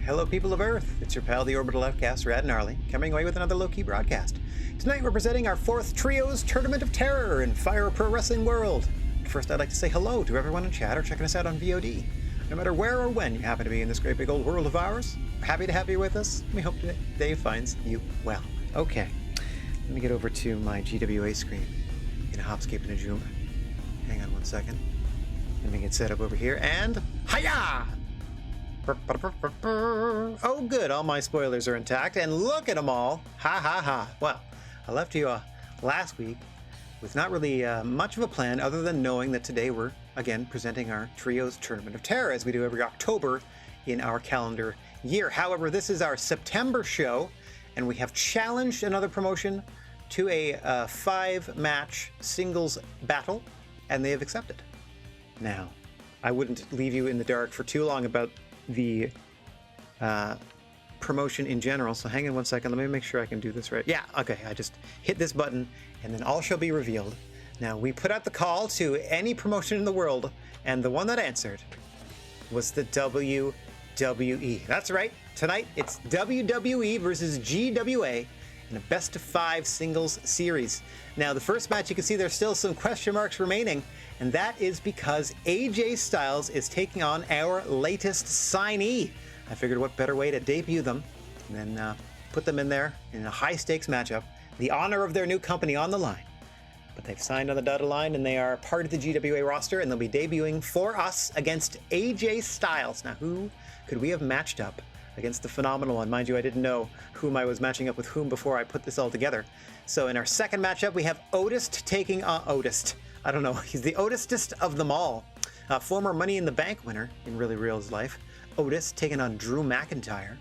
Hello, people of Earth. It's your pal, the Orbital Outcast, Rad Gnarly, coming away with another low-key broadcast. Tonight we're presenting our 4th Trios Tournament of Terror in Fire Pro Wrestling World. First, I'd like to say hello to everyone in chat or checking us out on VOD. No matter where or when you happen to be in this great big old world of ours, we're happy to have you with us. We hope today finds you well. Okay, let me get over to my GWA screen in a hopscape and a jump. Hang on one second. Let me get set up over here, and hiya! Oh good, all my spoilers are intact, and look at them all! Ha ha ha! Well, I left you last week with not really much of a plan other than knowing that today we're, again, presenting our Trios Tournament of Terror as we do every October in our calendar year. However, this is our September show, and we have challenged another promotion to a 5-match singles battle, and they have accepted. Now, I wouldn't leave you in the dark for too long about the promotion in general, so hang on one second. Let me make sure I can do this right. Yeah, okay, I just hit this button and then all shall be revealed. Now, we put out the call to any promotion in the world, and the one that answered was the WWE. That's right, tonight it's WWE versus GWA in a best-of-5 singles series. Now, the first match, you can see there's still some question marks remaining, and that is because AJ Styles is taking on our latest signee. I figured what better way to debut them than put them in there in a high-stakes matchup, the honor of their new company on the line. But they've signed on the dotted line, and they are part of the GWA roster, and they'll be debuting for us against AJ Styles. Now, who could we have matched up against the phenomenal one? Mind you, I didn't know whom I was matching up with whom before I put this all together. So in our second matchup, we have Otis taking on Otis. I don't know, he's the Otis-est of them all. Former Money in the Bank winner in really real life, Otis taking on Drew McIntyre.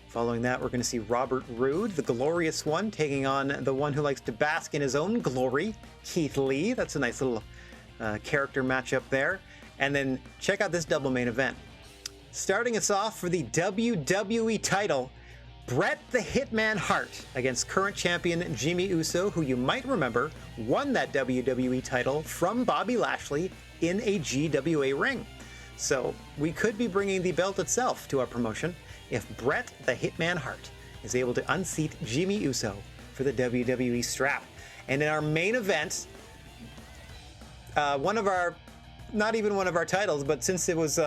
Following that, we're going to see Robert Roode, the glorious one, taking on the one who likes to bask in his own glory, Keith Lee. That's a nice little character matchup there. And then check out this double main event. Starting us off for the WWE title, Bret the Hitman Hart against current champion Jimmy Uso, who you might remember won that WWE title from Bobby Lashley in a GWA ring. So we could be bringing the belt itself to our promotion if Bret the Hitman Hart is able to unseat Jimmy Uso for the WWE strap. And in our main event, one of our, not even one of our titles, but since it was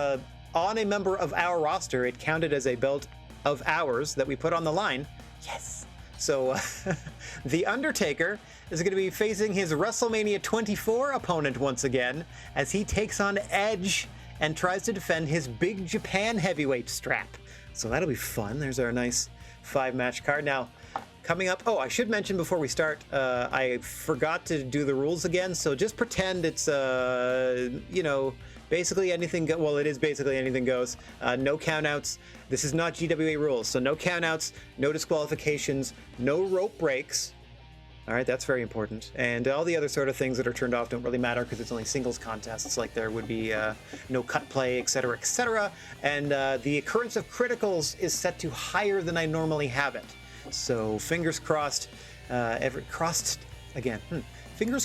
on a member of our roster, it counted as a belt of ours that we put on the line. Yes. So The Undertaker is going to be facing his WrestleMania 24 opponent once again as he takes on Edge and tries to defend his Big Japan heavyweight strap. So that'll be fun. There's our nice 5-match card. Now, coming up, oh, I should mention before we start, I forgot to do the rules again, so just pretend it's, you know, basically anything, well, it is basically anything goes. No countouts. This is not GWA rules, so no countouts, no disqualifications, no rope breaks. All right, that's very important. And all the other sort of things that are turned off don't really matter because it's only singles contests, like there would be no cut play, etc., etc. And the occurrence of criticals is set to higher than I normally have it. So fingers crossed, fingers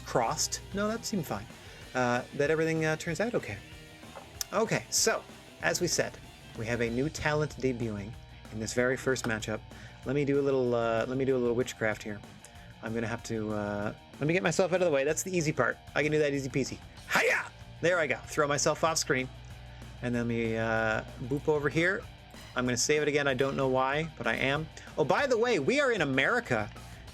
crossed, no, that seemed fine, that everything turns out okay. Okay, so, as we said, we have a new talent debuting in this very first matchup. Let me do a little witchcraft here. I'm gonna have to, let me get myself out of the way. That's the easy part. I can do that easy peasy. Hiya! There I go. Throw myself off screen. And then we boop over here. I'm gonna save it again. I don't know why, but I am. Oh, by the way, we are in America,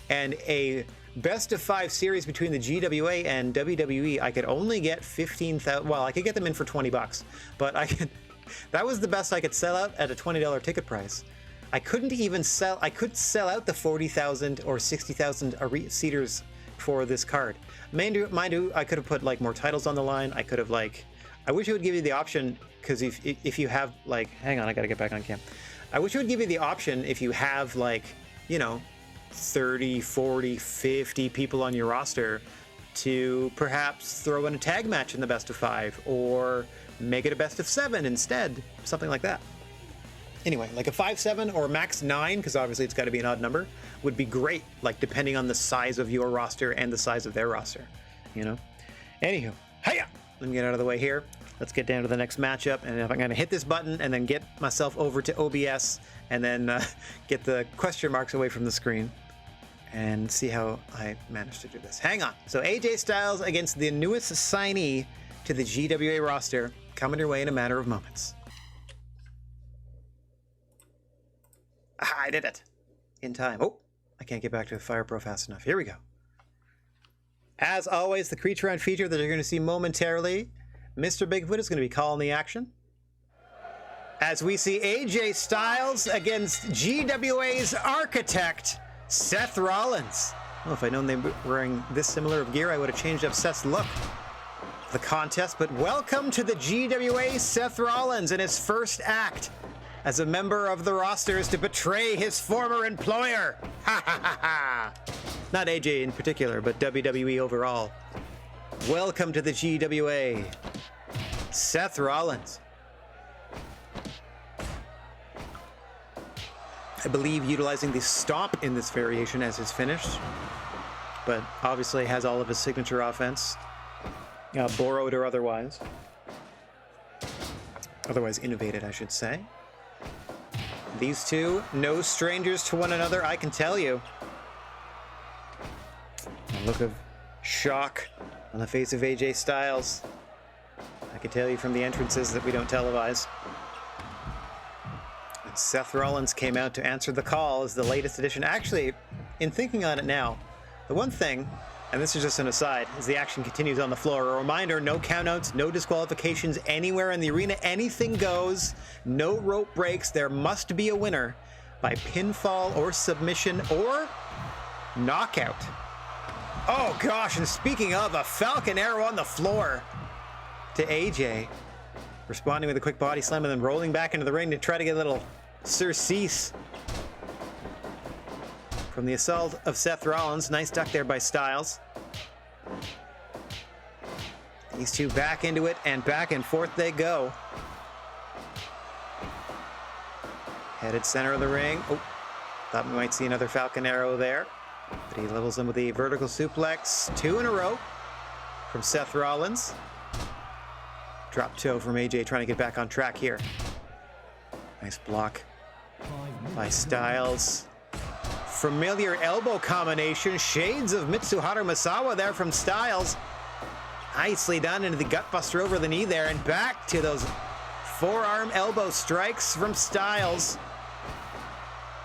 and a best-of-5 series between the GWA and WWE, I could only get 15,000. Well, I could get them in for $20, but I could. That was the best I could sell out at a $20 ticket price. I couldn't even sell. I could sell out the 40,000 or 60,000 seaters for this card. Mind you, I could have put like more titles on the line. I could have like. I wish it would give you the option, because if you have like, hang on, I gotta get back on cam. I wish it would give you the option if you have like, you know, 30, 40, 50 people on your roster to perhaps throw in a tag match in the best of 5 or make it a best of 7 instead, something like that. Anyway, like a 5-7 or max 9, because obviously it's got to be an odd number, would be great, like depending on the size of your roster and the size of their roster, you know? Anywho, hiya! Let me get out of the way here. let's get down to the next matchup. And if I'm going to hit this button and then get myself over to OBS and then get the question marks away from the screen and see how I managed to do this. Hang on. So AJ Styles against the newest signee to the GWA roster, coming your way in a matter of moments. I did it in time. Oh, I can't get back to Fire Pro fast enough. Here we go. As always, the creature and feature that you're going to see momentarily, Mr. Bigfoot is going to be calling the action. As we see AJ Styles against GWA's architect, Seth Rollins. Well, if I'd known they were wearing this similar of gear, I would have changed up Seth's look for the contest. But welcome to the GWA, Seth Rollins, in his first act as a member of the rosters to betray his former employer. Ha ha ha ha. Not AJ in particular, but WWE overall. Welcome to the GWA, Seth Rollins. I believe utilizing the stomp in this variation as his finish, but obviously has all of his signature offense, borrowed or otherwise innovated, I should say. These two, no strangers to one another, I can tell you. A look of shock on the face of AJ Styles. I can tell you from the entrances that we don't televise. And Seth Rollins came out to answer the call as the latest edition. Actually, in thinking on it now, the one thing, and this is just an aside, as the action continues on the floor, a reminder, no countouts, no disqualifications anywhere in the arena. Anything goes, no rope breaks. There must be a winner by pinfall or submission or knockout. Oh gosh, and speaking of, a Falcon Arrow on the floor to AJ. Responding with a quick body slam and then rolling back into the ring to try to get a little surcease from the assault of Seth Rollins. Nice duck there by Styles. These two back into it, and back and forth they go. Headed center of the ring. Oh, thought we might see another Falcon Arrow there. But he levels him with the vertical suplex. 2 in a row from Seth Rollins. Drop toe from AJ trying to get back on track here. Nice block by Styles. Familiar elbow combination. Shades of Mitsuharu Misawa there from Styles. Nicely done into the gutbuster over the knee there, and back to those forearm elbow strikes from Styles.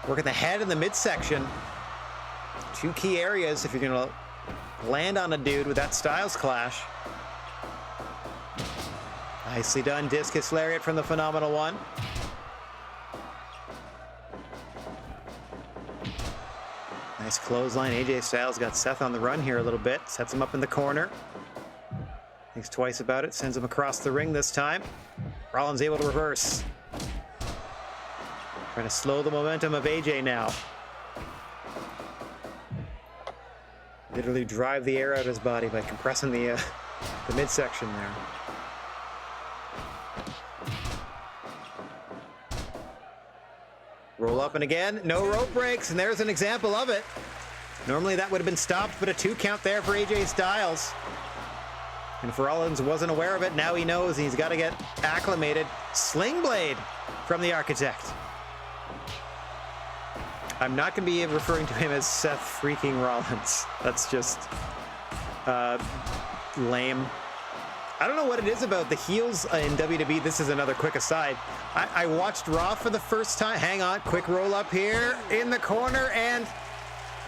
Working the head and the midsection. 2 key areas if you're going to land on a dude with that Styles clash. Nicely done. Discus lariat from the Phenomenal One. Nice clothesline. AJ Styles got Seth on the run here a little bit. Sets him up in the corner. Thinks twice about it. Sends him across the ring this time. Rollins able to reverse. Trying to slow the momentum of AJ now. Literally drive the air out of his body by compressing the midsection there. Roll up and again, no rope breaks, and there's an example of it. Normally that would have been stopped, but a 2 count there for AJ Styles. And if Rollins wasn't aware of it, now he knows, and he's got to get acclimated. Sling blade from the Architect. I'm not going to be referring to him as Seth freaking Rollins. That's just lame. I don't know what it is about the heels in WWE. This is another quick aside. I watched Raw for the first time. Hang on, quick roll up here in the corner, and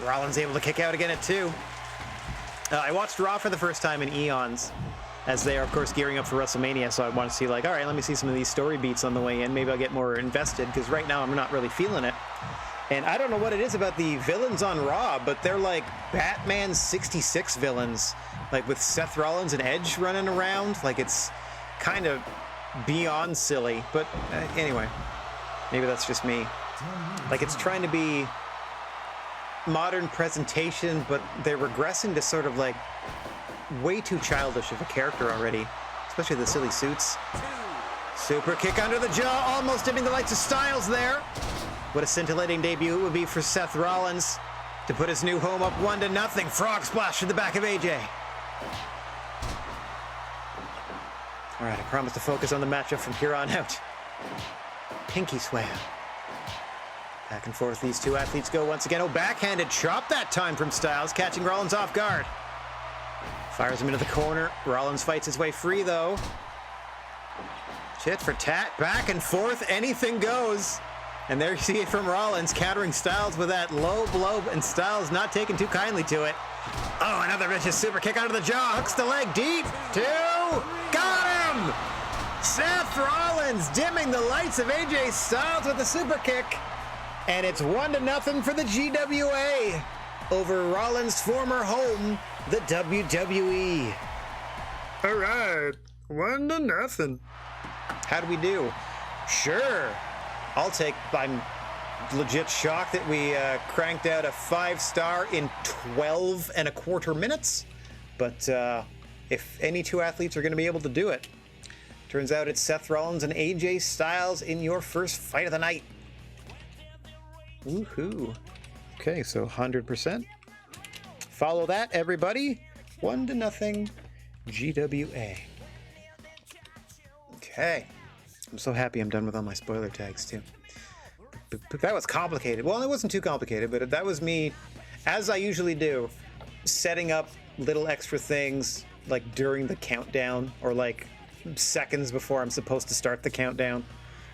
Rollins able to kick out again at 2. I watched Raw for the first time in eons, as they are, of course, gearing up for WrestleMania. So I want to see, like, all right, let me see some of these story beats on the way in. Maybe I'll get more invested, because right now I'm not really feeling it. And I don't know what it is about the villains on Raw, but they're like Batman 66 villains, like with Seth Rollins and Edge running around. Like, it's kind of beyond silly. But anyway, maybe that's just me. Like, it's trying to be modern presentation, but they're regressing to sort of like way too childish of a character already, especially the silly suits. Super kick under the jaw, almost dimming the lights of Styles there. What a scintillating debut it would be for Seth Rollins to put his new home up 1-0. Frog splash to the back of AJ. All right, I promise to focus on the matchup from here on out. Pinky swear. Back and forth these two athletes go once again. Oh, backhanded chop that time from Styles, catching Rollins off guard. Fires him into the corner. Rollins fights his way free, though. Tit for tat, back and forth, anything goes. And there you see it from Rollins, countering Styles with that low blow, and Styles not taking too kindly to it. Oh, another vicious super kick onto the jaw, hooks the leg deep, 2, got him! Seth Rollins dimming the lights of AJ Styles with a super kick. And it's 1-0 for the GWA over Rollins' former home, the WWE. All right, 1-0. How do we do? Sure. I'll take. I'm legit shocked that we cranked out a 5-star in 12 and a quarter minutes. But if any two athletes are going to be able to do it, turns out it's Seth Rollins and AJ Styles in your first fight of the night. Woohoo. Okay, so 100%. Follow that, everybody. 1-0 GWA. Okay. I'm so happy I'm done with all my spoiler tags, too. But that was complicated. Well, it wasn't too complicated, but that was me, as I usually do, setting up little extra things, like during the countdown, or like seconds before I'm supposed to start the countdown.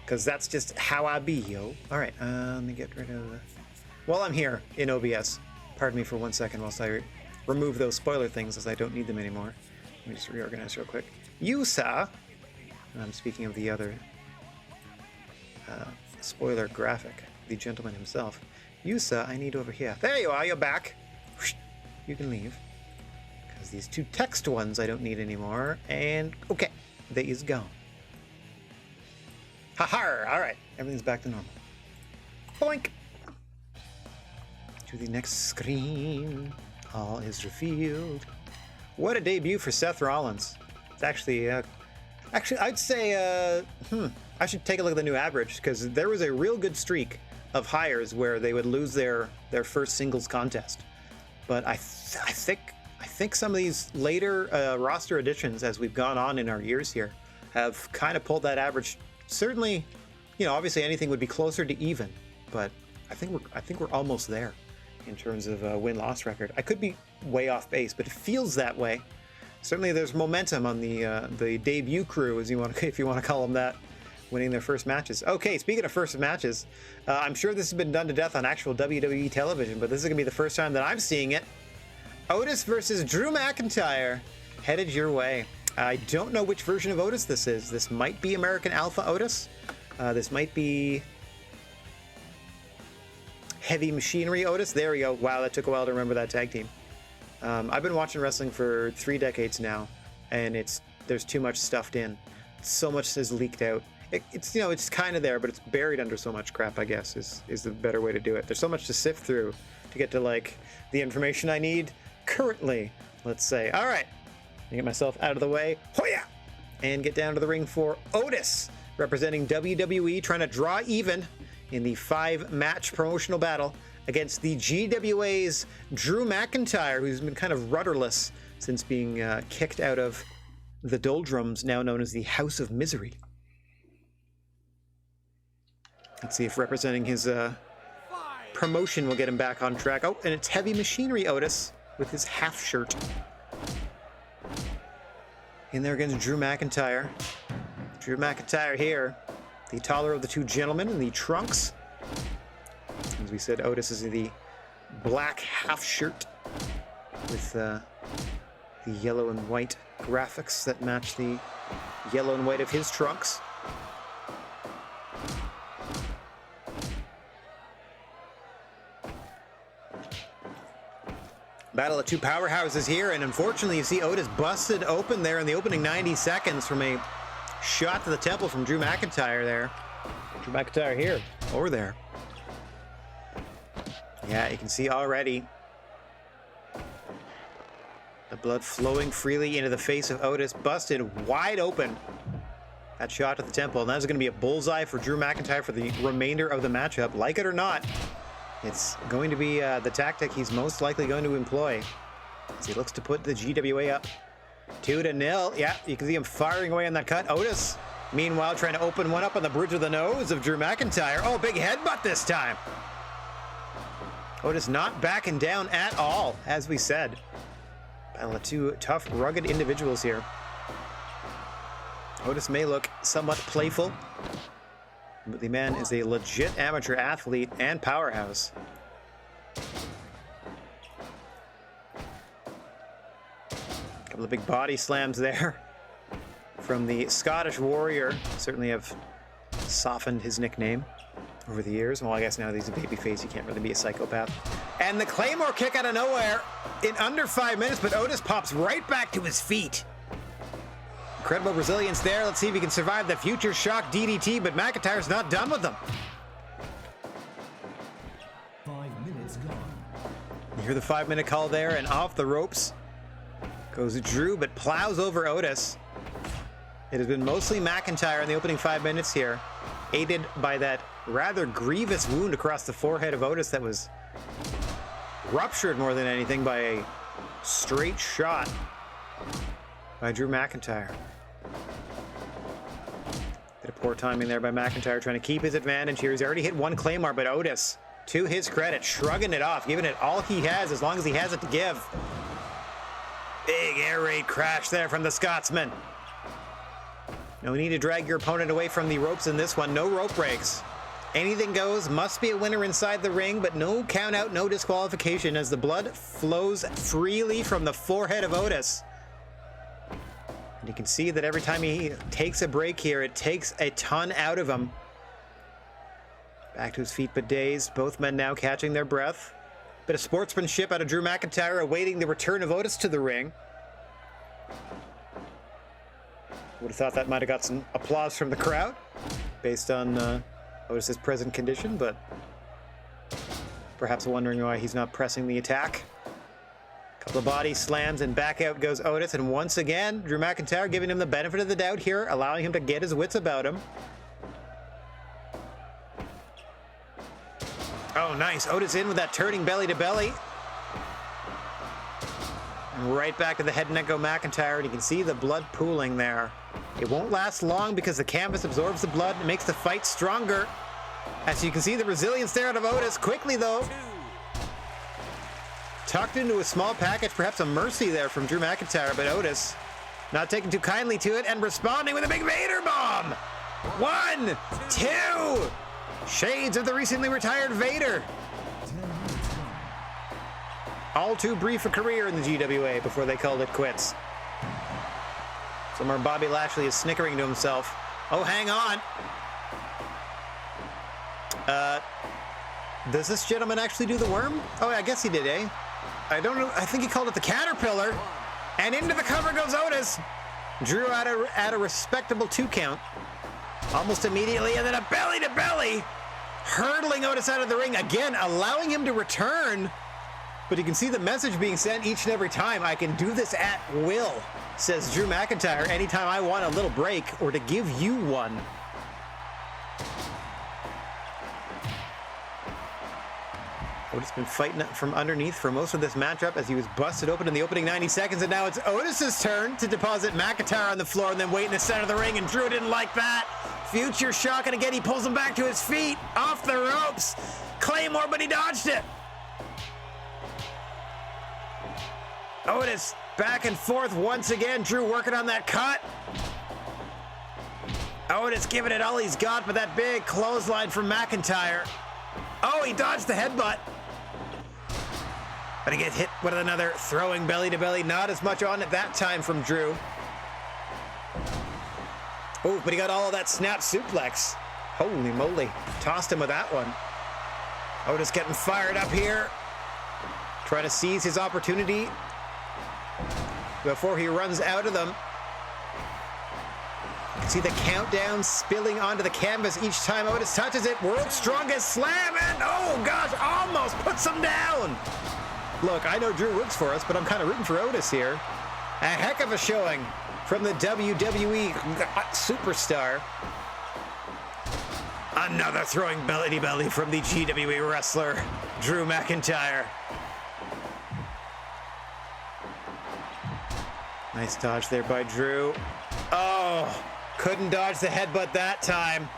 Because that's just how I be, yo. All right, let me get rid of the... While I'm here in OBS, pardon me for 1 second whilst I remove those spoiler things, as I don't need them anymore. Let me just reorganize real quick. Uso, and I'm speaking of the other spoiler graphic, the gentleman himself. Uso, I need over here. There you are, you're back. You can leave. Because these two text ones I don't need anymore. And, okay, they is gone. Ha-ha! All right, everything's back to normal. Boink! To the next screen. All is revealed. What a debut for Seth Rollins. It's actually, I'd say, I should take a look at the new average, because there was a real good streak of hires where they would lose their first singles contest. But I think some of these later roster additions, as we've gone on in our years here, have kind of pulled that average. Certainly, you know, obviously anything would be closer to even, but I think we're almost there in terms of win-loss record. I could be way off base, but it feels that way. Certainly, there's momentum on the debut crew, as you want to, if you want to call them that, winning their first matches. Okay, speaking of first matches, I'm sure this has been done to death on actual WWE television, but this is gonna be the first time that I'm seeing it. Otis versus Drew McIntyre, headed your way. I don't know which version of Otis this is. This might be American Alpha Otis. This might be Heavy Machinery Otis. There we go. Wow, that took a while to remember that tag team. I've been watching wrestling for 3 decades now, and there's too much stuffed in. So much is leaked out. It's, you know, it's kind of there, but it's buried under so much crap, I guess, is the better way to do it. There's so much to sift through to get to, like, the information I need currently, let's say. All right. Get myself out of the way. Hoya! And get down to the ring for Otis, representing WWE, trying to draw even in the 5-match promotional battle against the GWA's Drew McIntyre, who's been kind of rudderless since being kicked out of the doldrums, now known as the House of Misery. Let's see if representing his promotion will get him back on track. Oh, and it's Heavy Machinery Otis with his half shirt. In there against Drew McIntyre. Drew McIntyre here, the taller of the two gentlemen in the trunks. As we said, Otis is in the black half shirt with the yellow and white graphics that match the yellow and white of his trunks. Battle of two powerhouses here, and unfortunately you see Otis busted open there in the opening 90 seconds from a shot to the temple from Drew McIntyre there. Drew McIntyre here, over there. Yeah, you can see already the blood flowing freely into the face of Otis, busted wide open. That shot to the temple, and that's going to be a bullseye for Drew McIntyre for the remainder of the matchup. Like it or not, it's going to be the tactic he's most likely going to employ as he looks to put the GWA up 2-0. Yeah, you can see him firing away on that cut. Otis, meanwhile, trying to open one up on the bridge of the nose of Drew McIntyre. Oh, big headbutt this time. Otis not backing down at all, as we said. Battle of two tough, rugged individuals here. Otis may look somewhat playful, but the man is a legit amateur athlete and powerhouse. Couple of big body slams there from the Scottish Warrior. Certainly have softened his nickname over the years. Well, I guess now that he's a babyface, he can't really be a psychopath. And the Claymore kick out of nowhere in under 5 minutes, but Otis pops right back to his feet. Incredible resilience there. Let's see if he can survive the Future Shock DDT, but McIntyre's not done with them. 5 minutes gone. You hear the 5-minute call there, and off the ropes goes Drew, but plows over Otis. It has been mostly McIntyre in the opening 5 minutes here, aided by that rather grievous wound across the forehead of Otis that was ruptured more than anything by a straight shot by Drew McIntyre. Bit of poor timing there by McIntyre, trying to keep his advantage here. He's already hit one Claymore, but Otis, to his credit, shrugging it off, giving it all he has as long as he has it to give. Big air raid crash there from the Scotsman. No need to drag your opponent away from the ropes in this one. No rope breaks. Anything goes. Must be a winner inside the ring, but no count out, no disqualification as the blood flows freely from the forehead of Otis. And you can see that every time he takes a break here, it takes a ton out of him. Back to his feet, but dazed. Both men now catching their breath. Bit of sportsmanship out of Drew McIntyre, awaiting the return of Otis to the ring. Would have thought that might have got some applause from the crowd based on Otis's present condition, but perhaps wondering why he's not pressing the attack. Couple of body slams and back out goes Otis, and once again, Drew McIntyre giving him the benefit of the doubt here, allowing him to get his wits about him. Oh, nice. Otis in with that turning belly to belly. And right back to the head and neck go McIntyre, and you can see the blood pooling there. It won't last long because the canvas absorbs the blood and makes the fight stronger. As you can see, the resilience there out of Otis. Quickly, though. Tucked into a small package, perhaps a mercy there from Drew McIntyre, but Otis not taking too kindly to it and responding with a big Vader bomb. 1, 2. Shades of the recently retired Vader. All too brief a career in the GWA before they called it quits. Somewhere Bobby Lashley is snickering to himself. Oh, hang on. Does this gentleman actually do the worm? Oh, I guess he did, eh? I don't know. I think he called it the caterpillar. And into the cover goes Otis. Drew at a respectable 2 count. Almost immediately, and then a belly to belly. Hurdling Otis out of the ring again, allowing him to return. But you can see the message being sent each and every time. I can do this at will, says Drew McIntyre, anytime I want a little break or to give you one. Otis been fighting from underneath for most of this matchup as he was busted open in the opening 90 seconds, and now it's Otis's turn to deposit McIntyre on the floor and then wait in the center of the ring, and Drew didn't like that. Future Shock, and again he pulls him back to his feet, off the ropes. Claymore, but he dodged it. Otis back and forth once again. Drew working on that cut. Otis giving it all he's got, but that big clothesline from McIntyre. Oh, he dodged the headbutt. But he gets hit with another throwing belly to belly. Not as much on it that time from Drew. Oh, but he got all of that snap suplex. Holy moly. Tossed him with that one. Otis getting fired up here. Trying to seize his opportunity before he runs out of them. You can see the countdown spilling onto the canvas each time Otis touches it. World's strongest slam, and oh gosh, almost puts him down. Look, I know Drew roots for us, but I'm kind of rooting for Otis here. A heck of a showing from the WWE superstar. Another throwing belly to belly from the GWA wrestler, Drew McIntyre. Nice dodge there by Drew. Oh, couldn't dodge the headbutt that time.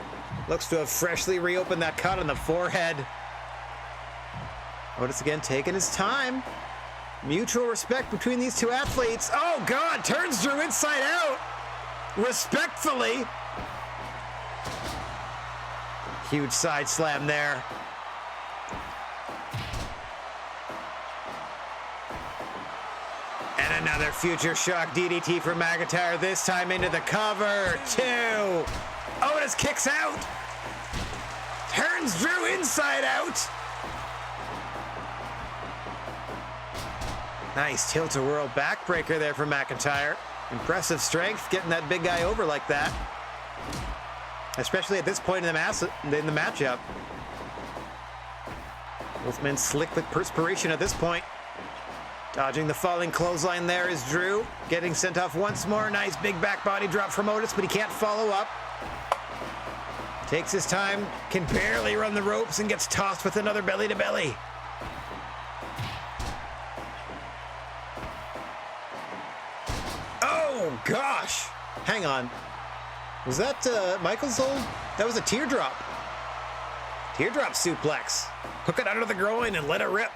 Looks to have freshly reopened that cut on the forehead. Otis again taking his time. Mutual respect between these two athletes. Oh God, turns Drew inside out. Respectfully. Huge side slam there. And another future shock DDT from McIntyre, this time into the cover. 2. Otis kicks out. Turns Drew inside out. Nice tilt-a-whirl backbreaker there from McIntyre. Impressive strength getting that big guy over like that. Especially at this point in the matchup. Both men slick with perspiration at this point. Dodging the falling clothesline there is Drew. Getting sent off once more. Nice big back body drop from Otis, but he can't follow up. Takes his time, can barely run the ropes, and gets tossed with another belly to belly. Oh gosh! Hang on. Was that Michael's old? That was a teardrop. Teardrop suplex. Hook it under the groin and let it rip.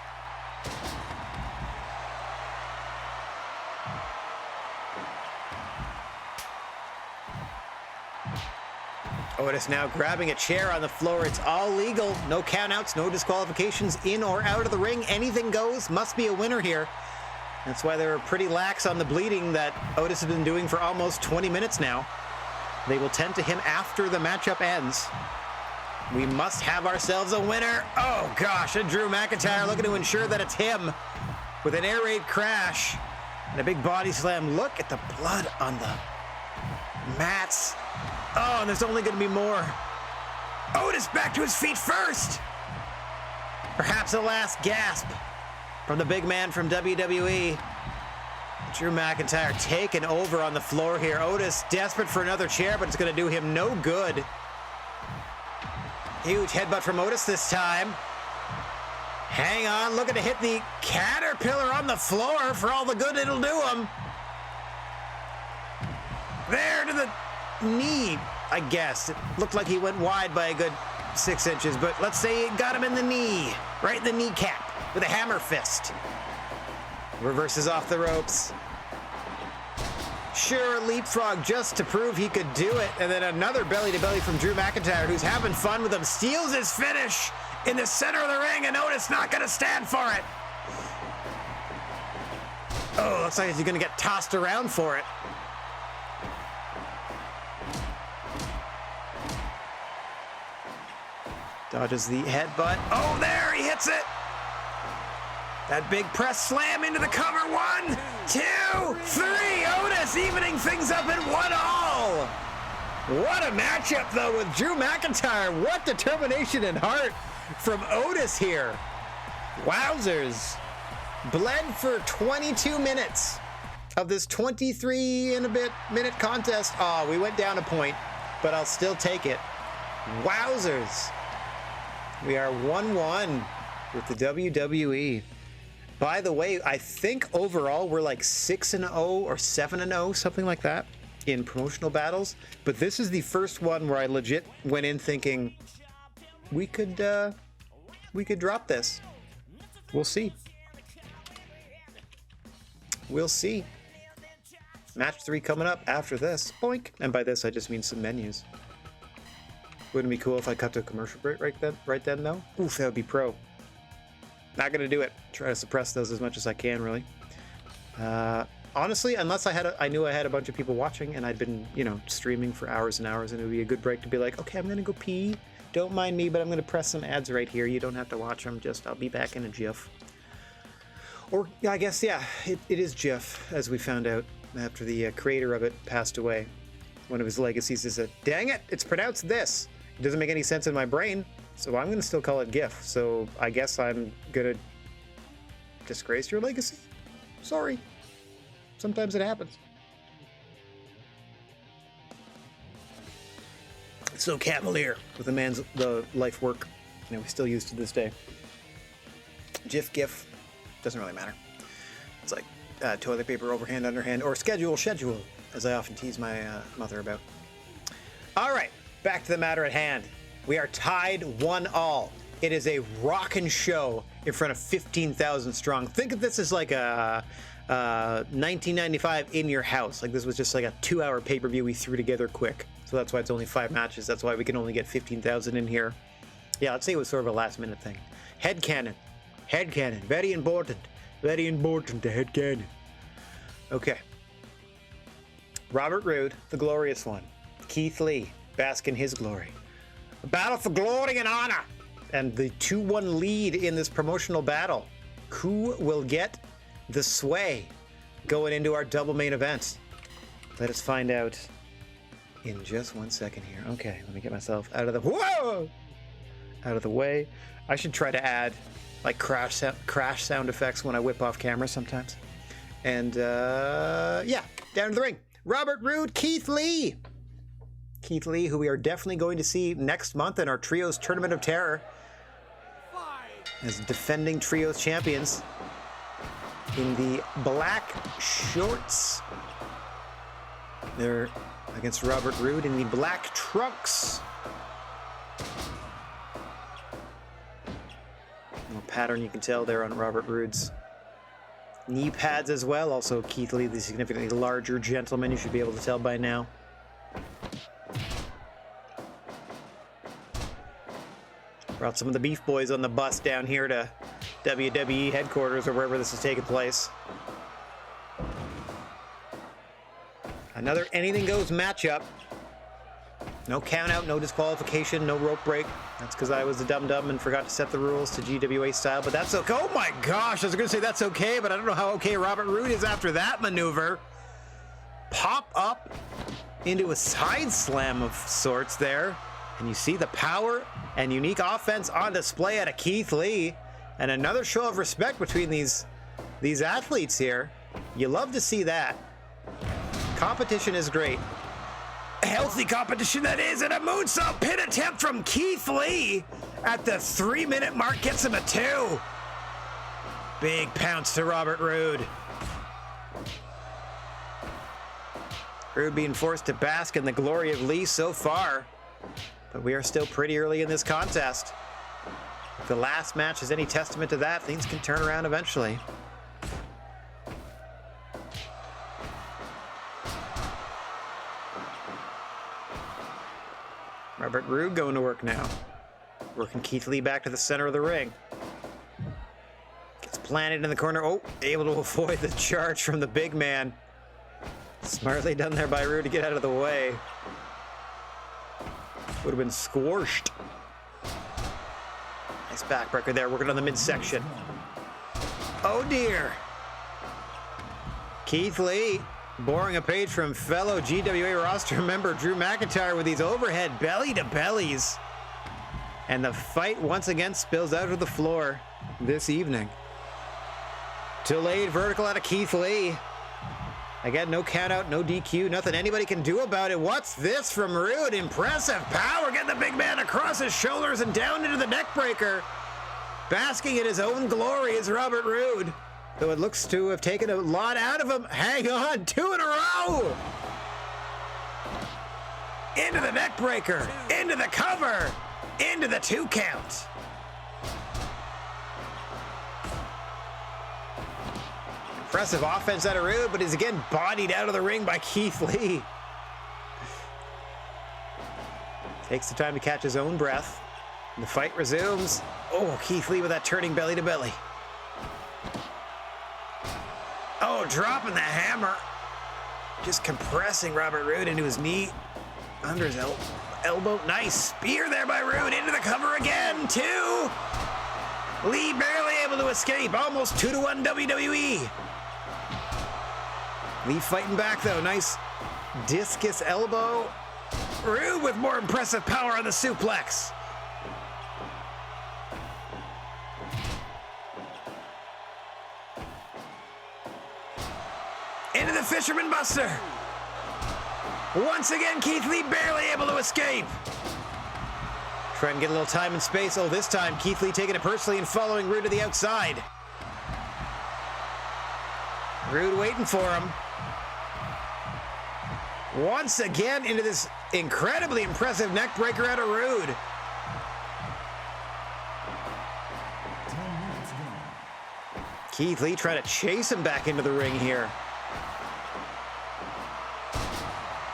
Otis now grabbing a chair on the floor. It's all legal. No countouts, no disqualifications, in or out of the ring. Anything goes. Must be a winner here. That's why they were pretty lax on the bleeding that Otis has been doing for almost 20 minutes now. They will tend to him after the matchup ends. We must have ourselves a winner. Oh gosh, and Drew McIntyre looking to ensure that it's him with an air raid crash and a big body slam. Look at the blood on the mats. Oh, and there's only going to be more. Otis back to his feet first. Perhaps a last gasp from the big man from WWE. Drew McIntyre taken over on the floor here. Otis desperate for another chair, but it's going to do him no good. Huge headbutt from Otis this time. Hang on, looking to hit the caterpillar on the floor for all the good it'll do him. There to the knee, I guess. It looked like he went wide by a good 6 inches, but let's say it got him in the knee, right in the kneecap with a hammer fist. Reverses off the ropes. Sure, leapfrog just to prove he could do it, and then another belly-to-belly from Drew McIntyre, who's having fun with him, steals his finish in the center of the ring, and Otis not going to stand for it. Oh, looks like he's going to get tossed around for it. Dodges the headbutt. Oh, there, he hits it. That big press slam into the cover. 1, 2, 3. Otis evening things up at 1-all. What a matchup, though, with Drew McIntyre. What determination and heart from Otis here. Wowzers. Bled for 22 minutes of this 23 and a bit minute contest. Oh, we went down a point, but I'll still take it. Wowzers. We are 1-1 with the WWE. By the way, I think overall we're like 6-0 or 7-0, something like that, in promotional battles. But this is the first one where I legit went in thinking we could drop this. We'll see. We'll see. Match 3 coming up after this. Boink. And by this, I just mean some menus. Wouldn't it be cool if I cut to a commercial break right then, though? Oof, that would be pro. Not gonna do it. Try to suppress those as much as I can, really. Honestly, unless I knew I had a bunch of people watching and I'd been, streaming for hours and hours, and it would be a good break to be like, okay, I'm gonna go pee. Don't mind me, but I'm gonna press some ads right here. You don't have to watch them. I'll be back in a jiff. Or I guess, yeah, it is jiff, as we found out after the creator of it passed away. One of his legacies is that, dang it, it's pronounced this. It doesn't make any sense in my brain. So I'm going to still call it GIF. So I guess I'm going to disgrace your legacy. Sorry. Sometimes it happens. So cavalier with the life work. We still use to this day. GIF, GIF. Doesn't really matter. It's like toilet paper overhand, underhand, or schedule, as I often tease my mother about. All right, back to the matter at hand. We are tied 1-1. It is a rockin' show in front of 15,000 strong. Think of this as like a 1995 in your house. Like this was just like a 2-hour pay-per-view we threw together quick. So that's why it's only 5 matches. That's why we can only get 15,000 in here. Yeah, let's say it was sort of a last-minute thing. Headcanon. Headcanon. Very important. Very important, the headcanon. Okay. Robert Roode, the glorious one. Keith Lee, bask in his glory. A battle for glory and honor. And the 2-1 lead in this promotional battle. Who will get the sway going into our double main event? Let us find out in just 1 second here. Okay, let me get myself out of the out of the way. I should try to add like crash sound effects when I whip off camera sometimes. And yeah, down to the ring. Robert Roode, Keith Lee. Keith Lee, who we are definitely going to see next month in our Trios Tournament of Terror as defending Trios champions in the black shorts. They're against Robert Roode in the black trunks. Little pattern you can tell there on Robert Roode's knee pads as well. Also Keith Lee, the significantly larger gentleman, you should be able to tell by now. Brought some of the Beef Boys on the bus down here to WWE headquarters or wherever this is taking place. Another anything goes matchup. No count out, no disqualification, no rope break. That's because I was a dum-dum and forgot to set the rules to GWA style, but that's okay. Oh my gosh, I was going to say that's okay, but I don't know how okay Robert Roode is after that maneuver. Pop up into a side slam of sorts there. And you see the power and unique offense on display out of Keith Lee. And another show of respect between these athletes here. You love to see that. Competition is great. Healthy competition that is, and a moonsault pin attempt from Keith Lee at the 3-minute mark gets him a 2. Big pounce to Robert Roode. Roode being forced to bask in the glory of Lee so far. But we are still pretty early in this contest. If the last match is any testament to that, things can turn around eventually. Robert Roode going to work now. Working Keith Lee back to the center of the ring. Gets planted in the corner. Oh, able to avoid the charge from the big man. Smartly done there by Roode to get out of the way. Would have been squashed. Nice backbreaker there, working on the midsection. Oh dear. Keith Lee borrowing a page from fellow GWA roster member Drew McIntyre with these overhead belly-to-bellies. And the fight once again spills out of the floor this evening. Delayed vertical out of Keith Lee. Again, no count out, no DQ, nothing anybody can do about it. What's this from Roode? Impressive power, getting the big man across his shoulders and down into the neck breaker. Basking in his own glory is Robert Roode, though it looks to have taken a lot out of him. Hang on, 2 in a row. Into the neck breaker, into the cover, into the 2 count. Impressive offense out of Roode, but is again bodied out of the ring by Keith Lee. Takes the time to catch his own breath. And the fight resumes. Oh, Keith Lee with that turning belly to belly. Oh, dropping the hammer. Just compressing Robert Roode into his knee. Under his elbow. Nice spear there by Roode. Into the cover again. 2. Lee barely able to escape. Almost 2-1 WWE. Lee fighting back though. Nice discus elbow. Roode with more impressive power on the suplex. Into the Fisherman Buster. Once again, Keith Lee barely able to escape. Trying to get a little time and space. Oh, this time Keith Lee taking it personally and following Roode to the outside. Rude waiting for him. Once again into this incredibly impressive neck breaker out of Rude. 10 minutes gone. Keith Lee trying to chase him back into the ring here.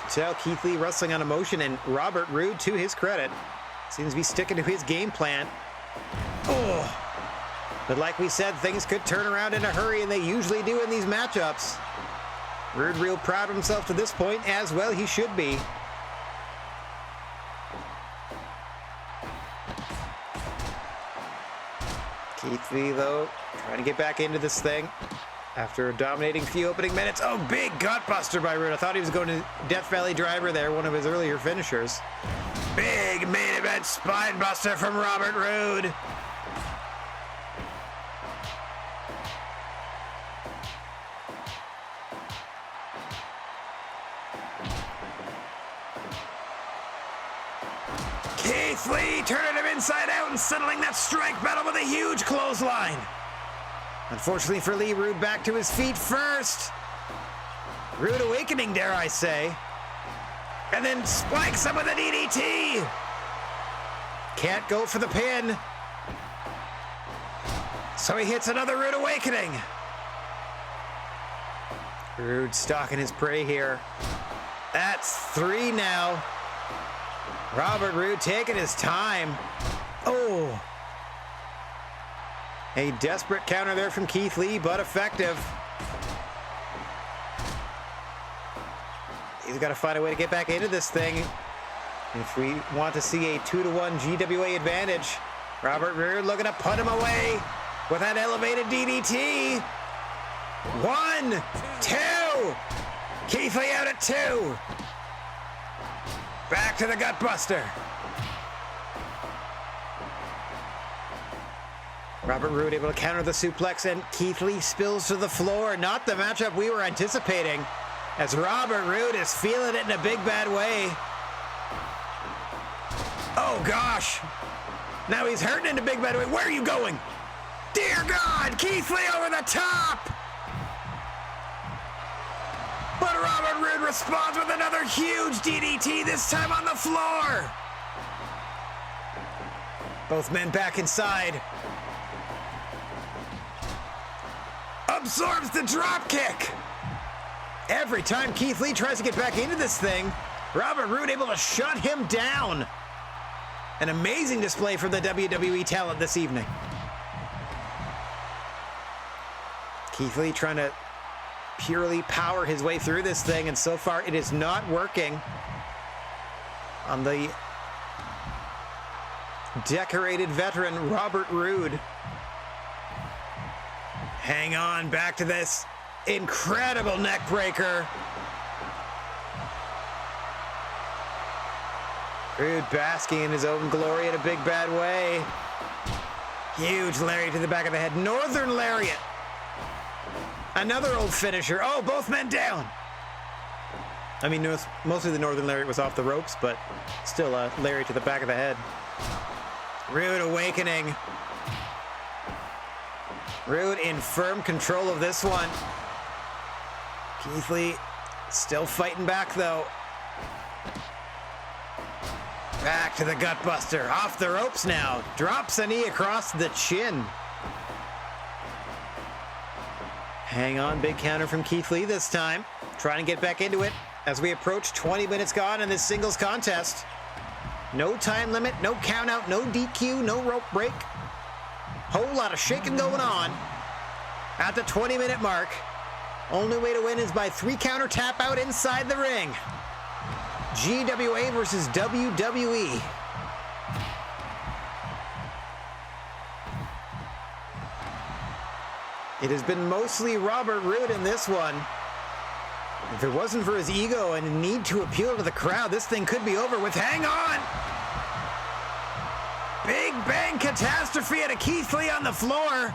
Tell Keith Lee wrestling on emotion, and Robert Roode, to his credit, seems to be sticking to his game plan. Oh! But like we said, things could turn around in a hurry, and they usually do in these matchups. Rude real proud of himself to this point, as well he should be. Keith Lee, though, trying to get back into this thing after a dominating few opening minutes. Oh, big gutbuster by Rude. I thought he was going to Death Valley Driver there, one of his earlier finishers. Big main event spine buster from Robert Roode. Keith Lee turning him inside out and settling that strike battle with a huge clothesline. Unfortunately for Lee, Rude back to his feet first. Rude awakening, dare I say. And then spikes him with a DDT. Can't go for the pin. So he hits another Rude awakening. Rude stalking his prey here. That's 3 now. Robert Roode taking his time. Oh. A desperate counter there from Keith Lee, but effective. He's got to find a way to get back into this thing if we want to see a 2-1 GWA advantage. Robert Roode looking to put him away with that elevated DDT. 1, 2. Keith Lee out at 2. Back to the gutbuster. Robert Roode able to counter the suplex, and Keith Lee spills to the floor. Not the matchup we were anticipating, as Robert Roode is feeling it in a big bad way. Oh gosh. Now he's hurting in a big bad way. Where are you going? Dear God, Keith Lee over the top. But Robert Roode responds with another huge DDT, this time on the floor. Both men back inside. Absorbs the drop kick. Every time Keith Lee tries to get back into this thing, Robert Roode able to shut him down. An amazing display from the WWE talent this evening. Keith Lee trying to purely power his way through this thing, and so far it is not working on the decorated veteran Robert Roode. Hang on, back to this incredible neck breaker. Roode basking in his own glory in a big bad way. Huge lariat to the back of the head. Northern lariat. Another old finisher. Oh, both men down. I mean, mostly the Northern lariat was off the ropes, but still a lariat to the back of the head. Roode awakening. Roode in firm control of this one. Keith Lee still fighting back, though. Back to the gutbuster. Off the ropes now. Drops a knee across the chin. Hang on, big counter from Keith Lee this time. Trying to get back into it as we approach 20 minutes gone in this singles contest. No time limit, no count out, no DQ, no rope break. Whole lot of shaking going on. At the 20-minute mark, only way to win is by 3 counter tap out inside the ring. GWA versus WWE. It has been mostly Robert Roode in this one. If it wasn't for his ego and a need to appeal to the crowd, this thing could be over with. Hang on! Big bang catastrophe at a Keith Lee on the floor.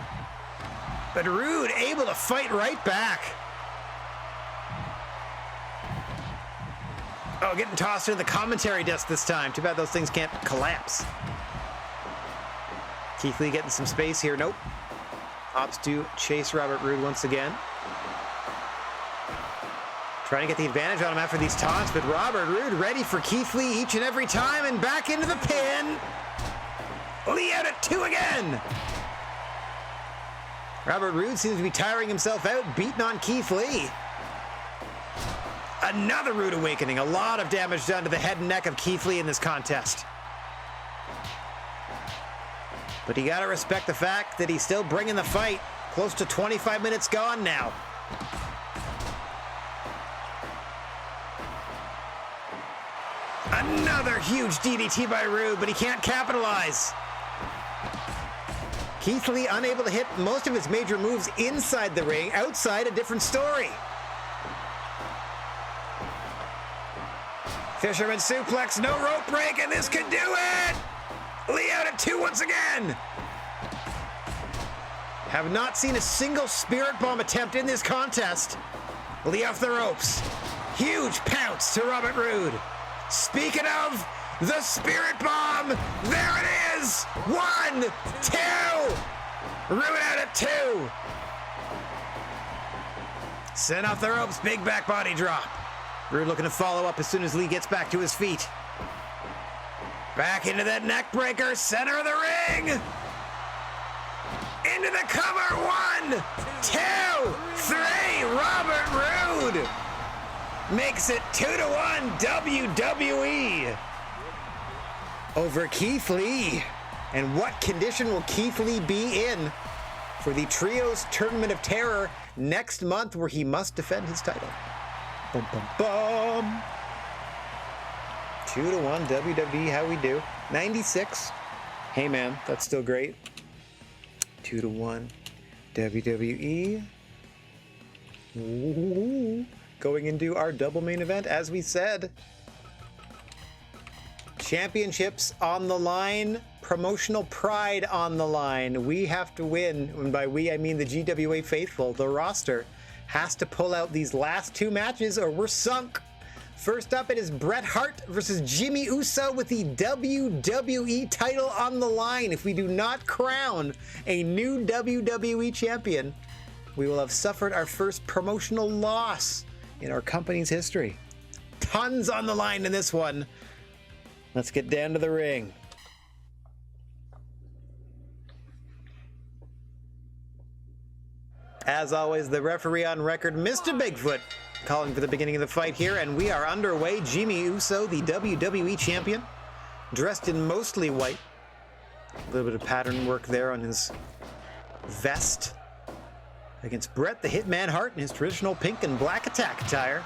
But Roode able to fight right back. Oh, getting tossed into the commentary desk this time. Too bad those things can't collapse. Keith Lee getting some space here. Nope. Opts to chase Robert Roode once again. Trying to get the advantage on him after these taunts, but Robert Roode ready for Keith Lee each and every time, and back into the pin. Lee out at 2 again. Robert Roode seems to be tiring himself out, beating on Keith Lee. Another Roode awakening. A lot of damage done to the head and neck of Keith Lee in this contest. But you gotta respect the fact that he's still bringing the fight. Close to 25 minutes gone now. Another huge DDT by Roode, but he can't capitalize. Keith Lee unable to hit most of his major moves inside the ring. Outside, a different story. Fisherman suplex, no rope break, and this could do it! Lee out at 2 once again. Have not seen a single Spirit Bomb attempt in this contest. Lee off the ropes. Huge pounce to Robert Roode. Speaking of the Spirit Bomb, there it is! 1, 2! Roode out at 2. Sent off the ropes, big back body drop. Roode looking to follow up as soon as Lee gets back to his feet. Back into that neck breaker, center of the ring. Into the cover, 1, 2, 3. Robert Roode makes it 2-1 WWE over Keith Lee. And what condition will Keith Lee be in for the Trios Tournament of Terror next month, where he must defend his title? Bum, bum, bum. 2-1 WWE, how we do? 96. Hey man, that's still great. 2-1 WWE. Ooh. Going into our double main event, as we said. Championships on the line, promotional pride on the line. We have to win, and by we I mean the GWA faithful. The roster has to pull out these last 2 matches or we're sunk. First up, it is Bret Hart versus Jimmy Uso with the WWE title on the line. If we do not crown a new WWE champion, we will have suffered our first promotional loss in our company's history. Tons on the line in this one. Let's get down to the ring. As always, the referee on record, Mr. Bigfoot, calling for the beginning of the fight here, and we are underway. Jimmy Uso, the WWE champion, dressed in mostly white. A little bit of pattern work there on his vest. Against Bret the Hitman Hart in his traditional pink and black attack attire.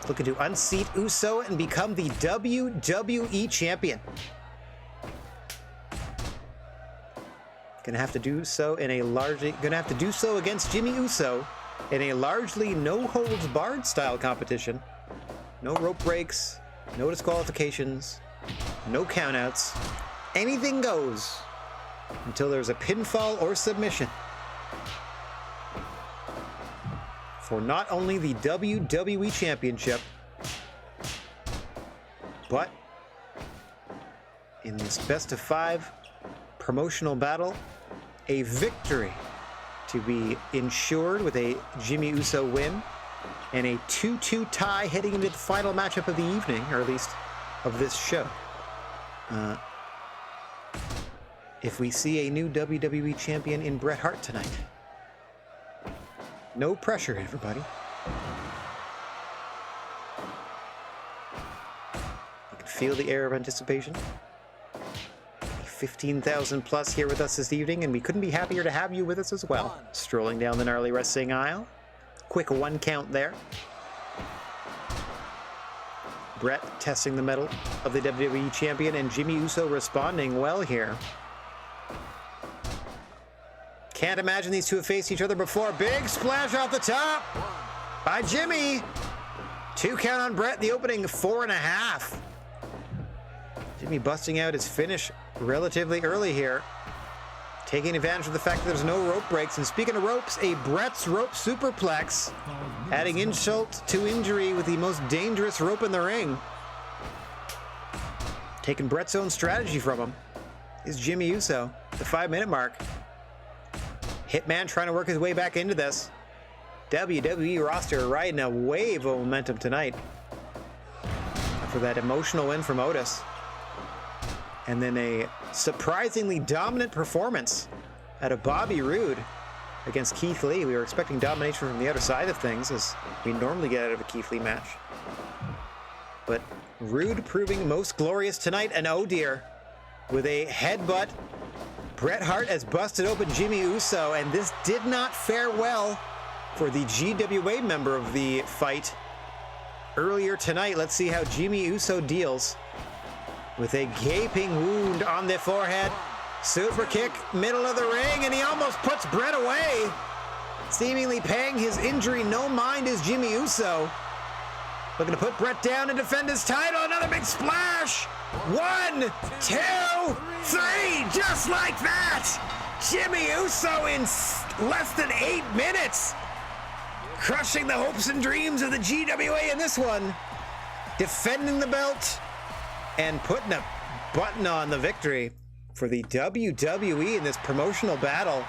Looking to unseat Uso and become the WWE champion. Gonna have to do so against Jimmy Uso in a largely no-holds-barred style competition. No rope breaks, no disqualifications, no countouts. Anything goes until there's a pinfall or submission. For not only the WWE Championship, but in this best-of-5 promotional battle, a victory to be ensured with a Jimmy Uso win and a 2-2 tie heading into the final matchup of the evening, or at least of this show. If we see a new WWE champion in Bret Hart tonight. No pressure, everybody. You can feel the air of anticipation. 15,000 plus here with us this evening, and we couldn't be happier to have you with us as well. Strolling down the gnarly wrestling aisle. Quick 1 count there. Bret testing the mettle of the WWE champion, and Jimmy Uso responding well here. Can't imagine these two have faced each other before. Big splash off the top by Jimmy. 2 count on Bret, the opening 4.5. Jimmy busting out his finish relatively early here, taking advantage of the fact that there's no rope breaks. And speaking of ropes, a Bret's rope superplex, adding insult to injury with the most dangerous rope in the ring. Taking Bret's own strategy from him is Jimmy Uso. The 5-minute mark. Hitman trying to work his way back into this. WWE roster riding a wave of momentum tonight after that emotional win from Otis. And then a surprisingly dominant performance out of Bobby Roode against Keith Lee. We were expecting domination from the other side of things, as we normally get out of a Keith Lee match. But Roode proving most glorious tonight, and oh dear, with a headbutt. Bret Hart has busted open Jimmy Uso, and this did not fare well for the GWA member of the fight earlier tonight. Let's see how Jimmy Uso deals with a gaping wound on the forehead. Super kick, middle of the ring, and he almost puts Bret away. Seemingly paying his injury no mind is Jimmy Uso. Looking to put Bret down and defend his title. Another big splash. 1, 2, 3, just like that. Jimmy Uso in less than 8 minutes, crushing the hopes and dreams of the GWA in this one, defending the belt and putting a button on the victory for the WWE in this promotional battle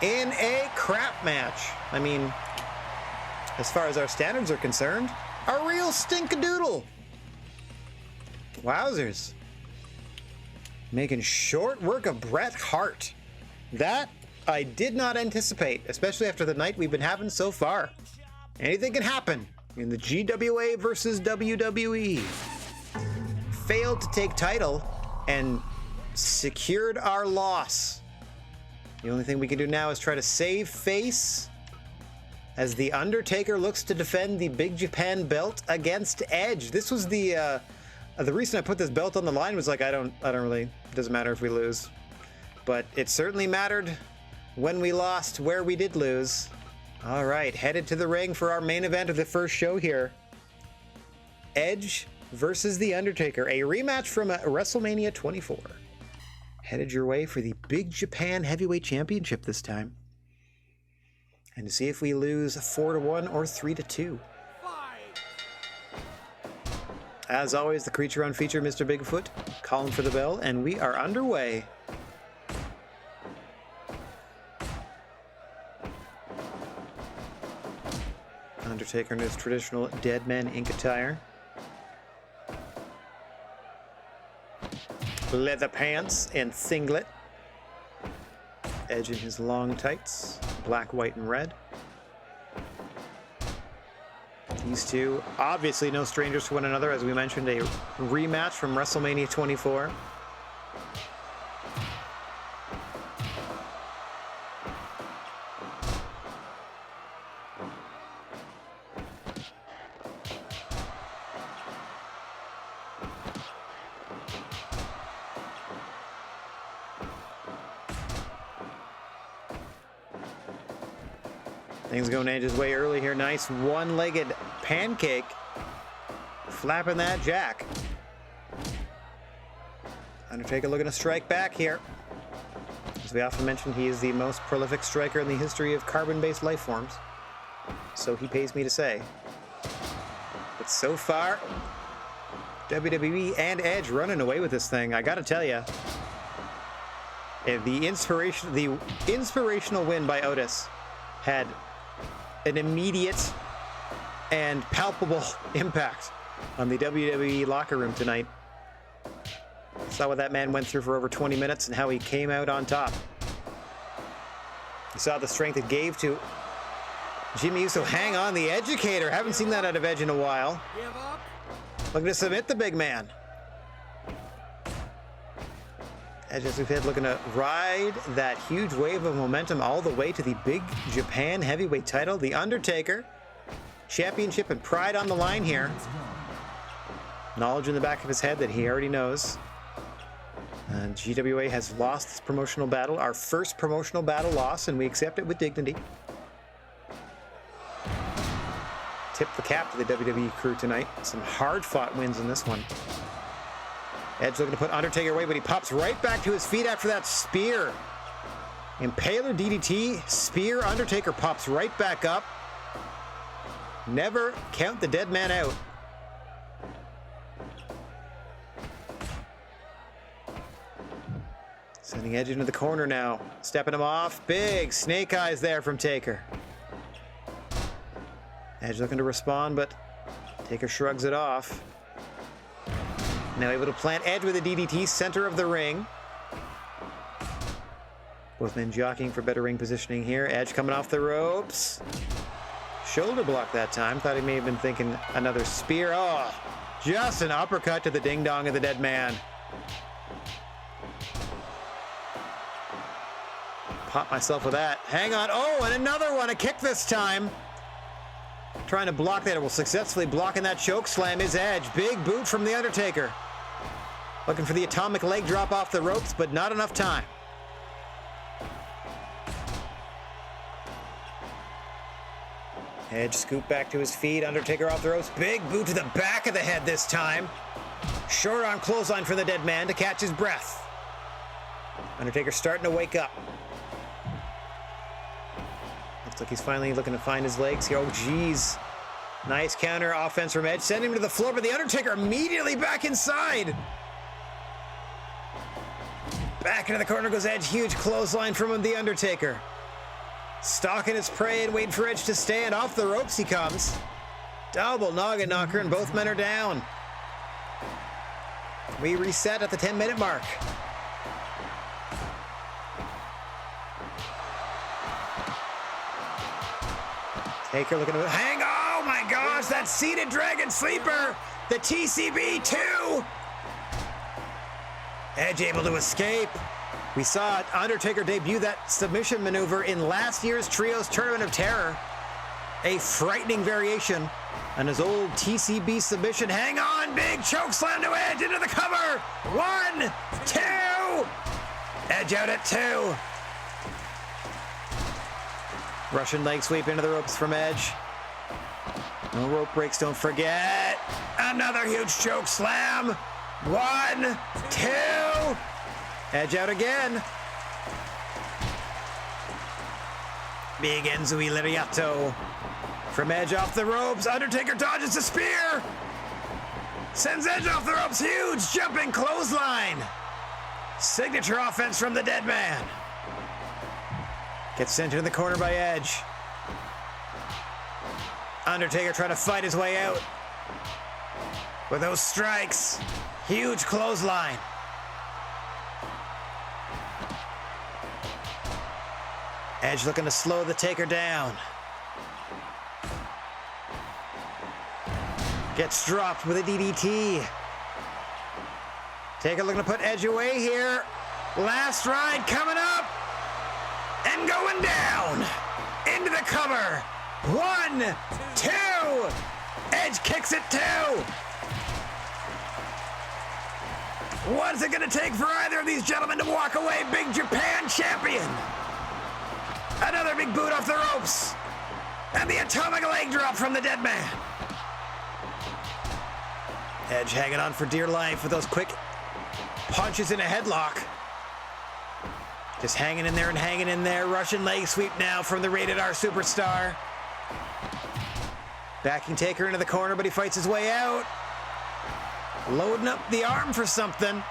in a crap match. I mean, as far as our standards are concerned, a real stink-a-doodle. Wowzers. Making short work of Bret Hart. That I did not anticipate, especially after the night we've been having so far. Anything can happen in the GWA versus WWE. Failed to take title and secured our loss. The only thing we can do now is try to save face as The Undertaker looks to defend the Big Japan belt against Edge. This was the reason I put this belt on the line was like, I don't really, it doesn't matter if we lose. But it certainly mattered when we lost, where we did lose. All right, headed to the ring for our main event of the first show here. Edge versus The Undertaker, a rematch from WrestleMania 24. Headed your way for the Big Japan Heavyweight Championship this time. And to see if we lose 4-1 or 3-2. As always, the creature on feature, Mr. Bigfoot, calling for the bell, and we are underway. Undertaker in his traditional Dead Man Inc. attire. Leather pants and singlet. Edge in his long tights, black, white, and red. These two, obviously no strangers to one another, as we mentioned, a rematch from WrestleMania 24. Things going Edge's way early here. Nice one-legged pancake. Flapping that jack. Undertaker looking to strike back here. As we often mention, he is the most prolific striker in the history of carbon-based life forms. So he pays me to say. But so far, WWE and Edge running away with this thing. I gotta tell you, the inspirational win by Otis had an immediate and palpable impact on the WWE locker room tonight. Saw what that man went through for over 20 minutes and how he came out on top. You saw the strength it gave to Jimmy Uso. Hang on, the Educator. Haven't seen that out of Edge in a while. Looking to submit the big man. Edge, as we've had, looking to ride that huge wave of momentum all the way to the Big Japan Heavyweight title. The Undertaker, championship and pride on the line here. Knowledge in the back of his head that he already knows. GWA has lost this promotional battle, our first promotional battle loss, and we accept it with dignity. Tip the cap to the WWE crew tonight. Some hard-fought wins in this one. Edge looking to put Undertaker away, but he pops right back to his feet after that spear. Impaler DDT, spear, Undertaker pops right back up. Never count the dead man out. Sending Edge into the corner now. Stepping him off. Big snake eyes there from Taker. Edge looking to respond, but Taker shrugs it off. Now able to plant Edge with a DDT, center of the ring. Both men jockeying for better ring positioning here. Edge coming off the ropes. Shoulder block that time. Thought he may have been thinking another spear. Oh, just an uppercut to the ding-dong of the dead man. Pop myself with that. Hang on. Oh, and another one. A kick this time. Trying to block that. Well, successfully blocking that choke slam is Edge. Big boot from The Undertaker. Looking for the atomic leg drop off the ropes, but not enough time. Edge scoop back to his feet. Undertaker off the ropes. Big boot to the back of the head this time. Short arm clothesline for the dead man to catch his breath. Undertaker starting to wake up. Looks like he's finally looking to find his legs here. Oh, geez. Nice counter offense from Edge. Send him to the floor, but the Undertaker immediately back inside. Back into the corner goes Edge. Huge clothesline from the Undertaker. Stalking his prey and waiting for Edge to stand. Off the ropes he comes. Double noggin knocker, and both men are down. We reset at the 10-minute mark. Taker looking to hang. Oh my gosh, that seated dragon sleeper. The TCB 2. Edge able to escape. We saw Undertaker debut that submission maneuver in last year's Trios Tournament of Terror. A frightening variation on his old TCB submission. Hang on, big choke slam to Edge into the cover. 1, 2. Edge out at 2. Russian leg sweep into the ropes from Edge. No rope breaks, don't forget. Another huge choke slam. 1, 2. Edge out again. Big Enzui Lariato from Edge off the ropes. Undertaker dodges the spear. Sends Edge off the ropes. Huge jumping clothesline. Signature offense from the dead man. Gets sent into the corner by Edge. Undertaker trying to fight his way out with those strikes. Huge clothesline. Edge looking to slow the Taker down. Gets dropped with a DDT. Taker looking to put Edge away here. Last ride coming up. And going down. Into the cover. 1, 2. Edge kicks it 2. What's it going to take for either of these gentlemen to walk away Big Japan champion? Another big boot off the ropes. And the atomic leg drop from the dead man. Edge hanging on for dear life with those quick punches in a headlock. Just hanging in there and hanging in there. Russian leg sweep now from the Rated R superstar. Backing Taker into the corner, but he fights his way out. Loading up the arm for something.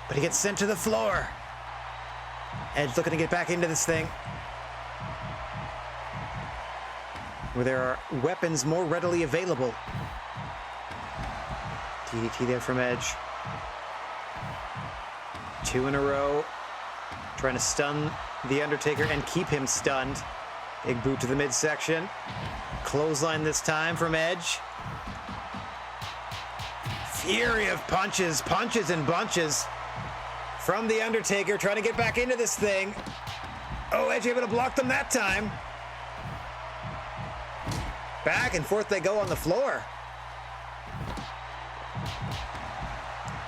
But he gets sent to the floor. Edge looking to get back into this thing, where there are weapons more readily available. DDT there from Edge. 2 in a row. Trying to stun the Undertaker and keep him stunned. Big boot to the midsection. Clothesline this time from Edge. Fury of punches, punches and bunches from the Undertaker, trying to get back into this thing. Oh, Edge able to block them that time. Back and forth they go on the floor.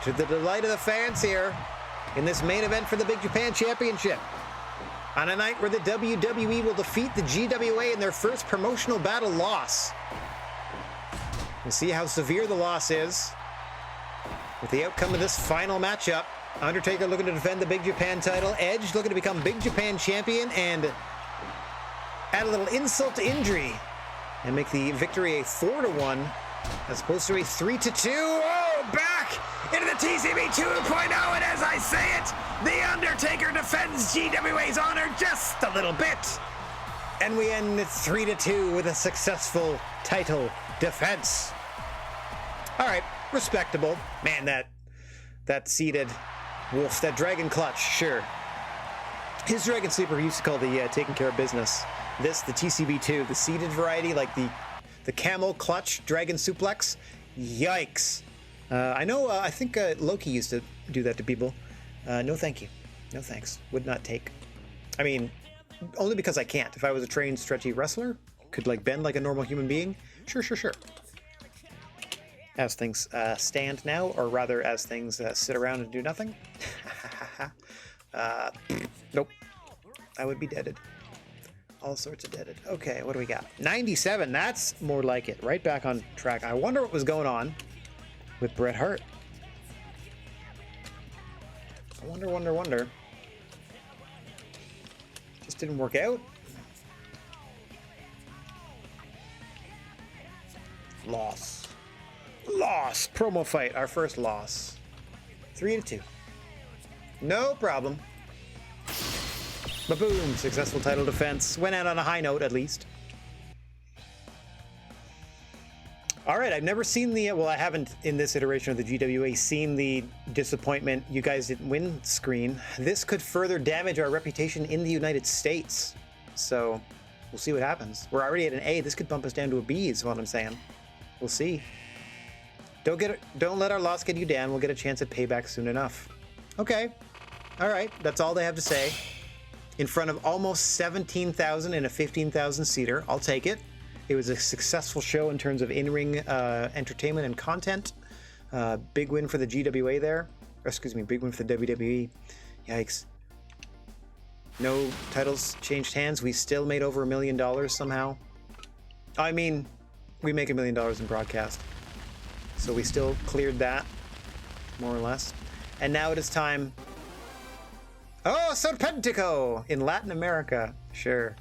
To the delight of the fans here in this main event for the Big Japan Championship. On a night where the WWE will defeat the GWA in their first promotional battle loss. We'll see how severe the loss is with the outcome of this final matchup. Undertaker looking to defend the Big Japan title. Edge looking to become Big Japan champion and add a little insult to injury and make the victory a 4-1 as opposed to a 3-2. Oh, back into the TCB 2.0, and as I say it, the Undertaker defends GWA's honor just a little bit. And we end it 3-2 with a successful title defense. All right, respectable. Man, that seated wolf, that dragon clutch, sure. His dragon sleeper he used to call the taking care of business. This, the TCB2, the seated variety, like the camel clutch dragon suplex. Yikes. I know, I think Loki used to do that to people. No thank you. No thanks. Would not take. I mean, only because I can't. If I was a trained stretchy wrestler, could like bend like a normal human being, sure. As things stand now, or rather as things sit around and do nothing. Nope. I would be deaded. All sorts of deaded. Okay, what do we got? 97, that's more like it. Right back on track. I wonder what was going on with Bret Hart. I wonder. Just didn't work out. Loss. Promo fight, our first loss. 3-2. No problem. Ba-boom! Successful title defense. Went out on a high note, at least. All right, I've never seen the... Well, I haven't, in this iteration of the GWA, seen the disappointment you guys didn't win screen. This could further damage our reputation in the United States. So, we'll see what happens. We're already at an A. This could bump us down to a B, is what I'm saying. We'll see. Don't let our loss get you down. We'll get a chance at payback soon enough. Okay. All right. That's all they have to say. In front of almost 17,000 in a 15,000 seater. I'll take it. It was a successful show in terms of in-ring entertainment and content. Big win for the GWA there. Or, excuse me, big win for the WWE. Yikes. No titles changed hands. We still made over $1 million somehow. I mean, we make $1 million in broadcast. So we still cleared that, more or less. And now it is time... Oh, Serpentico in Latin America. Sure.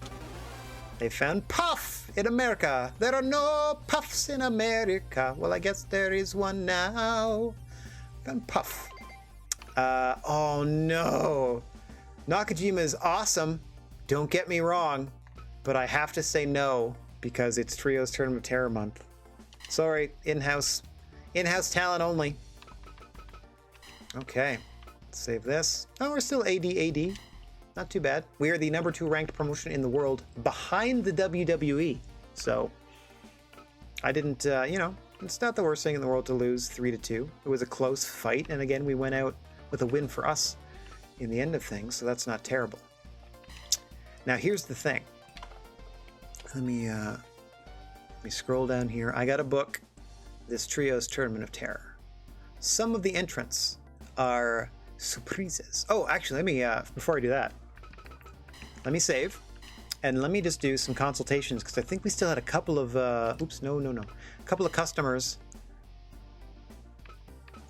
They found Puff in America. There are no Puffs in America. Well, I guess there is one now. Found Puff. Oh no. Nakajima is awesome. Don't get me wrong. But I have to say no because it's Trios Tournament of Terror month. Sorry, in-house talent only. Okay. Save this. Oh, we're still AD. Not too bad. We are the number 2 ranked promotion in the world behind the WWE. So, I didn't, it's not the worst thing in the world to lose 3-2. It was a close fight. And again, we went out with a win for us in the end of things. So that's not terrible. Now, here's the thing. Let me scroll down here. I got a book. This Trios Tournament of Terror. Some of the entrants are surprises. Oh, actually, let me, before I do that, let me save, and let me just do some consultations, because I think we still had a couple of, a couple of customers.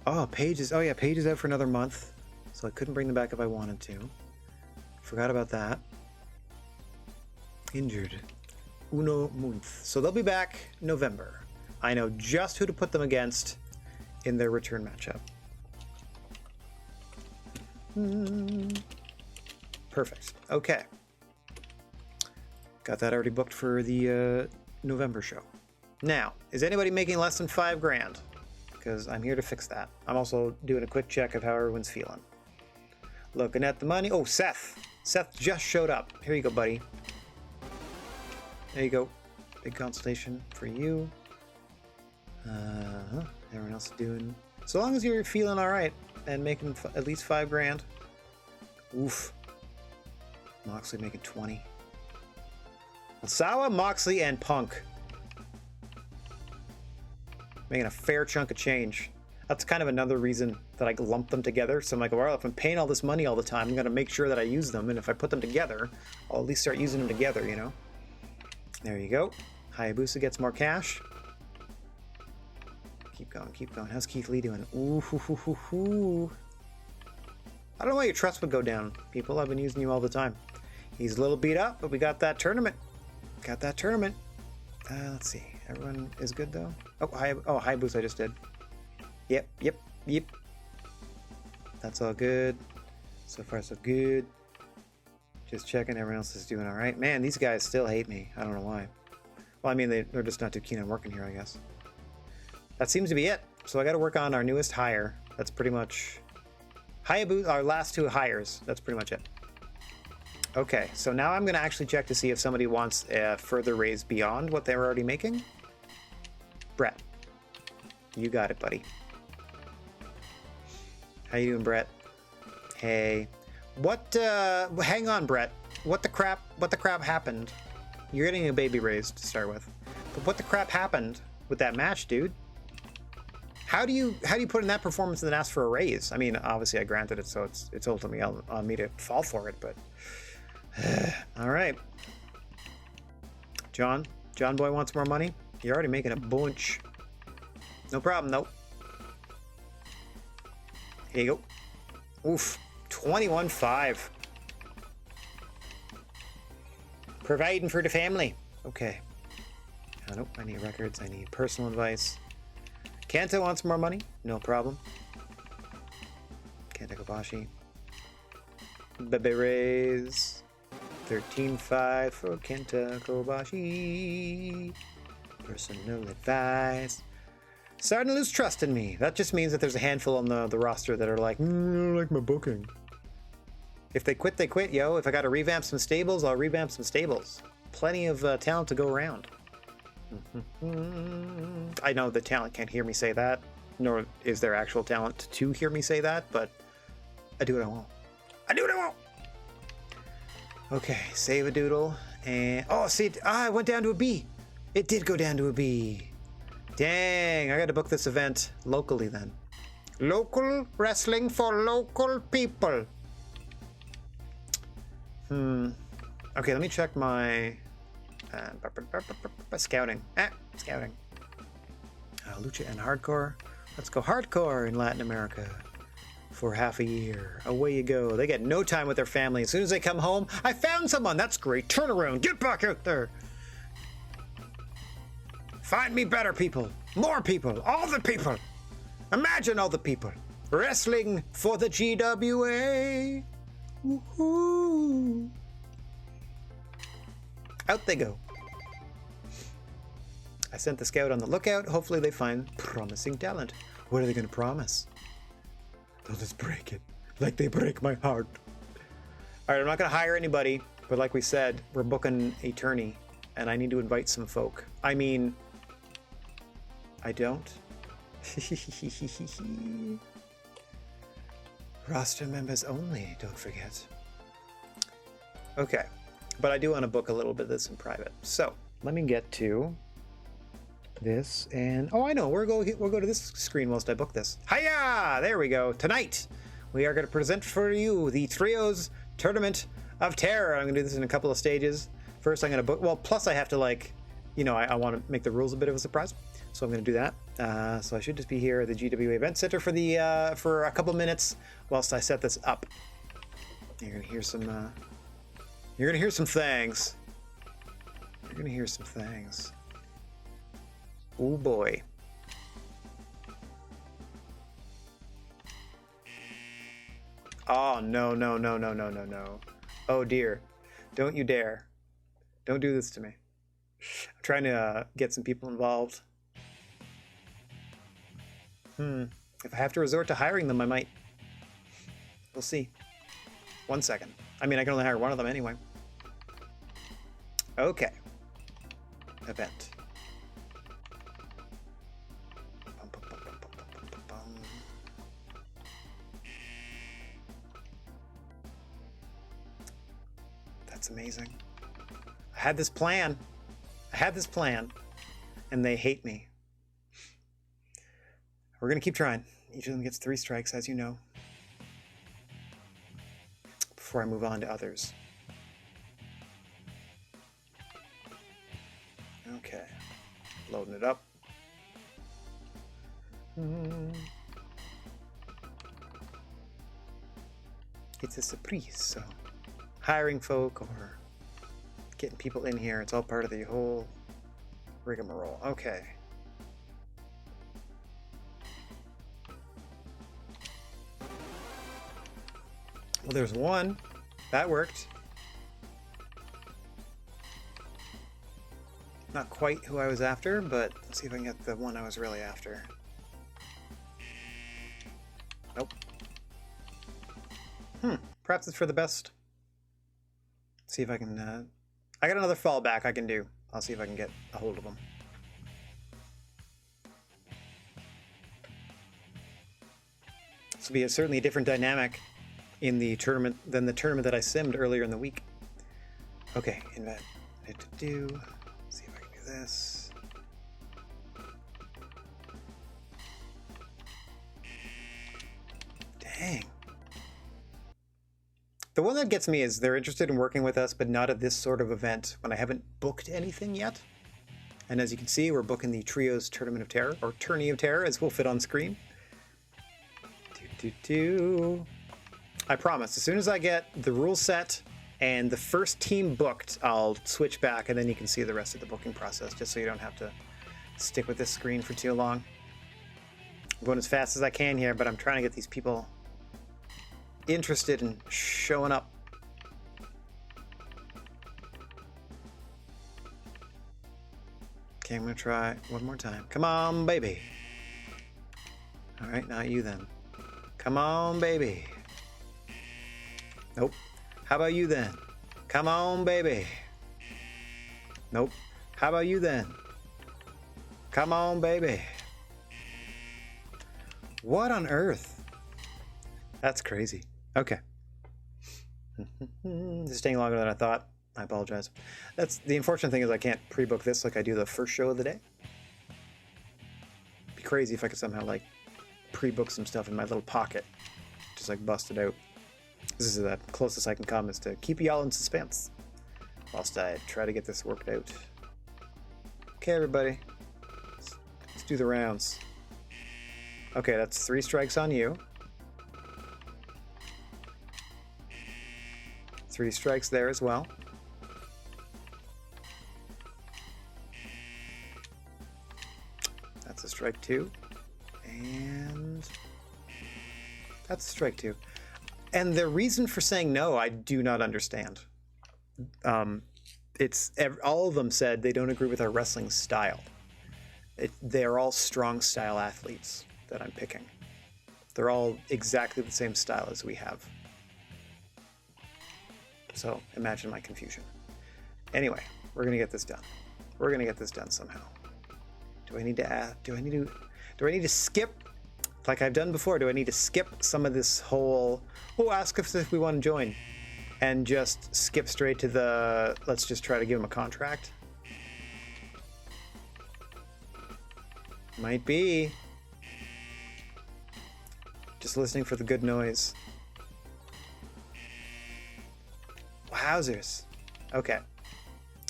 Oh, Paige is out for another month, so I couldn't bring them back if I wanted to. Forgot about that. Injured. Uno month. So they'll be back November. I know just who to put them against in their return matchup. Perfect. Okay. Got that already booked for the November show. Now, is anybody making less than $5,000? Because I'm here to fix that. I'm also doing a quick check of how everyone's feeling. Looking at the money. Oh, Seth. Seth just showed up. Here you go, buddy. There you go. Big consultation for you. Everyone else is doing... So long as you're feeling all right and making at least $5,000. Oof. Moxley making 20. Sawa, Moxley, and Punk making a fair chunk of change. That's kind of another reason that I lump them together. So I'm like, well, if I'm paying all this money all the time, I'm going to make sure that I use them. And if I put them together, I'll at least start using them together, you know? There you go. Hayabusa gets more cash. Keep going. How's Keith Lee doing? Ooh, hoo, hoo, hoo, hoo. I don't know why your trust would go down, people. I've been using you all the time. He's a little beat up, but we got that tournament. Let's see. Everyone is good, though? Hayabusa I just did. Yep. That's all good. So far, so good. Just checking everyone else is doing all right. Man, these guys still hate me. I don't know why. Well, I mean, they're just not too keen on working here, I guess. That seems to be it. So I got to work on our newest hire. That's pretty much our last 2 hires. That's pretty much it. Okay, so now I'm going to actually check to see if somebody wants a further raise beyond what they're already making. Bret, you got it, buddy. How you doing, Bret? Hey. What, hang on, Bret. What the crap happened? You're getting a baby raise to start with. But what the crap happened with that match, dude? How do you put in that performance and then ask for a raise? I mean, obviously I granted it, so it's ultimately on me to fall for it, but all right. John Boy wants more money? You're already making a bunch. No problem, nope. Here you go. Oof. 21.5. Providing for the family. Okay. Oh, nope, I need records. I need personal advice. Kenta wants more money. No problem. Kenta Kobashi. Baby raise. 13.5 for Kenta Kobashi. Personal advice. Starting to lose trust in me. That just means that there's a handful on the roster that are like, I don't like my booking. If they quit, they quit, yo. If I gotta revamp some stables, I'll revamp some stables. Plenty of talent to go around. I know the talent can't hear me say that, nor is there actual talent to hear me say that, but I do what I want. I do what I want! Okay, save a doodle, and... oh, see, I went down to a B. It did go down to a B. Dang, I gotta book this event locally then. Local wrestling for local people. Okay, let me check my scouting. Scouting. Lucha and hardcore. Let's go hardcore in Latin America for half a year. Away you go. They get no time with their family. As soon as they come home, I found someone. That's great. Turn around. Get back out there. Find me better people. More people. All the people. Imagine all the people. Wrestling for the GWA. Woohoo. Out they go. I sent the scout on the lookout. Hopefully they find promising talent. What are they going to promise? They'll just break it. Like they break my heart. All right, I'm not going to hire anybody. But like we said, we're booking a tourney. And I need to invite some folk. I mean... I don't? Roster members only, don't forget. Okay. But I do want to book a little bit of this in private. So let me get to this, and oh, I know, we'll go to this screen whilst I book this. Hiya! There we go. Tonight we are going to present for you the Trios Tournament of Terror. I'm going to do this in a couple of stages. First, I'm going to book. Well, plus I have to I want to make the rules a bit of a surprise, so I'm going to do that. So I should just be here at the GWA Event Center for a couple minutes whilst I set this up. You're going to hear some. You're gonna hear some things. You're gonna hear some things. Oh boy. Oh no. Oh dear. Don't you dare. Don't do this to me. I'm trying to get some people involved. If I have to resort to hiring them, I might. We'll see. 1 second. I mean, I can only hire one of them anyway. Okay. Event. That's amazing. I had this plan, and they hate me. We're gonna keep trying. Each of them gets 3 strikes, as you know, before I move on to others. Okay, loading it up. It's a surprise, so hiring folk or getting people in here, it's all part of the whole rigmarole. Okay. Well, there's one. That worked. Not quite who I was after, but let's see if I can get the one I was really after. Nope. Perhaps it's for the best. See if I can... I got another fallback I can do. I'll see if I can get a hold of them. This will be certainly a different dynamic in the tournament than the tournament that I simmed earlier in the week. Okay, invent. See if I can do this. Dang. The one that gets me is they're interested in working with us, but not at this sort of event when I haven't booked anything yet. And as you can see, we're booking the Trios Tournament of Terror, or Tourney of Terror, as will fit on screen. I promise, as soon as I get the rule set and the first team booked, I'll switch back, and then you can see the rest of the booking process, just so you don't have to stick with this screen for too long. I'm going as fast as I can here, but I'm trying to get these people interested in showing up. Okay, I'm gonna try one more time. Come on, baby. All right, not you then. Come on, baby. Nope. How about you then? Come on, baby. Nope. How about you then? Come on, baby. What on earth? That's crazy. Okay. This is staying longer than I thought. I apologize. That's the unfortunate thing is I can't pre-book this like I do the first show of the day. It'd be crazy if I could somehow like pre-book some stuff in my little pocket. Just like bust it out. This is the closest I can come is to keep y'all in suspense whilst I try to get this worked out. Okay, everybody. Let's do the rounds. Okay, that's 3 strikes on you. 3 strikes there as well. That's a strike 2. And that's a strike 2. And the reason for saying no, I do not understand. All of them said they don't agree with our wrestling style. They're all strong style athletes that I'm picking. They're all exactly the same style as we have. So imagine my confusion. Anyway, we're gonna get this done. We're gonna get this done somehow. Do I need to add? Do I need to skip? Like I've done before, do I need to skip some of this whole, ask us if we want to join, and just skip straight to the, let's just try to give them a contract? Might be. Just listening for the good noise. Wowzers. Okay.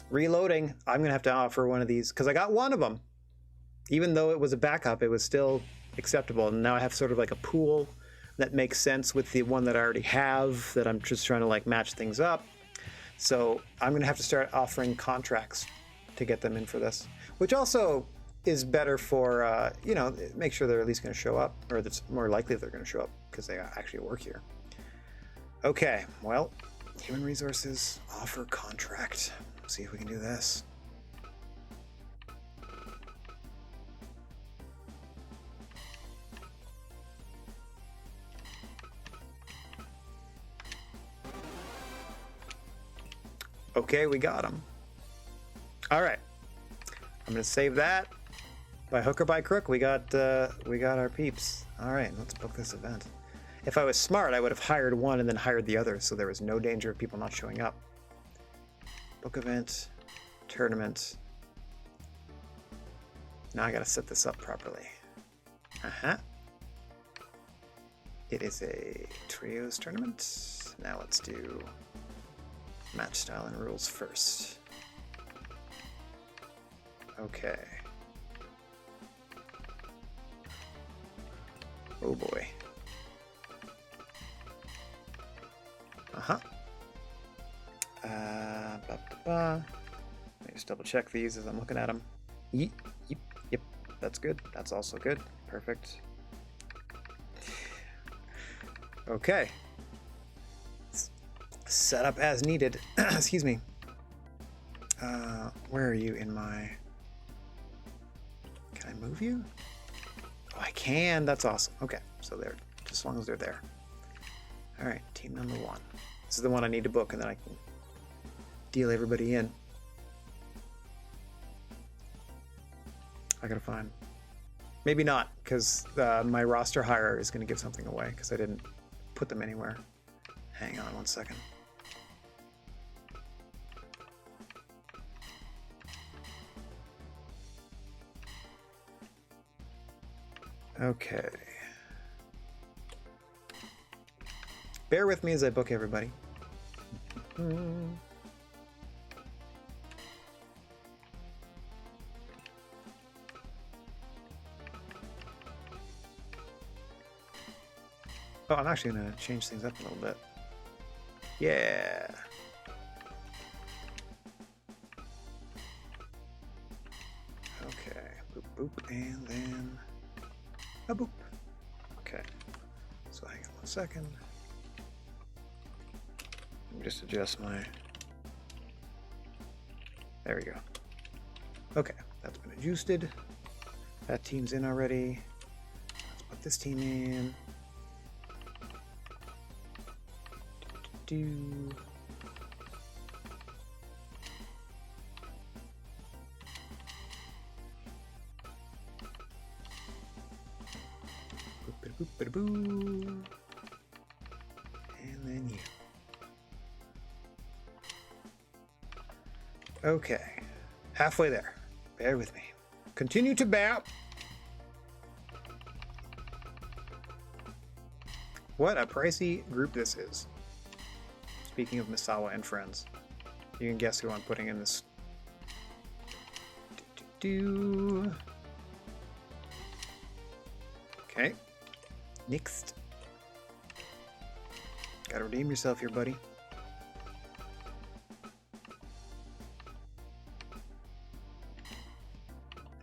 Reloading. I'm going to have to offer one of these, because I got one of them. Even though it was a backup, it was still acceptable. And now I have sort of like a pool that makes sense with the one that I already have, that I'm just trying to like match things up. So I'm going to have to start offering contracts to get them in for this, which also is better for, make sure they're at least going to show up, or that's more likely they're going to show up because they actually work here. Okay, well, human resources, offer contract. Let's see if we can do this. Okay, we got him. All right, I'm gonna save that. By hook or by crook, we got our peeps. All right, let's book this event. If I was smart, I would have hired one and then hired the other, so there was no danger of people not showing up. Book event, tournament. Now I gotta set this up properly. It is a trios tournament. Now let's do match style and rules first. Okay. Oh boy. Let me just double check these as I'm looking at them. Yep, that's good. That's also good. Perfect. Okay. Set up as needed. Excuse me. Where are you in my... Can I move you? Oh, I can. That's awesome. Okay, so they're just as long as they're there. All right, team number 1. This is the one I need to book, and then I can deal everybody in. I gotta find... Maybe not, because my roster hire is going to give something away, because I didn't put them anywhere. Hang on one second. Okay. Bear with me as I book everybody. Oh, I'm actually going to change things up a little bit. Yeah. Okay. Boop, boop, and then a boop. Okay. So hang on one second. Let me just adjust my... There we go. Okay. That's been adjusted. That team's in already. Let's put this team in. Do. Boop. And then you. Okay. Halfway there. Bear with me. Continue to bow. What a pricey group this is. Speaking of Misawa and friends, you can guess who I'm putting in this. Okay. Next. Gotta redeem yourself here, buddy.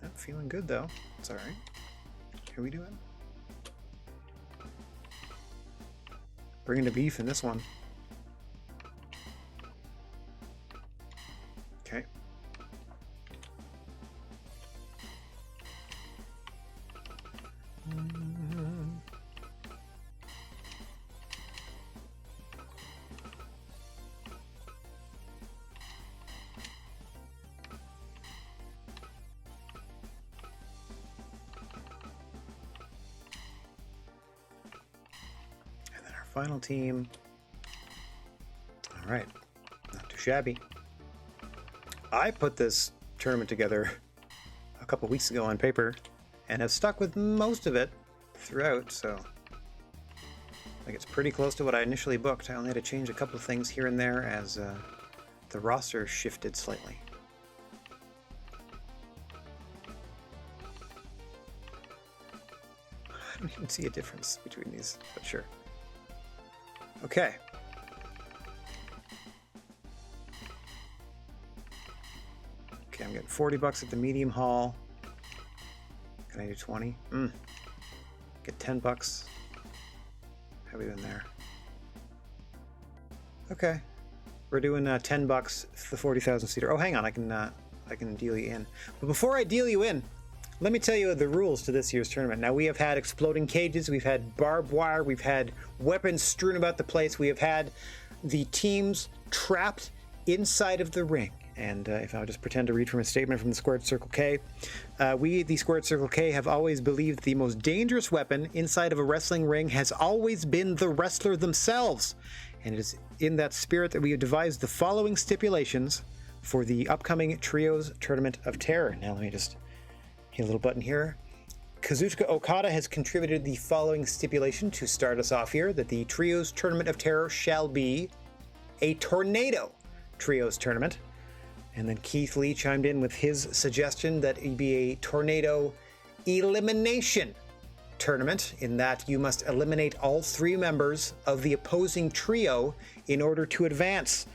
I'm feeling good, though. It's alright. How are we doing? Bringing the beef in this one. Okay. And then our final team. All right. Not too shabby. I put this tournament together a couple weeks ago on paper and have stuck with most of it throughout, so I think it's pretty close to what I initially booked. I only had to change a couple of things here and there as the roster shifted slightly. I don't even see a difference between these, but sure. Okay. Okay, I'm getting $40 at the medium haul. Can I do 20? Get $10. How we doing there? Okay, we're doing $10 the 40,000 seater. Oh, hang on, I can deal you in. But before I deal you in, let me tell you the rules to this year's tournament. Now, we have had exploding cages, we've had barbed wire, we've had weapons strewn about the place, we have had the teams trapped inside of the ring. And if I'll just pretend to read from a statement from the Squared Circle K, we, the Squared Circle K, have always believed the most dangerous weapon inside of a wrestling ring has always been the wrestler themselves. And it is in that spirit that we have devised the following stipulations for the upcoming Trios Tournament of Terror. Now let me just hit a little button here. Kazuchika Okada has contributed the following stipulation to start us off here, that the Trios Tournament of Terror shall be a tornado Trios Tournament. And then Keith Lee chimed in with his suggestion that it be a tornado elimination tournament, in that you must eliminate all 3 members of the opposing trio in order to advance.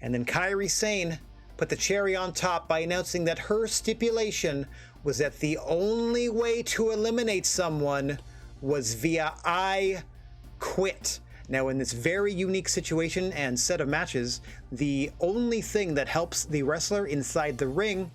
And then Kairi Sane put the cherry on top by announcing that her stipulation was that the only way to eliminate someone was via I Quit. Now, in this very unique situation and set of matches, the only thing that helps the wrestler inside the ring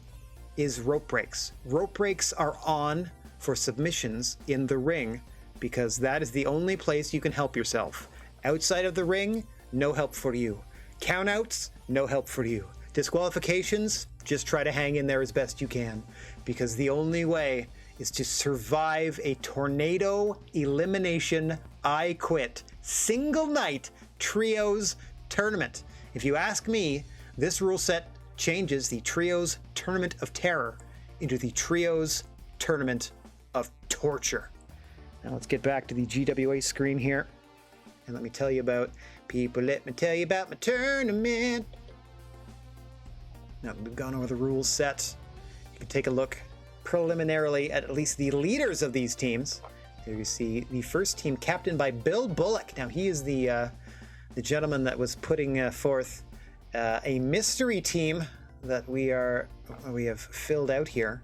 is rope breaks. Rope breaks are on for submissions in the ring because that is the only place you can help yourself. Outside of the ring, no help for you. Countouts, no help for you. Disqualifications, just try to hang in there as best you can because the only way is to survive a tornado elimination I quit single night trios tournament. If you ask me, this rule set changes the trios tournament of terror into the trios tournament of torture. Now let's get back to the GWA screen here and let me tell you about people. Let me tell you about my tournament. Now we've gone over the rules set. You can take a look preliminarily at least the leaders of these teams. Here you see the first team captained by Bill Bullock. Now he is the gentleman that was putting forth a mystery team that we have filled out here.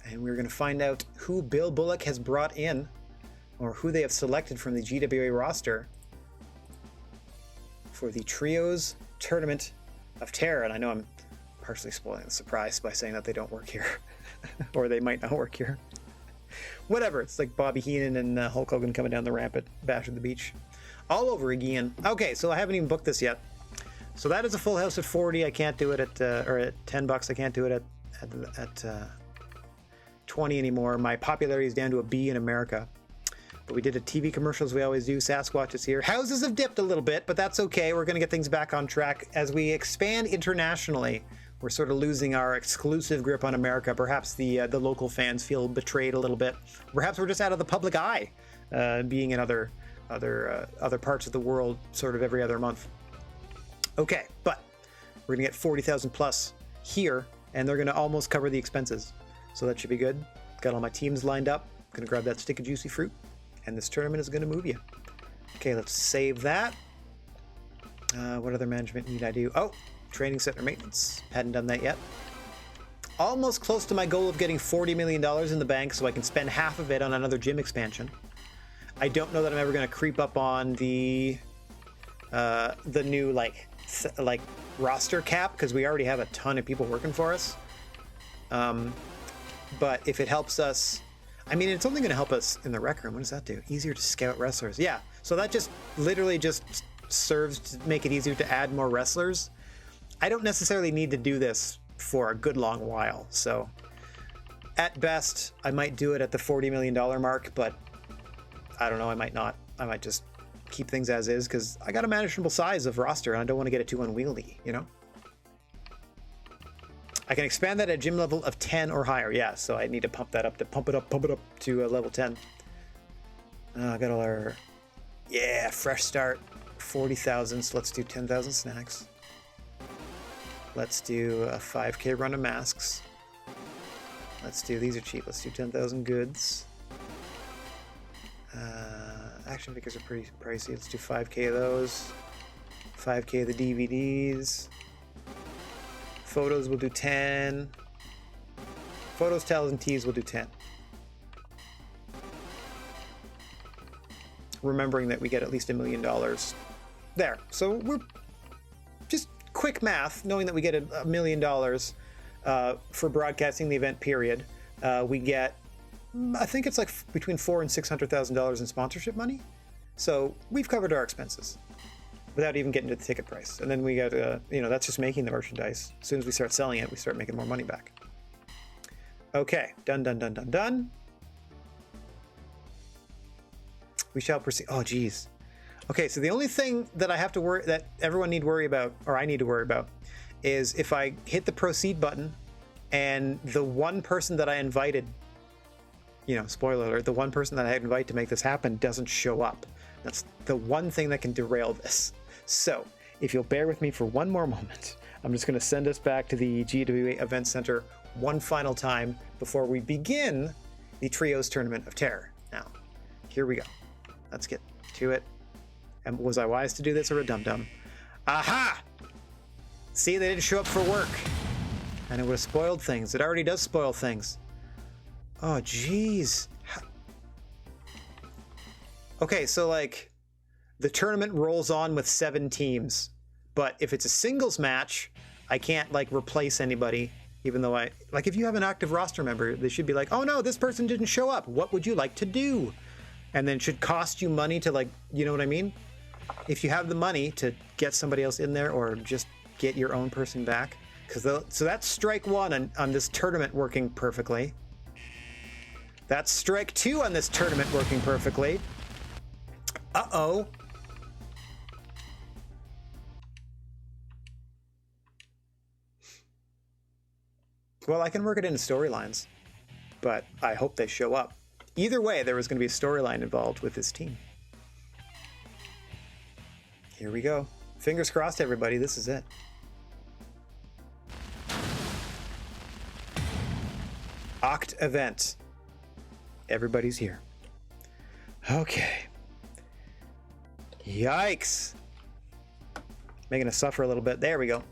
And we're going to find out who Bill Bullock has brought in or who they have selected from the GWA roster for the Trios Tournament of Terror. And I know I'm partially spoiling the surprise by saying that they don't work here. Or they might not work here. Whatever, it's like Bobby Heenan and Hulk Hogan coming down the ramp at Bash at the Beach. All over again. Okay, so I haven't even booked this yet. So that is a full house at 40. I can't do it at, or at $10. I can't do it at 20 anymore. My popularity is down to a B in America. But we did a TV commercial as we always do. Sasquatch is here. Houses have dipped a little bit, but that's okay. We're going to get things back on track as we expand internationally. We're sort of losing our exclusive grip on America. Perhaps the local fans feel betrayed a little bit. Perhaps we're just out of the public eye, being in other parts of the world, sort of every other month. Okay, but we're gonna get 40,000 plus here, and they're gonna almost cover the expenses, so that should be good. Got all my teams lined up. Gonna grab that stick of juicy fruit, and this tournament is gonna move you. Okay, let's save that. What other management need I do? Oh. Training center maintenance. Hadn't done that yet. Almost close to my goal of getting $40 million in the bank so I can spend half of it on another gym expansion. I don't know that I'm ever going to creep up on the new like roster cap because we already have a ton of people working for us. But if it helps us, I mean, it's only going to help us in the rec room. What does that do? Easier to scout wrestlers. Yeah. So that just literally just serves to make it easier to add more wrestlers. I don't necessarily need to do this for a good long while, so at best, I might do it at the $40 million mark, but I don't know, I might not. I might just keep things as is, because I got a manageable size of roster, and I don't want to get it too unwieldy, you know? I can expand that at gym level of 10 or higher, yeah, so I need to pump that up, pump it up to level 10. I got all our, yeah, fresh start, 40,000, so let's do 10,000 snacks. Let's do a 5K run of masks. Let's do, these are cheap, let's do 10,000 goods. Action figures are pretty pricey, let's do 5K of those. 5K of the DVDs. Photos will do 10. Photos, towels, and tees will do 10. Remembering that we get at least $1 million there. So we're just quick math, knowing that we get $1 million for broadcasting the event period. We get, I think it's like between $400,000 and $600,000 in sponsorship money. So we've covered our expenses without even getting to the ticket price. And then we got, that's just making the merchandise. As soon as we start selling it, we start making more money back. Okay, done. We shall proceed. Oh, geez. Okay, so the only thing that I have to worry, that everyone need to worry about, or I need to worry about, is if I hit the proceed button and the one person that I invited, spoiler alert, the one person that I invite to make this happen doesn't show up. That's the one thing that can derail this. So, if you'll bear with me for one more moment, I'm just going to send us back to the GWA Event Center one final time before we begin the Trios Tournament of Terror. Now, here we go. Let's get to it. And was I wise to do this or a dum-dum? Aha! See, they didn't show up for work. And it would have spoiled things. It already does spoil things. Oh, jeez. Okay, so like the tournament rolls on with 7 teams, but if it's a singles match, I can't like replace anybody, even though if you have an active roster member, they should be like, oh no, this person didn't show up. What would you like to do? And then it should cost you money to like, you know what I mean? If you have the money to get somebody else in there or just get your own person back. So that's strike 1 on this tournament working perfectly. That's strike 2 on this tournament working perfectly. Uh-oh. Well, I can work it into storylines, but I hope they show up. Either way, there was going to be a storyline involved with this team. Here we go. Fingers crossed, everybody. This is it. Oct event. Everybody's here. Okay. Yikes. Making us suffer a little bit. There we go.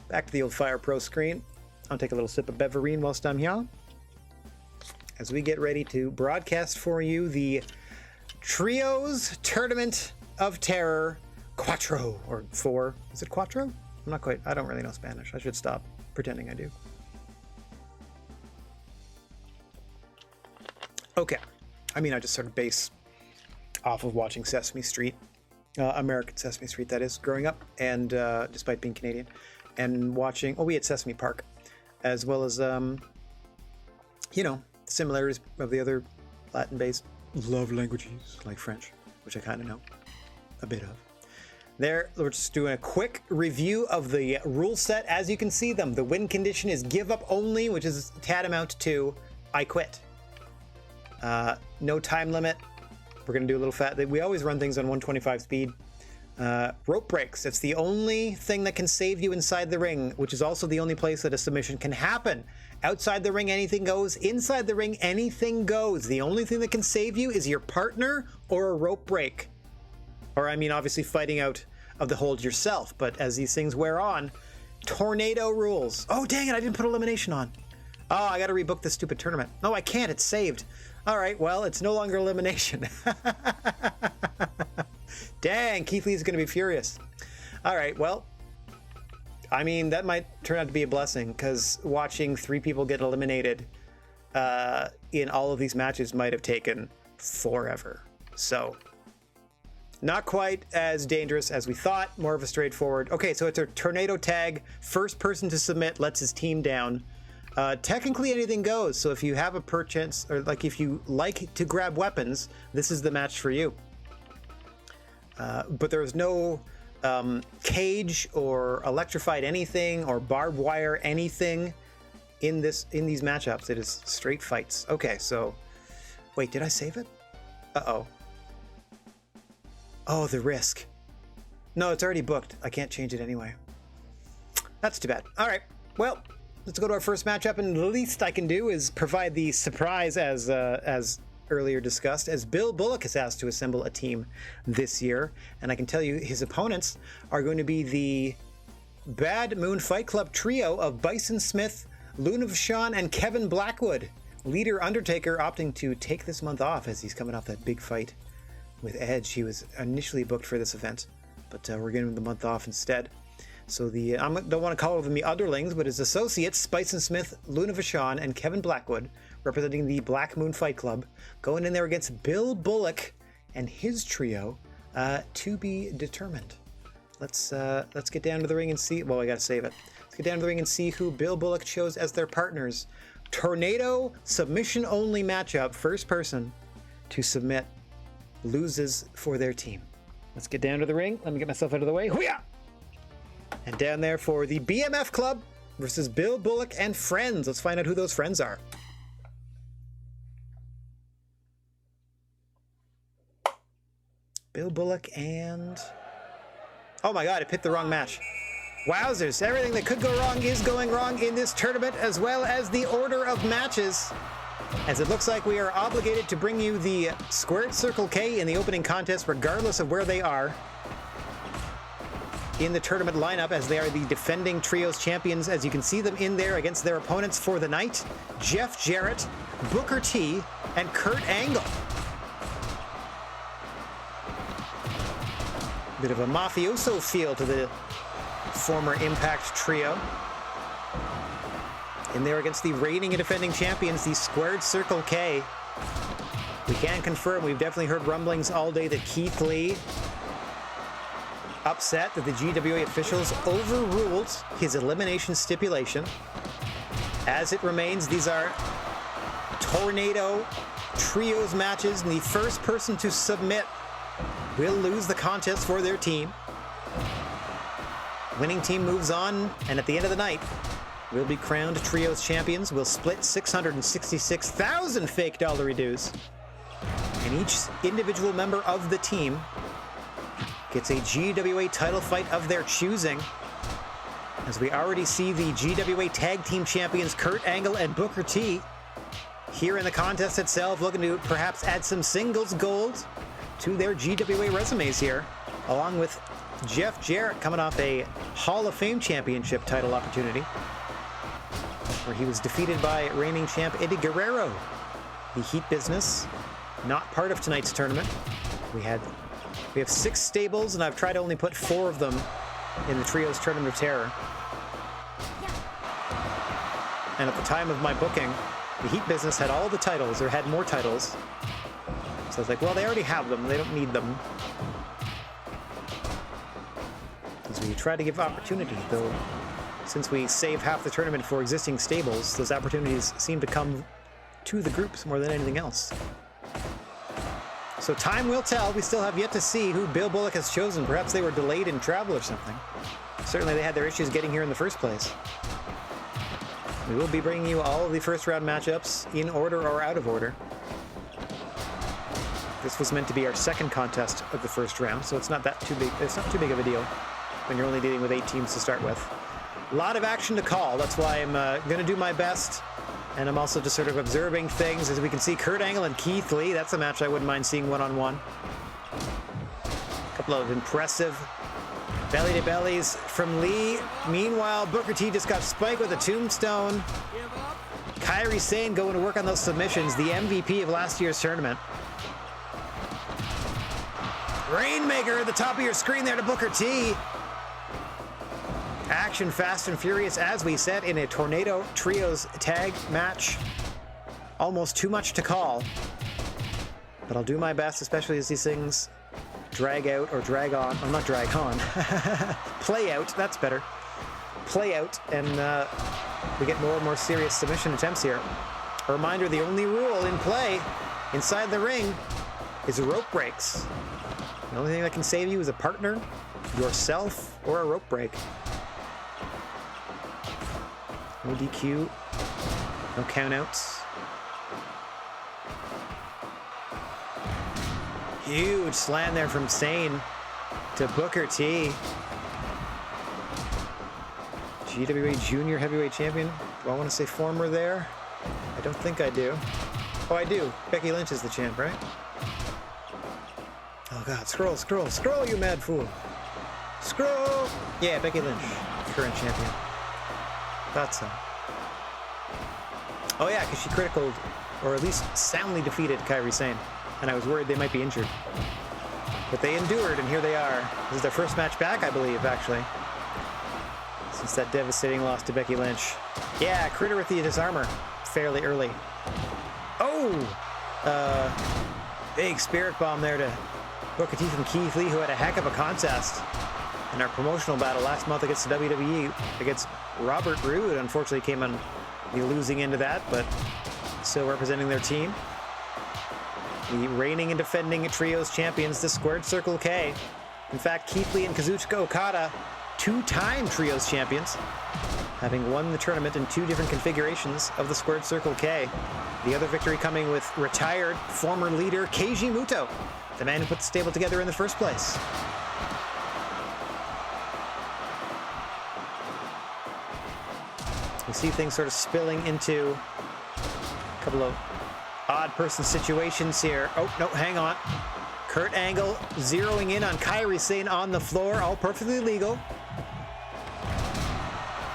Back to the old Fire Pro screen. I'll take a little sip of Beverine whilst I'm here, as we get ready to broadcast for you the Trios Tournament of Terror Cuatro, or 4. Is it Cuatro? I'm not quite, I don't really know Spanish. I should stop pretending I do. Okay. I mean, I just sort of base off of watching Sesame Street, American Sesame Street, that is, growing up, and despite being Canadian, and watching, we had Sesame Park, as well as, you know, similarities of the other Latin-based love languages, like French, which I kind of know a bit of. There, we're just doing a quick review of the rule set as you can see them. The win condition is give up only, which is tantamount to I quit. No time limit. We're going to do a little we always run things on 125 speed. Rope breaks. It's the only thing that can save you inside the ring, which is also the only place that a submission can happen. Outside the ring, anything goes. Inside the ring, anything goes. The only thing that can save you is your partner or a rope break. Or, I mean, obviously fighting out of the hold yourself. But as these things wear on, tornado rules. Oh, dang it, I didn't put elimination on. Oh, I got to rebook this stupid tournament. No, I can't. It's saved. All right, well, it's no longer elimination. Dang, Keith Lee's going to be furious. All right, well, I mean, that might turn out to be a blessing, because watching 3 people get eliminated in all of these matches might have taken forever. So, not quite as dangerous as we thought, more of a straightforward. Okay, so it's a tornado tag. First person to submit lets his team down. Technically anything goes, so if you have a perchance, or like if you like to grab weapons, this is the match for you. But there's no cage or electrified anything or barbed wire anything in these matchups. It is straight fights. Okay, so wait, did I save it? Uh-oh. Oh, the risk. No, it's already booked. I can't change it anyway. That's too bad. All right, well, let's go to our first matchup, and the least I can do is provide the surprise as earlier discussed, as Bill Bullock is asked to assemble a team this year. And I can tell you his opponents are going to be the Bad Moon Fight Club trio of Bison Smith, Luna Vachon, and Kevin Blackwood. Leader Undertaker opting to take this month off as he's coming off that big fight with Edge. He was initially booked for this event, but we're giving him the month off instead. So I don't want to call them the underlings, but his associates, Bison Smith, Luna Vachon, and Kevin Blackwood, representing the Black Moon Fight Club, going in there against Bill Bullock and his trio, to be determined. Let's get down to the ring and see. Well, I gotta save it. Let's get down to the ring and see who Bill Bullock chose as their partners. Tornado submission only matchup. First person to submit loses for their team. Let's get down to the ring. Let me get myself out of the way. Hoo-yah! And down there for the BMF Club versus Bill Bullock and friends. Let's find out who those friends are. Bill Bullock and... Oh my god, I picked the wrong match. Wowzers, everything that could go wrong is going wrong in this tournament, as well as the order of matches. As it looks like we are obligated to bring you the Squared Circle K in the opening contest, regardless of where they are in the tournament lineup, as they are the defending trios champions. As you can see them in there against their opponents for the night, Jeff Jarrett, Booker T, and Kurt Angle. Bit of a mafioso feel to the former Impact trio. In there against the reigning and defending champions, the Squared Circle K. We can confirm, we've definitely heard rumblings all day that Keith Lee upset that the GWA officials overruled his elimination stipulation. As it remains, these are Tornado Trios matches, and the first person to submit will lose the contest for their team. Winning team moves on, and at the end of the night, will be crowned Trios champions. We'll split 666,000 fake dollary dues. And each individual member of the team gets a GWA title fight of their choosing. As we already see the GWA Tag Team Champions Kurt Angle and Booker T here in the contest itself, looking to perhaps add some singles gold to their GWA resumes here, along with Jeff Jarrett coming off a Hall of Fame Championship title opportunity, where he was defeated by reigning champ Eddie Guerrero. The Heat Business, not part of tonight's tournament. We have 6 stables, and I've tried to only put 4 of them in the Trios Tournament of Terror. And at the time of my booking, the Heat Business had all the titles, or had more titles. So I was like, well, they already have them. They don't need them. As we try to give opportunity, though, since we save half the tournament for existing stables, those opportunities seem to come to the groups more than anything else. So time will tell. We still have yet to see who Bill Bullock has chosen. Perhaps they were delayed in travel or something. Certainly they had their issues getting here in the first place. We will be bringing you all of the first round matchups in order or out of order. This was meant to be our second contest of the first round, so it's not too big of a deal when you're only dealing with 8 teams to start with. A lot of action to call. That's why I'm going to do my best. And I'm also just sort of observing things. As we can see, Kurt Angle and Keith Lee. That's a match I wouldn't mind seeing one-on-one. A couple of impressive belly-to-bellies from Lee. Meanwhile, Booker T just got spiked with a tombstone. Kairi Sane going to work on those submissions. The MVP of last year's tournament. Rainmaker at the top of your screen there to Booker T. Action fast and furious, as we said, in a Tornado Trios tag match. Almost too much to call. But I'll do my best, especially as these things drag out or drag on. Well, not drag on. Play out, that's better. Play out, and we get more and more serious submission attempts here. A reminder, the only rule in play inside the ring is rope breaks. The only thing that can save you is a partner, yourself, or a rope break. No DQ, no countouts. Huge slam there from Sane to Booker T. GWA Junior Heavyweight Champion. Do I want to say former there? I don't think I do. Oh, I do. Becky Lynch is the champ, right? Oh God, scroll, scroll, scroll, you mad fool. Scroll! Yeah, Becky Lynch, current champion. Thought so. Oh yeah, because she critical, or at least soundly defeated Kairi Sane. And I was worried they might be injured. But they endured, and here they are. This is their first match back, I believe, actually. Since that devastating loss to Becky Lynch. Yeah, Critter with the disarmor fairly early. Oh! Big spirit bomb there to Booker T from Keith Lee, who had a heck of a contest in our promotional battle last month against the WWE, against Robert Roode. Unfortunately came on the losing end of that, but still representing their team. The reigning and defending Trios champions, the Squared Circle K. In fact, Keith Lee and Kazuchika Okada, 2-time Trios champions, having won the tournament in 2 different configurations of the Squared Circle K. The other victory coming with retired former leader Keiji Muto, the man who put the stable together in the first place. We see things sort of spilling into a couple of odd person situations here. Oh, no, hang on. Kurt Angle zeroing in on Kairi Sane on the floor, all perfectly legal.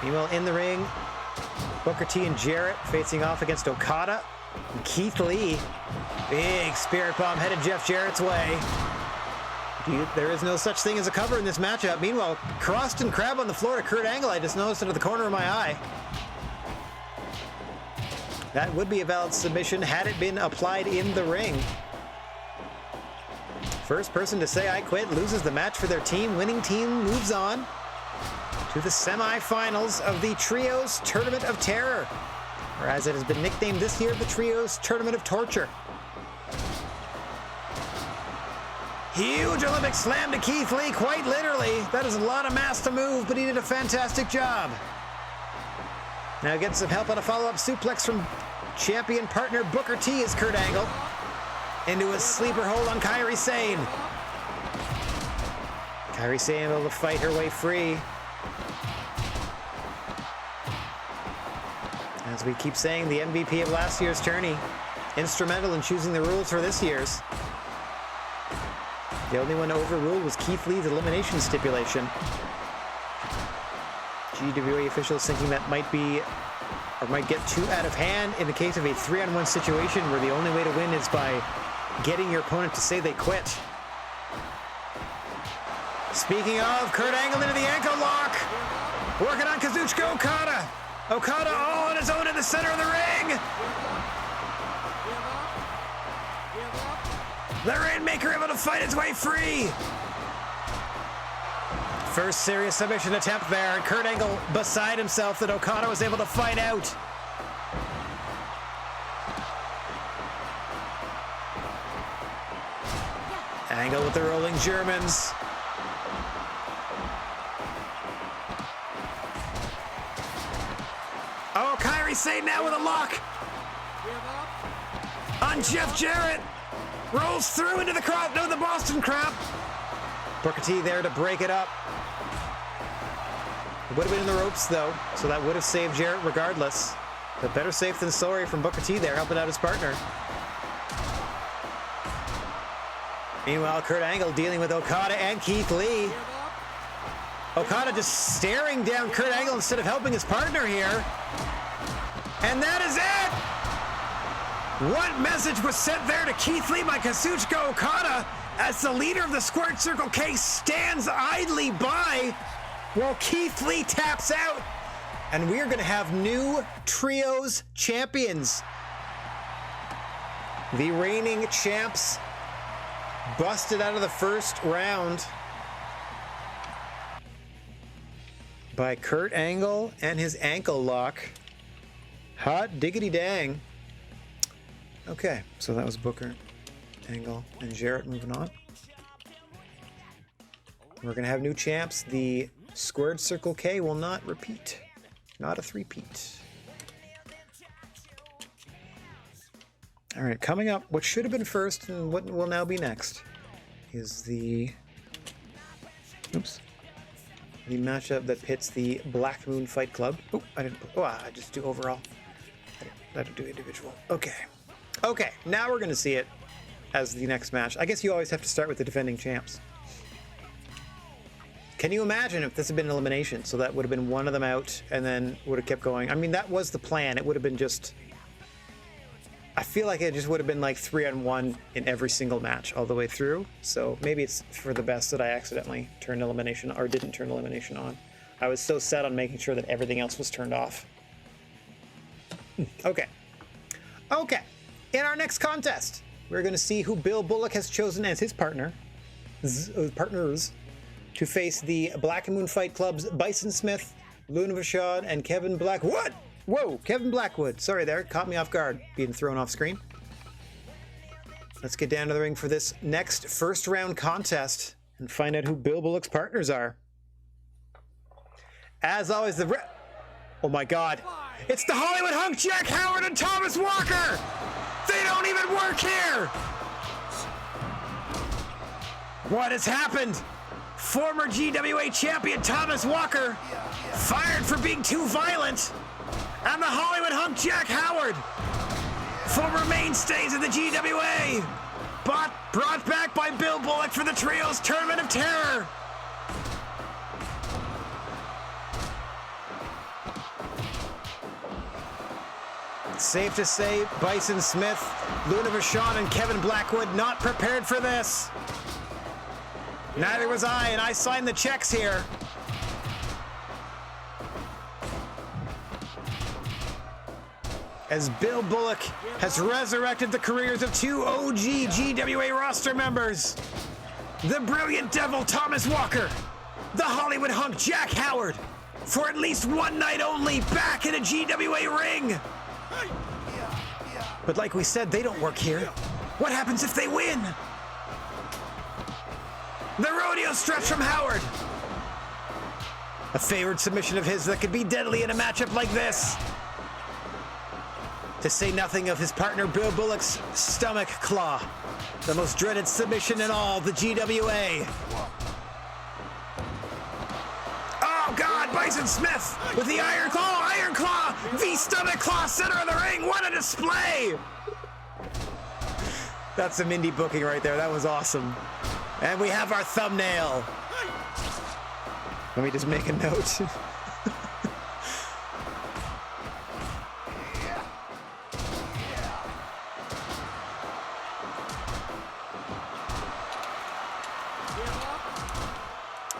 Meanwhile, in the ring, Booker T and Jarrett facing off against Okada. And Keith Lee, big spirit bomb headed Jeff Jarrett's way. There is no such thing as a cover in this matchup. Meanwhile, crossed and crab on the floor to Kurt Angle. I just noticed it at the corner of my eye. That would be a valid submission had it been applied in the ring. First person to say I quit loses the match for their team. Winning team moves on to the semifinals of the Trios Tournament of Terror, or as it has been nicknamed this year, the Trios Tournament of Torture. Huge Olympic slam to Keith Lee, quite literally. That is a lot of mass to move, but he did a fantastic job. Now gets some help on a follow-up suplex from champion partner Booker T as Kurt Angle into a sleeper hold on Kairi Sane. Kairi Sane able to fight her way free. As we keep saying, the MVP of last year's tourney, instrumental in choosing the rules for this year's. The only one overruled was Keith Lee's elimination stipulation. GWA officials thinking that might be, or might get too out of hand in the case of a 3-on-1 situation where the only way to win is by getting your opponent to say they quit. Speaking of, Kurt Angle into the ankle lock. Working on Kazuchika Okada. Okada all on his own in the center of the ring. The Rainmaker able to fight his way free. First serious submission attempt there, and Kurt Angle beside himself that Okada was able to fight out. Angle with the rolling Germans. Oh, Kairi Sane now with a lock on Jeff Jarrett. Rolls through into the crowd. No, the Boston Crab. Booker T there to break it up. It would have been in the ropes, though, so that would have saved Jarrett regardless. But better safe than sorry from Booker T there, helping out his partner. Meanwhile, Kurt Angle dealing with Okada and Keith Lee. Okada just staring down Kurt Angle instead of helping his partner here. And that is it! What message was sent there to Keith Lee by Kazuchika Okada as the leader of the Squared Circle K stands idly by while Keith Lee taps out? And we are going to have new Trios champions. The reigning champs busted out of the first round by Kurt Angle and his ankle lock. Hot diggity dang. Okay, so that was Booker, Angle, and Jarrett moving on. We're going to have new champs. The Squared Circle K will not repeat. Not a three-peat. All right, coming up, what should have been first and what will now be next is the matchup that pits the Black Moon Fight Club. Oh, I just do overall. I don't do individual. Okay, now we're going to see it as the next match. I guess you always have to start with the defending champs. Can you imagine if this had been an elimination? So that would have been one of them out and then would have kept going. I mean, that was the plan. It would have been just... I feel like it just would have been like 3-on-1 in every single match all the way through. So maybe it's for the best that I accidentally turned elimination or didn't turn elimination on. I was so set on making sure that everything else was turned off. Okay. In our next contest, we're going to see who Bill Bullock has chosen as his partners to face the Black Moon Fight Club's Bison Smith, Luna Vachon, and Kevin Blackwood. Whoa, Kevin Blackwood. Sorry there, caught me off guard being thrown off screen. Let's get down to the ring for this next first round contest and find out who Bill Bullock's partners are. As always, oh my God. It's the Hollywood Hunk, Jack Howard and Thomas Walker! They don't even work here! What has happened? Former GWA champion Thomas Walker fired for being too violent. And the Hollywood Hunk, Jack Howard, former mainstays of the GWA, brought back by Bill Bullock for the Trios Tournament of Terror. Safe to say, Bison Smith, Luna Vachon, and Kevin Blackwood not prepared for this. Neither was I, and I signed the checks here. As Bill Bullock has resurrected the careers of two OG GWA roster members. The brilliant devil Thomas Walker, the Hollywood hunk Jack Howard, for at least one night only back in a GWA ring. But like we said, they don't work here. What happens if they win? The rodeo stretch from Howard. A favored submission of his that could be deadly in a matchup like this. To say nothing of his partner Bill Bullock's stomach claw. The most dreaded submission in all the GWA. Oh God, Bison Smith with the Iron Claw, the stomach claw, center of the ring. What a display! That's some indie booking right there. That was awesome. And we have our thumbnail. Let me just make a note.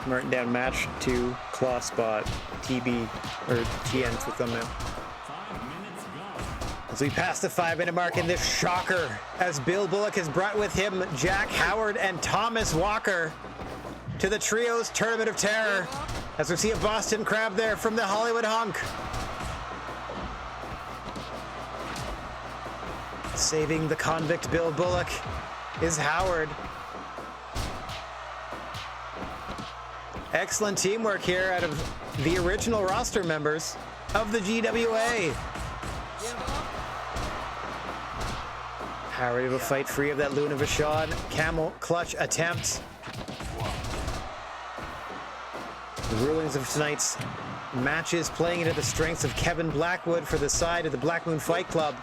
I'm writing down match 2, claw spot, TB, or TN for thumbnail. 5 minutes gone. As we pass the 5-minute mark in this shocker, as Bill Bullock has brought with him Jack Howard and Thomas Walker to the Trios Tournament of Terror, as we see a Boston Crab there from the Hollywood hunk. Saving the convict Bill Bullock is Howard. Excellent teamwork here out of the original roster members of the GWA. Howard able to fight free of that Luna Vachon camel clutch attempt. The rulings of tonight's matches playing into the strengths of Kevin Blackwood for the side of the Black Moon Fight Club.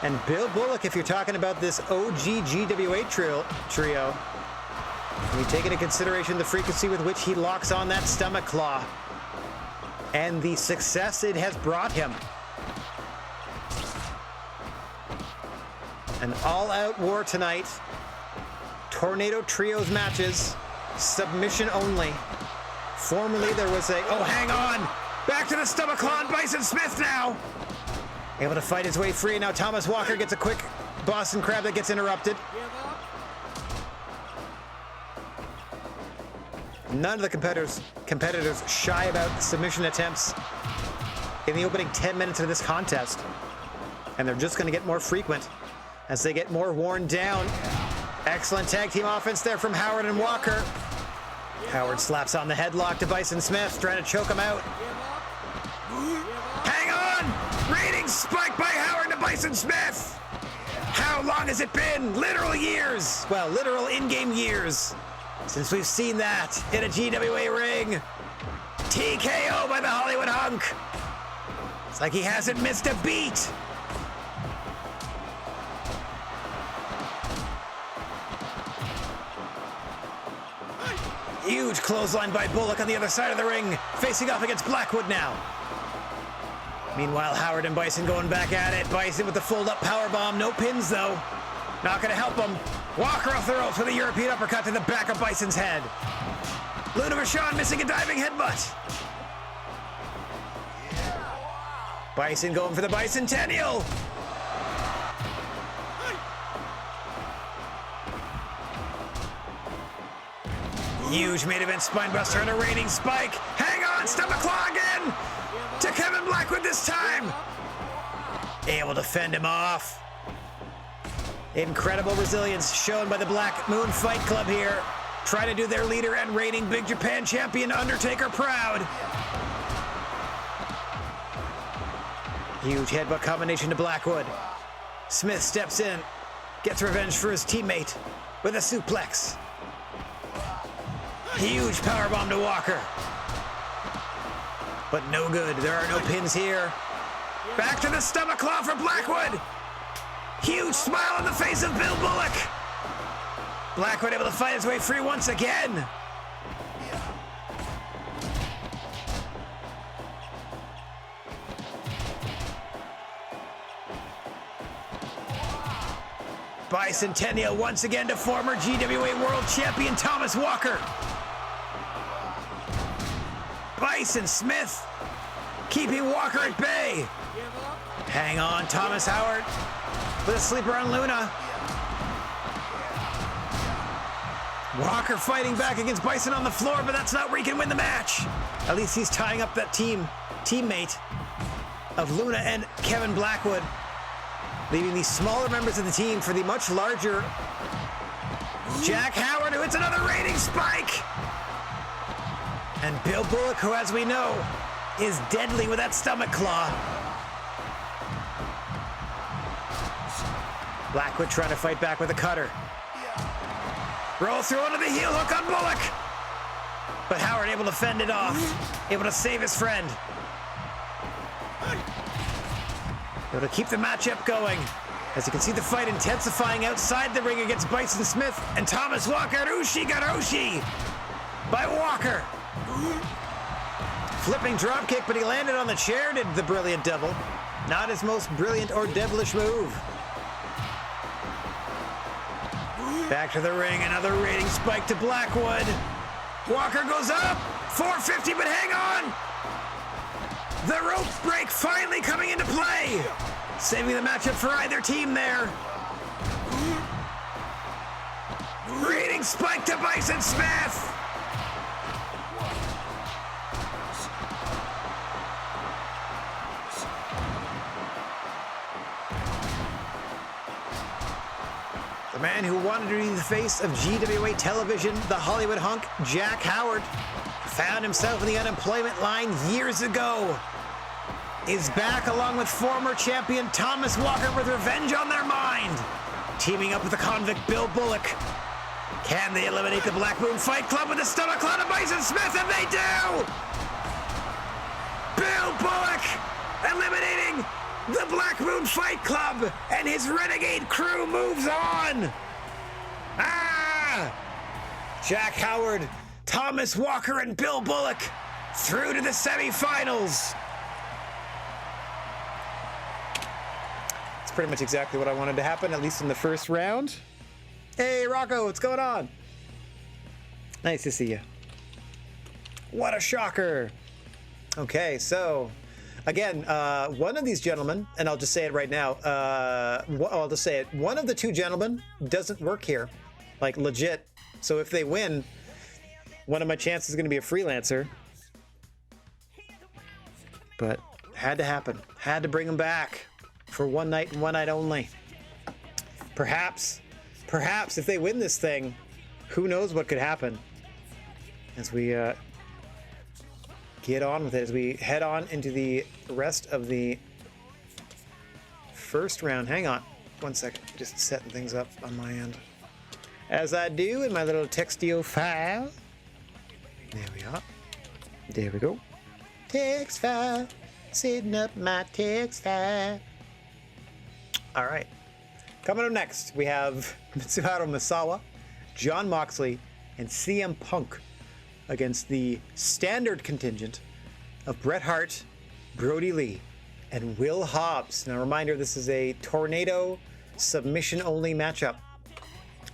And Bill Bullock, if you're talking about this OG GWA trio, we take into consideration the frequency with which he locks on that stomach claw and the success it has brought him. An all-out war tonight. Tornado Trios matches, submission only. Formerly there was a, oh, hang on! Back to the stomach claw and Bison Smith now! Able to fight his way free. Now Thomas Walker gets a quick Boston Crab that gets interrupted. None of the competitors shy about submission attempts in the opening 10 minutes of this contest. And they're just going to get more frequent as they get more worn down. Excellent tag team offense there from Howard and Walker. Howard slaps on the headlock to Bison Smith, trying to choke him out. Hang on! Rating spike by Howard to Bison Smith! How long has it been? Literal years! Well, literal in-game years since we've seen that in a GWA ring. TKO by the Hollywood hunk. It's like he hasn't missed a beat. Huge clothesline by Bullock on the other side of the ring, facing off against Blackwood now. Meanwhile, Howard and Bison going back at it. Bison with the fold-up powerbomb. No pins, though. Not going to help him. Walker off the ropes with a European uppercut to the back of Bison's head. Luna Vachon missing a diving headbutt. Bison going for the Bicentennial. Huge main event spinebuster and a reigning spike. Hang on, stomach claw again to Kevin Blackwood this time. Able to fend him off. Incredible resilience shown by the Black Moon Fight Club here. Trying to do their leader and reigning Big Japan champion Undertaker proud. Huge headbutt combination to Blackwood. Smith steps in, gets revenge for his teammate with a suplex. Huge powerbomb to Walker. But no good. There are no pins here. Back to the stomach claw for Blackwood. Huge smile on the face of Bill Bullock. Blackwood able to fight his way free once again. Bicentennial once again to former GWA World Champion Thomas Walker. Bison Smith keeping Walker at bay. Hang on, Thomas Howard with a sleeper on Luna. Walker fighting back against Bison on the floor, but that's not where he can win the match. At least he's tying up that teammate of Luna and Kevin Blackwood, leaving the smaller members of the team for the much larger Jack Howard, who hits another rating spike. And Bill Bullock, who, as we know, is deadly with that stomach claw. Blackwood trying to fight back with a cutter. Roll through onto the heel hook on Bullock. But Howard able to fend it off. Able to save his friend. Able to keep the matchup going. As you can see the fight intensifying outside the ring against Bison Smith and Thomas Walker. Ushi Garoshi by Walker. Flipping dropkick, but he landed on the chair, did the brilliant devil. Not his most brilliant or devilish move. Back to the ring, another rating spike to Blackwood. Walker goes up, 450, but hang on! The rope break finally coming into play, saving the matchup for either team there. Rating spike to Bison Smith. The man who wanted to be the face of GWA television, the Hollywood hunk, Jack Howard, found himself in the unemployment line years ago, is back along with former champion Thomas Walker with revenge on their mind, teaming up with the convict Bill Bullock. Can they eliminate the Black Moon Fight Club with a stomach cloud of Bison Smith? And they do! Bill Bullock eliminating the Black Moon Fight Club, and his renegade crew moves on. Jack Howard, Thomas Walker, and Bill Bullock through to the semifinals. It's pretty much exactly what I wanted to happen, at least in the first round. Hey, Rocco, what's going on? Nice to see you. What a shocker. Okay, so again, one of these gentlemen, and I'll just say it right now, I'll just say it, one of the two gentlemen doesn't work here, like legit. So if they win, one of my chances is going to be a freelancer. But had to happen. Had to bring him back for one night and one night only. Perhaps if they win this thing, who knows what could happen as we get on with it, as we head on into the rest of the first round. Hang on one second, just setting things up on my end, as I do in my little Textio file. There we are. There we go. Text file. Setting up my text file. All right. Coming up next, we have Mitsuharu Misawa, Jon Moxley, and CM Punk against the standard contingent of Bret Hart, Brody Lee, and Will Hobbs. Now, a reminder, this is a tornado submission-only matchup.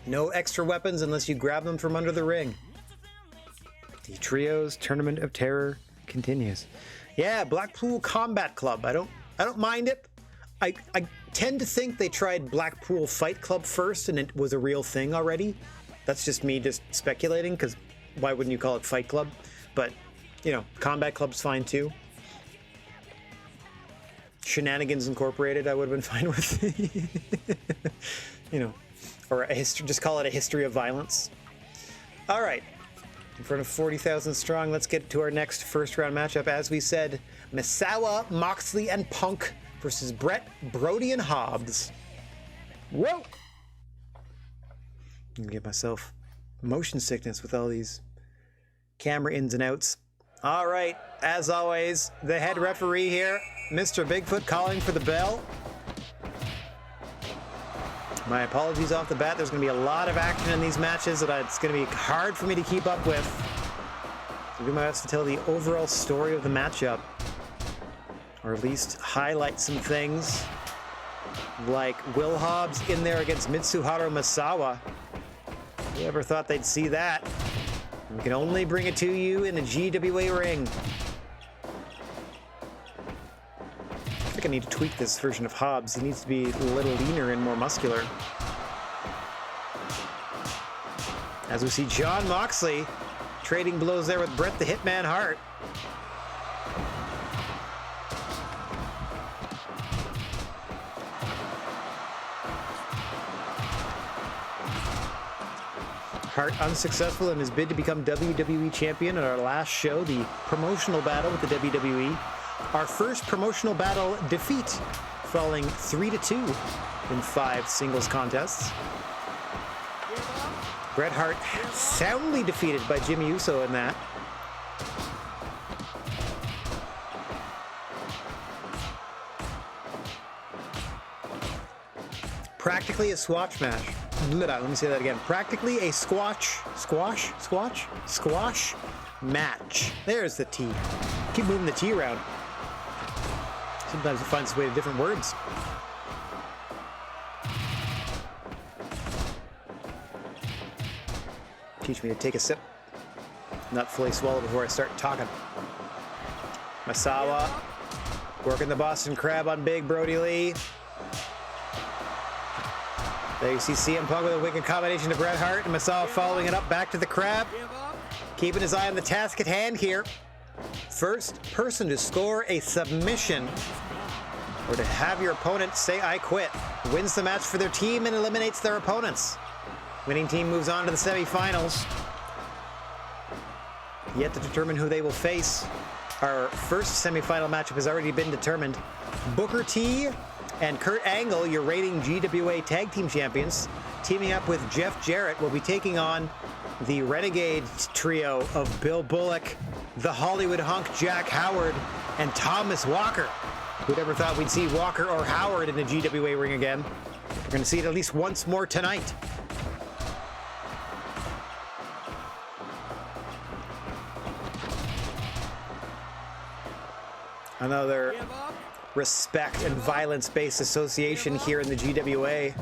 No extra weapons unless you grab them from under the ring. The Trios Tournament of Terror continues. Yeah, Blackpool Combat Club. I don't mind it. I tend to think they tried Blackpool Fight Club first and it was a real thing already. That's just me just speculating, because why wouldn't you call it Fight Club? But, you know, Combat Club's fine too. Shenanigans Incorporated I would have been fine with. You know, or a history, just call it a history of violence. All right. In front of 40,000 strong, let's get to our next first round matchup. As we said, Misawa, Moxley, and Punk versus Bret, Brody, and Hobbs. Whoa! I'm gonna get myself motion sickness with all these camera ins and outs. All right, as always, the head referee here, Mr. Bigfoot, calling for the bell. My apologies off the bat. There's going to be a lot of action in these matches that it's going to be hard for me to keep up with. I'll do my best to tell the overall story of the matchup, or at least highlight some things like Will Hobbs in there against Mitsuharu Misawa. Who ever thought they'd see that? We can only bring it to you in a GWA ring. I think I need to tweak this version of Hobbs. He needs to be a little leaner and more muscular. As we see Jon Moxley trading blows there with Bret the Hitman Hart. Hart unsuccessful in his bid to become WWE champion at our last show, the promotional battle with the WWE. Our first promotional battle defeat, falling 3-2 in 5 singles contests. Bret Hart soundly defeated by Jimmy Uso in that. Practically a squash match. Let me say that again. Practically a squash match. There's the T. Keep moving the T around. Sometimes it finds its way to different words. Teach me to take a sip. Not fully swallow before I start talking. Misawa working the Boston Crab on Big Brody Lee. There you see CM Punk with a wicked combination to Bret Hart, and Misawa following it up back to the Crab. Keeping his eye on the task at hand here. First person to score a submission or to have your opponent say "I quit" wins the match for their team and eliminates their opponents. Winning team moves on to the semifinals. Yet to determine who they will face. Our first semifinal matchup has already been determined. Booker T and Kurt Angle, your reigning GWA Tag Team Champions, teaming up with Jeff Jarrett, will be taking on the Renegade trio of Bill Bullock, the Hollywood Hunk Jack Howard, and Thomas Walker. Who'd ever thought we'd see Walker or Howard in the GWA ring again? We're going to see it at least once more tonight. Another respect and violence-based association here in the GWA,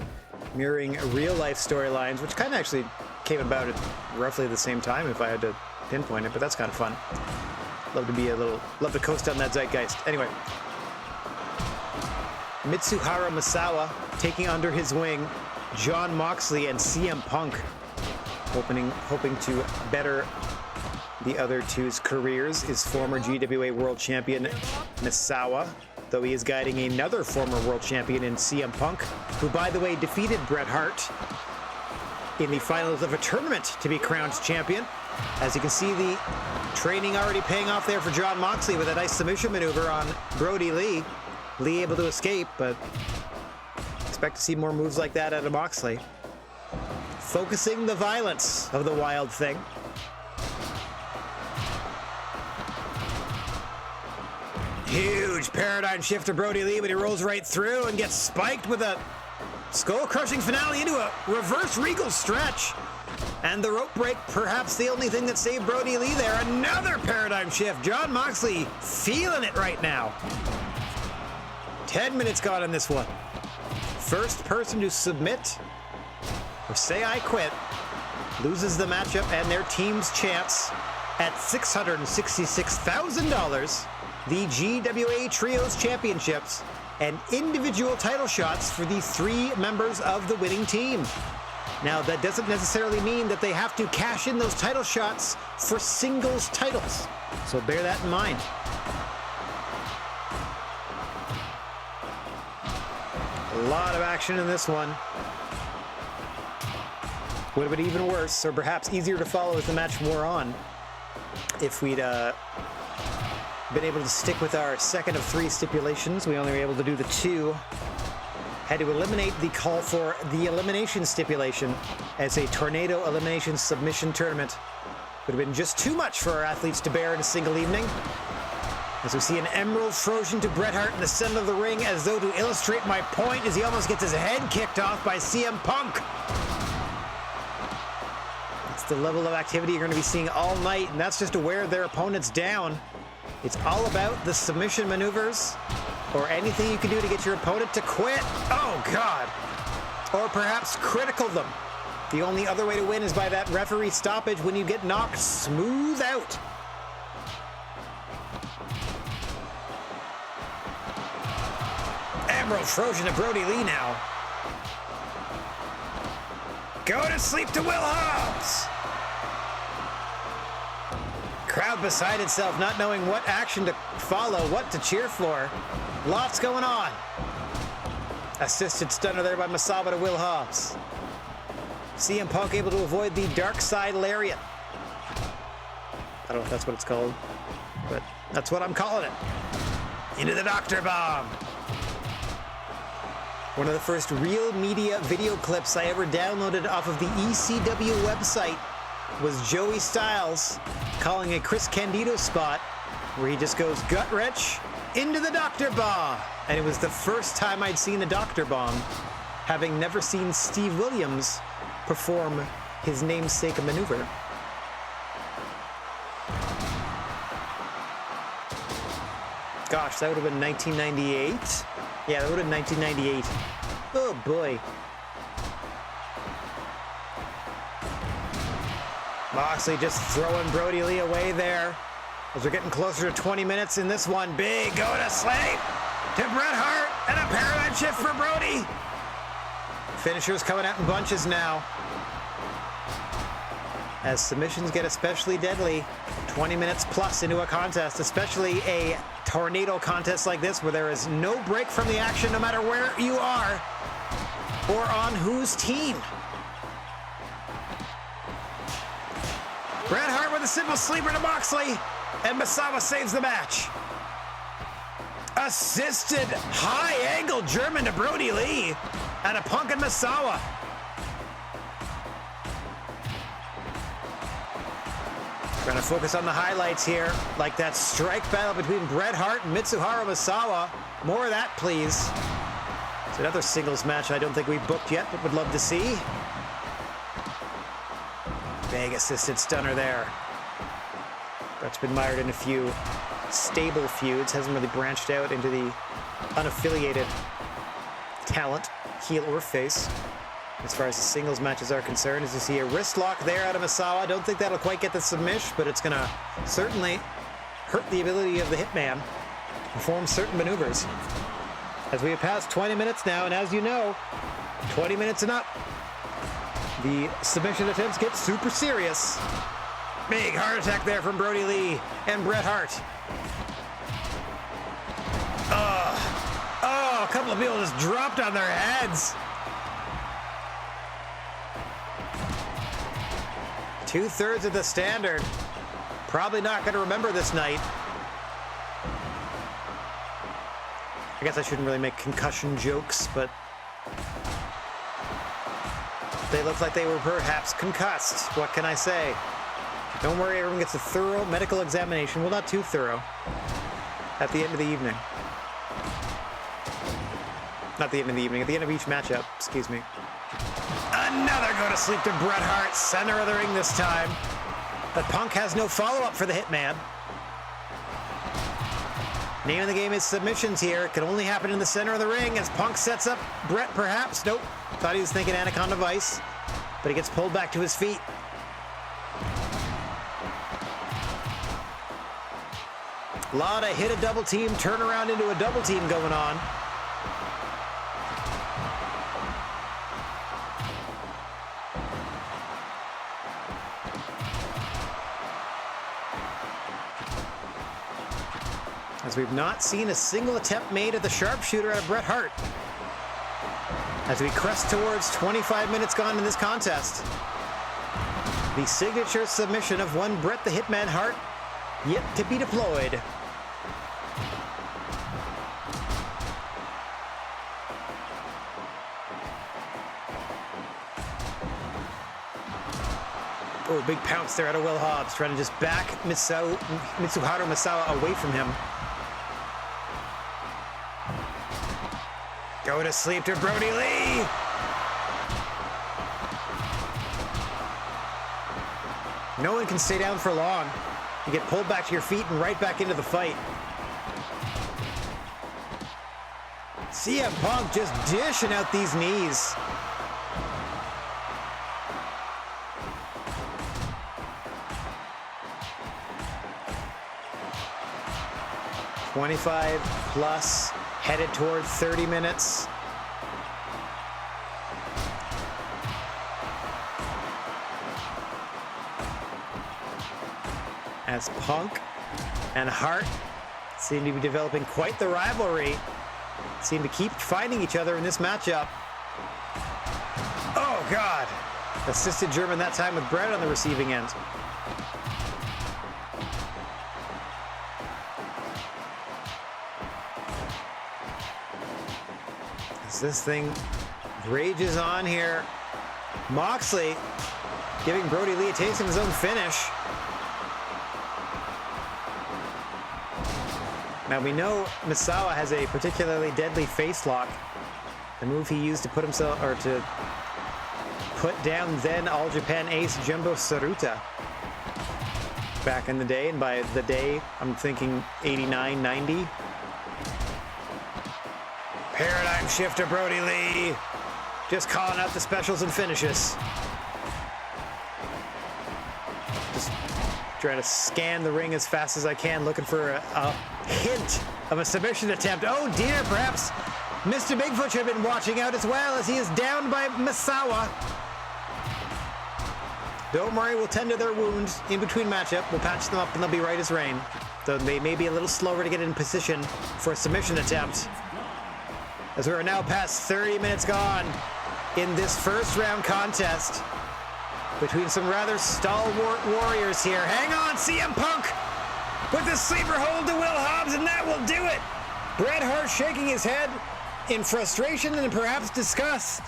mirroring real-life storylines, which kind of actually came about at roughly the same time if I had to pinpoint it, but that's kind of fun. Love to coast on that zeitgeist. Anyway, Mitsuharu Misawa taking under his wing Jon Moxley and CM Punk, hoping to better the other two's careers is former GWA World Champion Misawa, though he is guiding another former World Champion in CM Punk, who, by the way, defeated Bret Hart in the finals of a tournament to be crowned champion. As you can see, the training already paying off there for Jon Moxley with a nice submission maneuver on Brody Lee. Lee able to escape, but expect to see more moves like that out of Moxley. Focusing the violence of the Wild Thing. Huge paradigm shift to Brody Lee, but he rolls right through and gets spiked with a skull-crushing finale into a reverse regal stretch. And the rope break, perhaps the only thing that saved Brody Lee there. Another paradigm shift. Jon Moxley feeling it right now. 10 minutes gone in this one. First person to submit or say "I quit" loses the matchup and their team's chance at $666,000. The GWA Trios Championships, and individual title shots for the 3 members of the winning team. Now, that doesn't necessarily mean that they have to cash in those title shots for singles titles, so bear that in mind. A lot of action in this one. Would have been even worse, or perhaps easier to follow as the match wore on, if we'd been able to stick with our second of 3 stipulations. We only were able to do the 2. Had to eliminate the call for the elimination stipulation as a tornado elimination submission tournament. Would have been just too much for our athletes to bear in a single evening. As we see an Emerald Trojan to Bret Hart in the center of the ring, as though to illustrate my point, as he almost gets his head kicked off by CM Punk. It's the level of activity you're going to be seeing all night, and that's just to wear their opponents down. It's all about the submission maneuvers or anything you can do to get your opponent to quit. Oh, God. Or perhaps critical them. The only other way to win is by that referee stoppage when you get knocked smooth out. Emerald Trojan to Brody Lee now. Go to sleep to Will Hobbs. Crowd beside itself, not knowing what action to follow, what to cheer for. Lots going on. Assisted stunner there by Masawa to Will Hobbs. CM Punk able to avoid the dark side lariat. I don't know if that's what it's called, but that's what I'm calling it. Into the Doctor Bomb. One of the first real media video clips I ever downloaded off of the ECW website was Joey Styles calling a Chris Candido spot where he just goes gut wrench into the Doctor Bomb. And it was the first time I'd seen a Doctor Bomb, having never seen Steve Williams perform his namesake maneuver. Gosh, that would have been 1998. Yeah, that would have been 1998. Oh boy. Moxley just throwing Brody Lee away there. As we're getting closer to 20 minutes in this one. Big go to sleep to Bret Hart and a paradigm shift for Brody. Finishers coming out in bunches now. As submissions get especially deadly, 20 minutes plus into a contest, especially a tornado contest like this where there is no break from the action no matter where you are or on whose team. Bret Hart with a simple sleeper to Moxley, and Masawa saves the match. Assisted high-angle German to Brody Lee and a Punk and Masawa. Trying to focus on the highlights here, like that strike battle between Bret Hart and Mitsuharu Masawa. More of that, please. It's another singles match I don't think we've booked yet, but would love to see. Big assisted stunner there. Bret's been mired in a few stable feuds, hasn't really branched out into the unaffiliated talent, heel or face. As far as the singles matches are concerned, as you see a wrist lock there out of Masawa. I don't think that'll quite get the submission, but it's going to certainly hurt the ability of the Hitman to perform certain maneuvers. As we have passed 20 minutes now, and as you know, 20 minutes and up, the submission attempts get super serious. Big heart attack there from Brody Lee and Bret Hart. Oh, a couple of people just dropped on their heads. 2/3 of the standard. Probably not going to remember this night. I guess I shouldn't really make concussion jokes, but they look like they were perhaps concussed. What can I say? Don't worry, everyone gets a thorough medical examination. Well, not too thorough. At the end of the evening. Not the end of the evening, at the end of each matchup, excuse me. Another go to sleep to Bret Hart, center of the ring this time. But Punk has no follow-up for the Hitman. Name of the game is submissions here. It can only happen in the center of the ring as Punk sets up Bret perhaps. Nope, thought he was thinking Anaconda Vice, but he gets pulled back to his feet. A lot of hit a double team, turn around into a double team going on. As we've not seen a single attempt made at the sharpshooter out of Bret Hart. As we crest towards 25 minutes gone in this contest. The signature submission of one Bret the Hitman Hart yet to be deployed. Oh, big pounce there out of Will Hobbs, trying to just back Mitsuharu Masawa away from him. Go to sleep to Brody Lee. No one can stay down for long. You get pulled back to your feet and right back into the fight. CM Punk just dishing out these knees. $25 plus, headed toward 30 minutes. As Punk and Hart seem to be developing quite the rivalry. Seem to keep finding each other in this matchup. Oh, God. Assisted German that time with Bret on the receiving end. As this thing rages on here, Moxley giving Brody Lee a taste of his own finish. Now we know Misawa has a particularly deadly face lock, the move he used to put himself, or to put down then All Japan ace Jumbo Tsuruta back in the day, and by the day I'm thinking 89, 90. Paradigm shifter Brody Lee, just calling out the specials and finishes. Just trying to scan the ring as fast as I can, looking for a hint of a submission attempt. Oh dear, perhaps Mr. Bigfoot should have been watching out as well, as he is down by Misawa. Don't worry, we'll tend to their wounds in between matchup. We'll patch them up and they'll be right as rain. Though they may be a little slower to get in position for a submission attempt. As we are now past 30 minutes gone in this first round contest between some rather stalwart warriors here. Hang on, CM Punk with the sleeper hold to Will Hobbs, and that will do it. Bret Hart shaking his head in frustration and perhaps disgust.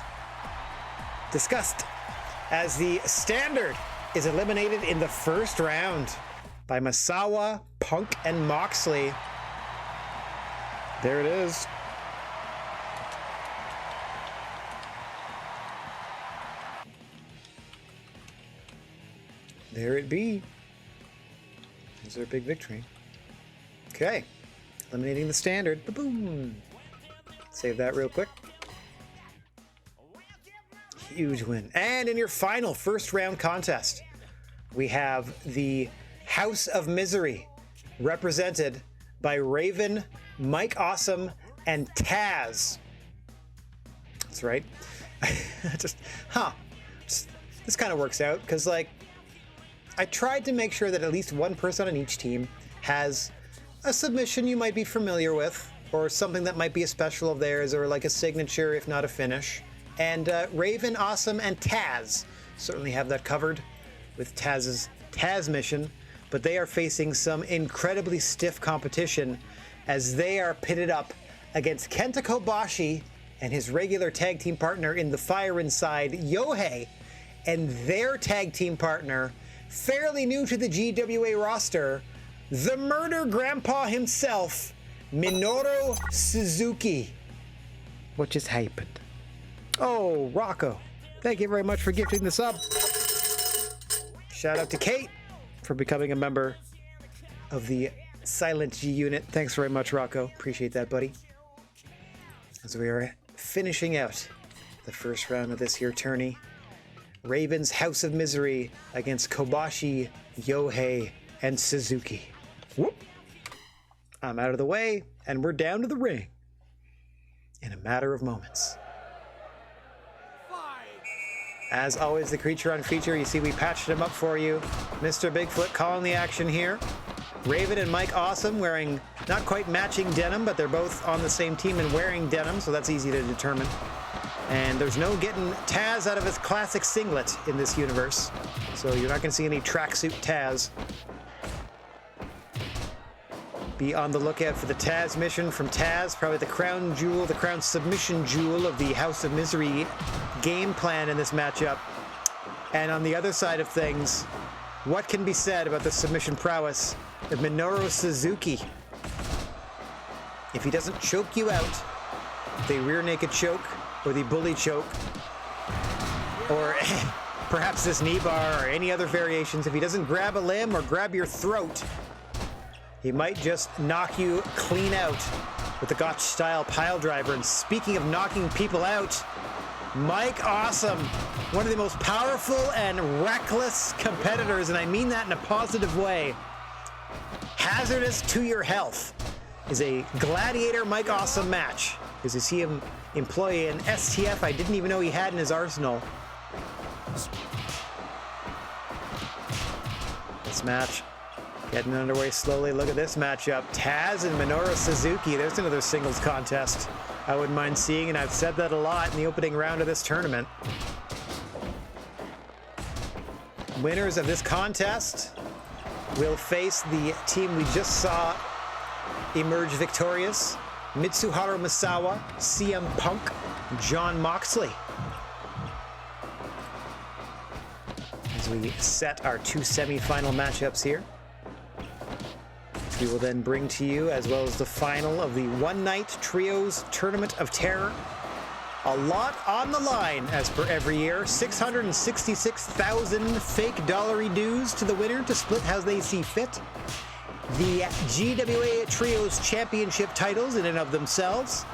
As the Standard is eliminated in the first round by Misawa, Punk, and Moxley. There it is. There it be. Is there a big victory? Okay. Eliminating the Standard. Ba-boom. Save that real quick. Huge win. And in your final first round contest, we have the House of Misery, represented by Raven, Mike Awesome, and Taz. That's right. This kind of works out, because, like, I tried to make sure that at least one person on each team has a submission you might be familiar with, or something that might be a special of theirs, or like a signature, if not a finish. And Raven, Awesome, and Taz certainly have that covered with Taz's Taz mission, but they are facing some incredibly stiff competition as they are pitted up against Kenta Kobashi and his regular tag team partner in the Fire Inside, Yohei, and their tag team partner, fairly new to the GWA roster, the murder grandpa himself, Minoru Suzuki. What just happened? Oh, Rocco, thank you very much for gifting the sub. Shout out to Kate for becoming a member of the Silent G unit. Thanks very much, Rocco. Appreciate that, buddy. As we are finishing out the first round of this here tourney, Raven's House of Misery against Kobashi, Yohei, and Suzuki. Whoop. I'm out of the way, and we're down to the ring in a matter of moments. As always, the creature on feature, you see we patched him up for you. Mr. Bigfoot calling the action here. Raven and Mike Awesome wearing not quite matching denim, but they're both on the same team and wearing denim, so that's easy to determine. And there's no getting Taz out of his classic singlet in this universe, so you're not going to see any tracksuit Taz. Be on the lookout for the Taz mission from Taz, probably the crown jewel, the crown submission jewel of the House of Misery game plan in this matchup. And on the other side of things, what can be said about the submission prowess of Minoru Suzuki? If he doesn't choke you out, the rear naked choke, or the bully choke, or perhaps this knee bar, or any other variations, if he doesn't grab a limb or grab your throat, he might just knock you clean out with the Gotch-style pile driver. And speaking of knocking people out, Mike Awesome, one of the most powerful and reckless competitors, and I mean that in a positive way. Hazardous to your health is a Gladiator Mike Awesome match. As you see him employ an STF I didn't even know he had in his arsenal. This match getting underway slowly. Look at this matchup. Taz and Minoru Suzuki. There's another singles contest I wouldn't mind seeing, and I've said that a lot in the opening round of this tournament. Winners of this contest will face the team we just saw emerge victorious. Mitsuharu Misawa, CM Punk, Jon Moxley. As we set our 2 semi-final matchups here, we will then bring to you, as well as the final of the one-night Trios Tournament of Terror. A lot on the line, as per every year. 666,000 fake dollary dues to the winner to split how they see fit. The GWA Trios Championship titles in and of themselves,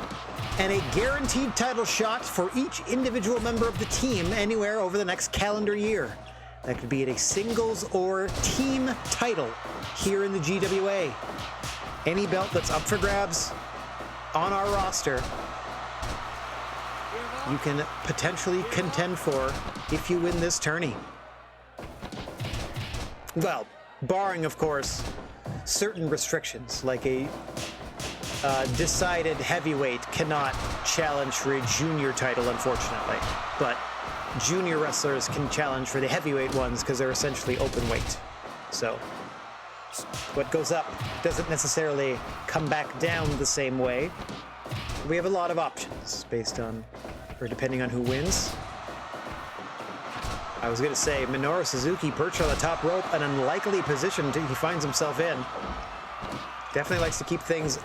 and a guaranteed title shot for each individual member of the team anywhere over the next calendar year. That could be at a singles or team title here in the GWA. Any belt that's up for grabs on our roster, you can potentially contend for if you win this tourney. Well, barring, of course, certain restrictions, like a decided heavyweight cannot challenge for a junior title, unfortunately. But junior wrestlers can challenge for the heavyweight ones because they're essentially open weight. So what goes up doesn't necessarily come back down the same way. We have a lot of options based on, or depending on who wins. I was going to say, Minoru Suzuki perched on the top rope, an unlikely position he finds himself in. Definitely likes to keep things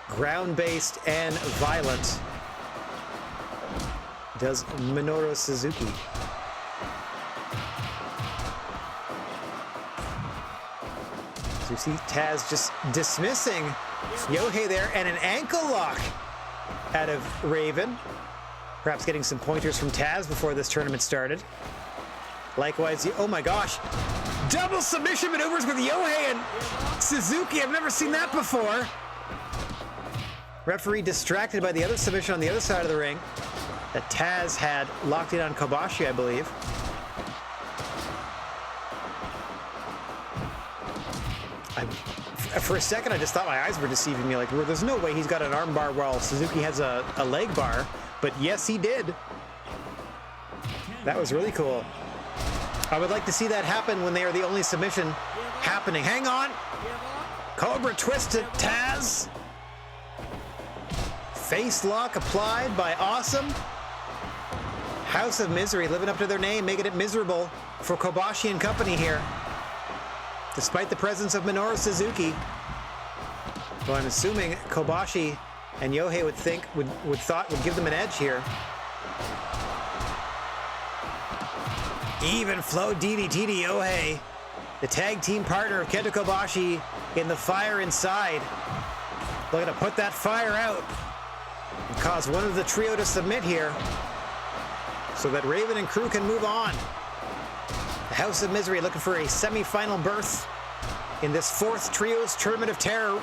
ground-based and violent. Does Minoru Suzuki. So you see Taz just dismissing Yohei there, and an ankle lock out of Raven. Perhaps getting some pointers from Taz before this tournament started. Likewise, oh my gosh, double submission maneuvers with Yohei and Suzuki. I've never seen that before. Referee distracted by the other submission on the other side of the ring that Taz had locked in on Kobashi, I believe. For a second, I just thought my eyes were deceiving me. Like, there's no way he's got an arm bar while Suzuki has a leg bar. But yes, he did. That was really cool. I would like to see that happen when they are the only submission happening. Hang on. Cobra twist to Taz. Face lock applied by Awesome. House of Misery living up to their name, making it miserable for Kobashi and company here. Despite the presence of Minoru Suzuki. Well, I'm assuming Kobashi and Yohei would give them an edge here. Even flow DDT to Yohei, the tag team partner of Kenta Kobashi, in the fire inside. Looking to put that fire out and cause one of the trio to submit here so that Raven and crew can move on. The House of Misery looking for a semi-final berth in this 4th Trios Tournament of Terror.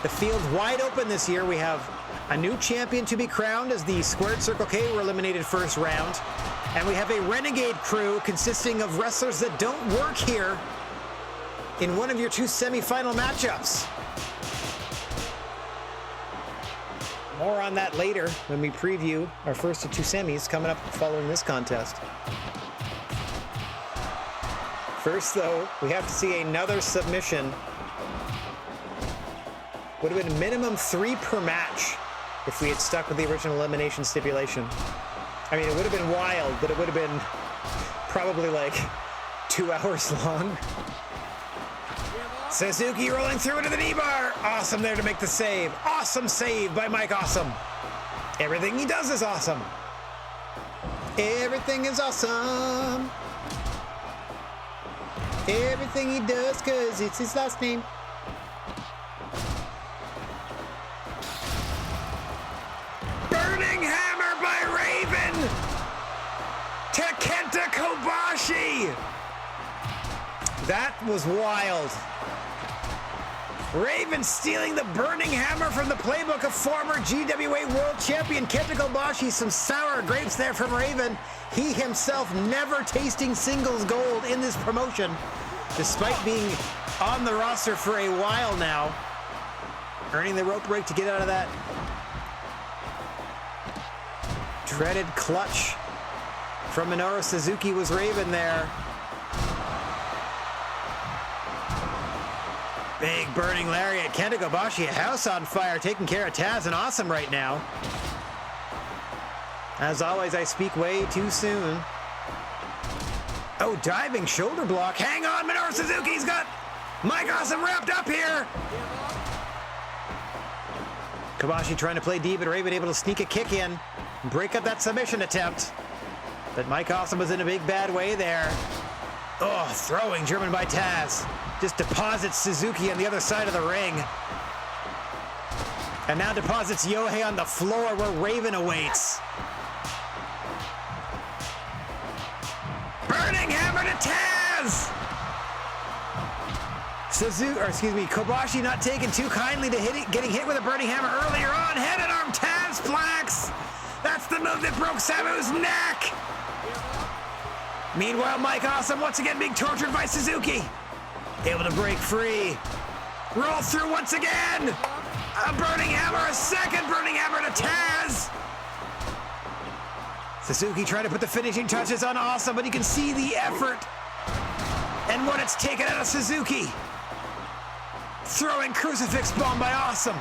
The field wide open this year. We have a new champion to be crowned as the Squared Circle K were eliminated first round. And we have a Renegade crew consisting of wrestlers that don't work here in one of your 2 semi-final matchups. More on that later when we preview our first of 2 semis coming up following this contest. First, though, we have to see another submission. Would have been minimum 3 per match if we had stuck with the original elimination stipulation. I mean, it would have been wild, but it would have been probably like 2 hours long. Suzuki rolling through into the knee bar. Awesome there to make the save. Awesome save by Mike Awesome. Everything he does is awesome. Everything is awesome. Everything he does, because it's his last name. to Kenta Kobashi. That was wild. Raven stealing the burning hammer from the playbook of former GWA World Champion Kenta Kobashi. Some sour grapes there from Raven. He himself never tasting singles gold in this promotion, despite being on the roster for a while now. Earning the rope break to get out of that dreaded clutch from Minoru Suzuki was Raven there. Big burning lariat. Kenta Kobashi, a house on fire, taking care of Taz and Awesome right now. As always, I speak way too soon. Oh, diving shoulder block. Hang on, Minoru Suzuki's got Mike Awesome wrapped up here. Kobashi trying to play deep, but Raven able to sneak a kick in, break up that submission attempt. But Mike Awesome was in a big bad way there. Oh, throwing German by Taz. Just deposits Suzuki on the other side of the ring. And now deposits Yohei on the floor where Raven awaits. Burning hammer to Taz! Kobashi not taken too kindly to getting hit with a burning hammer earlier on. Head and arm Taz flax. That's the move that broke Samu's neck. Meanwhile, Mike Awesome once again being tortured by Suzuki. Able to break free. Roll through once again. A burning hammer, a second burning hammer to Taz. Suzuki trying to put the finishing touches on Awesome, but you can see the effort and what it's taken out of Suzuki. Throwing crucifix bomb by Awesome.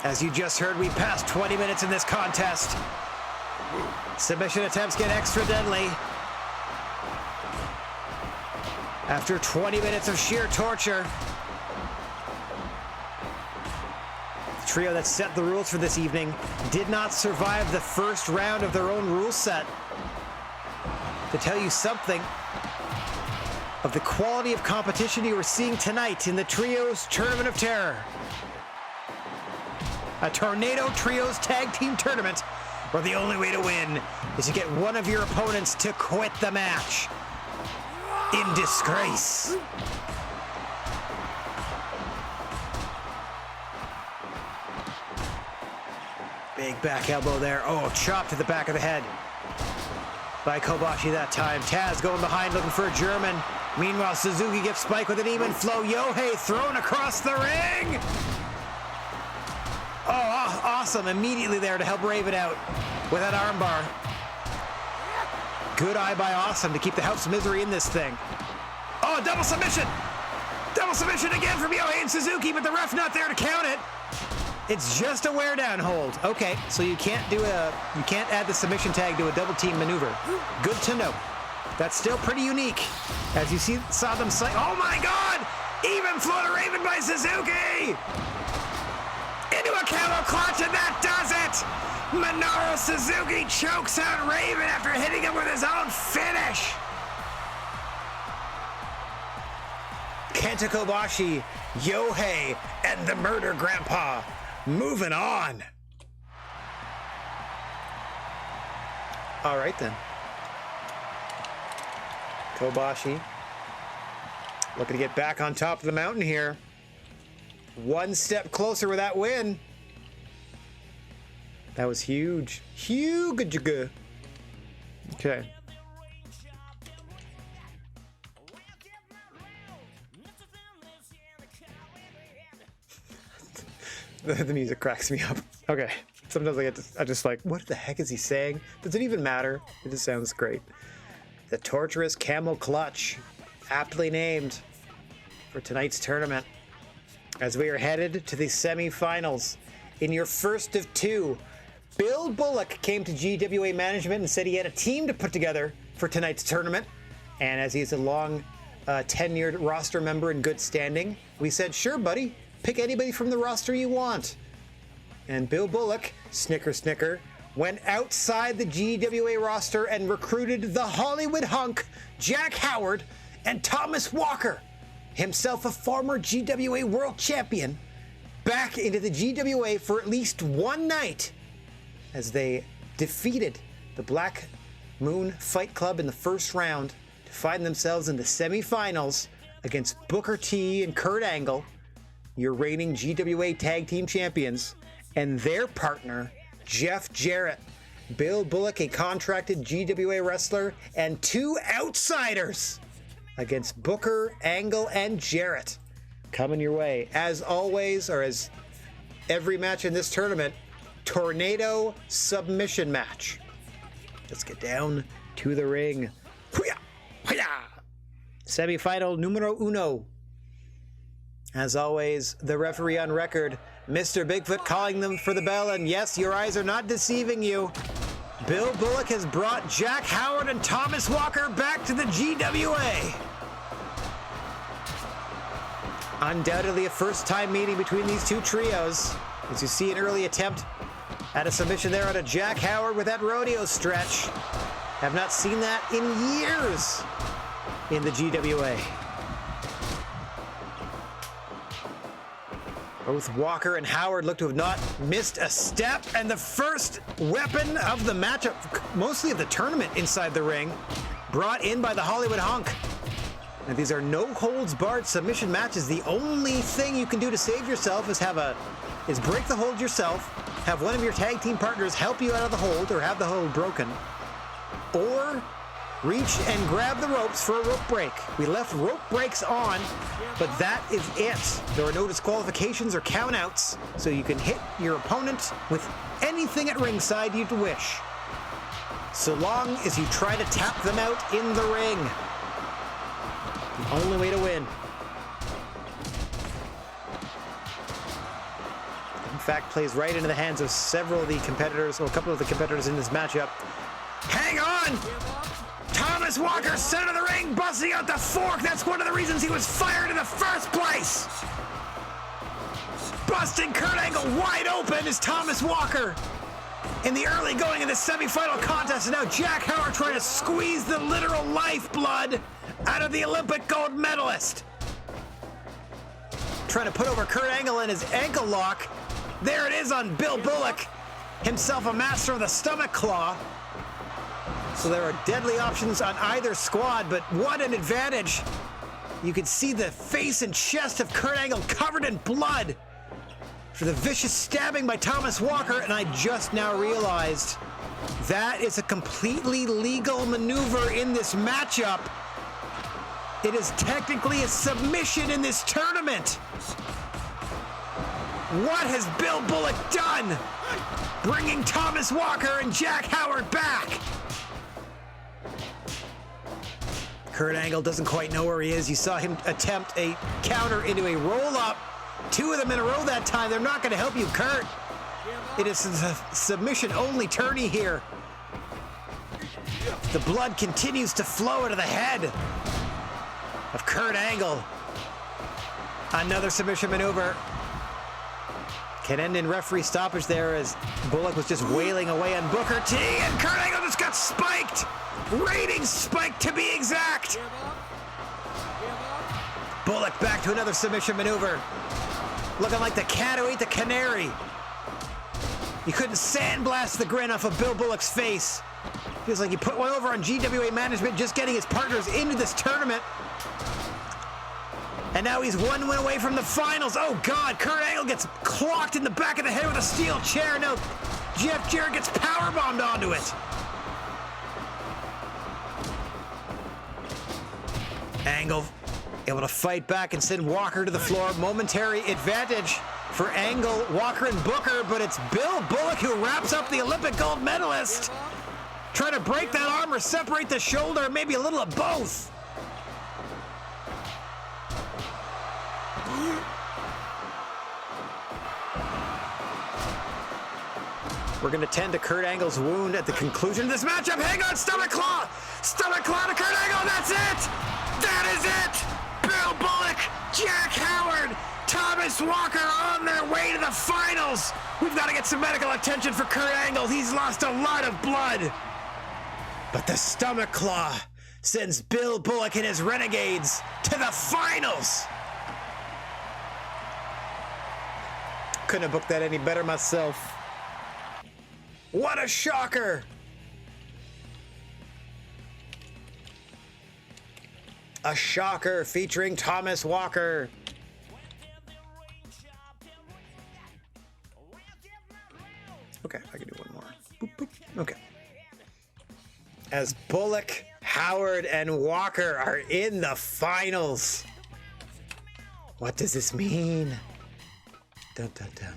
As you just heard, we passed 20 minutes in this contest. Submission attempts get extra deadly. After 20 minutes of sheer torture, the trio that set the rules for this evening did not survive the first round of their own rule set. To tell you something of the quality of competition you are seeing tonight in the Trios Tournament of Terror. A Tornado Trios Tag Team Tournament where the only way to win is to get one of your opponents to quit the match in disgrace. Big back elbow there. Oh, chop to the back of the head by Kobashi that time. Taz going behind looking for a German. Meanwhile, Suzuki gets spiked with an even flow. Yohei thrown across the ring. Oh, Awesome immediately there to help Raven out with that armbar. Good eye by Awesome to keep the House of Misery in this thing. Oh, double submission. Double submission again from Yohei and Suzuki, but the ref not there to count it. It's just a wear down hold. Okay, so you can't add the submission tag to a double team maneuver. Good to know. That's still pretty unique. As you saw them say, oh my God! Even flow to Raven by Suzuki! Into a camel clutch, and that does it! Minoru Suzuki chokes out Raven after hitting him with his own finish. Kenta Kobashi, Yohei, and the Murder Grandpa moving on. All right then. Kobashi looking to get back on top of the mountain here. One step closer with that win. That was huge. Huge. Okay. The music cracks me up. Okay. Sometimes I just like, what the heck is he saying? Does it even matter? It just sounds great. The Torturous Camel Clutch, aptly named for tonight's tournament. As we are headed to the semifinals, in your first of two, Bill Bullock came to GWA management and said he had a team to put together for tonight's tournament. And as he's a long tenured roster member in good standing, we said, sure, buddy, pick anybody from the roster you want. And Bill Bullock, snicker, snicker, went outside the GWA roster and recruited the Hollywood hunk, Jack Howard, and Thomas Walker, himself a former GWA World Champion, back into the GWA for at least one night as they defeated the Black Moon Fight Club in the first round to find themselves in the semifinals against Booker T and Kurt Angle, your reigning GWA Tag Team Champions, and their partner, Jeff Jarrett. Bill Bullock, a contracted GWA wrestler, and two outsiders against Booker, Angle, and Jarrett. Coming your way, as always, or as every match in this tournament, tornado submission match. Let's get down to the ring. Semifinal numero uno. As always, the referee on record, Mr. Bigfoot, calling them for the bell, and yes, your eyes are not deceiving you. Bill Bullock has brought Jack Howard and Thomas Walker back to the GWA. Undoubtedly a first-time meeting between these two trios, as you see an early attempt at a submission there on a Jack Howard with that rodeo stretch. Have not seen that in years in the GWA. Both Walker and Howard look to have not missed a step, and the first weapon of the matchup, mostly of the tournament inside the ring, brought in by the Hollywood Hunk. Now, these are no-holds-barred submission matches. The only thing you can do to save yourself is break the hold yourself, have one of your tag team partners help you out of the hold or have the hold broken, or reach and grab the ropes for a rope break. We left rope breaks on, but that is it. There are no disqualifications or countouts, so you can hit your opponent with anything at ringside you'd wish, so long as you try to tap them out in the ring. The only way to win. In fact, plays right into the hands of several of the competitors, or a couple of the competitors in this matchup. Hang on! Thomas Walker, center of the ring, busting out the fork. That's one of the reasons he was fired in the first place. Busting Kurt Angle wide open is Thomas Walker in the early going of the semifinal contest. And now Jack Howard trying to squeeze the literal lifeblood out of the Olympic gold medalist. Trying to put over Kurt Angle in his ankle lock. There it is on Bill Bullock, himself a master of the stomach claw. So there are deadly options on either squad, but what an advantage. You can see the face and chest of Kurt Angle covered in blood for the vicious stabbing by Thomas Walker, and I just now realized that is a completely legal maneuver in this matchup. It is technically a submission in this tournament. What has Bill Bullock done? Bringing Thomas Walker and Jack Howard back. Kurt Angle doesn't quite know where he is. You saw him attempt a counter into a roll-up. Two of them in a row that time. They're not going to help you, Kurt. It is a submission-only tourney here. The blood continues to flow into the head of Kurt Angle. Another submission maneuver. Can end in referee stoppage there as Bullock was just wailing away on Booker T, and Kurt Angle just got spiked. Rating spike to be exact. Bullock back to another submission maneuver. Looking like the cat who ate the canary. You couldn't sandblast the grin off of Bill Bullock's face. Feels like you put one over on GWA management just getting his partners into this tournament. And now he's one win away from the finals. Oh God, Kurt Angle gets clocked in the back of the head with a steel chair. Now Jeff Jarrett gets powerbombed onto it. Angle able to fight back and send Walker to the floor. Momentary advantage for Angle, Walker, and Booker, but it's Bill Bullock who wraps up the Olympic gold medalist. Trying to break that arm or separate the shoulder, maybe a little of both. We're going to tend to Kurt Angle's wound at the conclusion of this matchup. Hang on, stomach claw! Stomach claw to Kurt Angle, that's it! That is it! Bill Bullock, Jack Howard, Thomas Walker on their way to the finals! We've got to get some medical attention for Kurt Angle. He's lost a lot of blood. But the stomach claw sends Bill Bullock and his Renegades to the finals. Couldn't have booked that any better myself. What a shocker! A shocker featuring Thomas Walker. Okay, I can do one more. Boop, boop. Okay. As Bullock, Howard, and Walker are in the finals. What does this mean? Dun, dun, dun.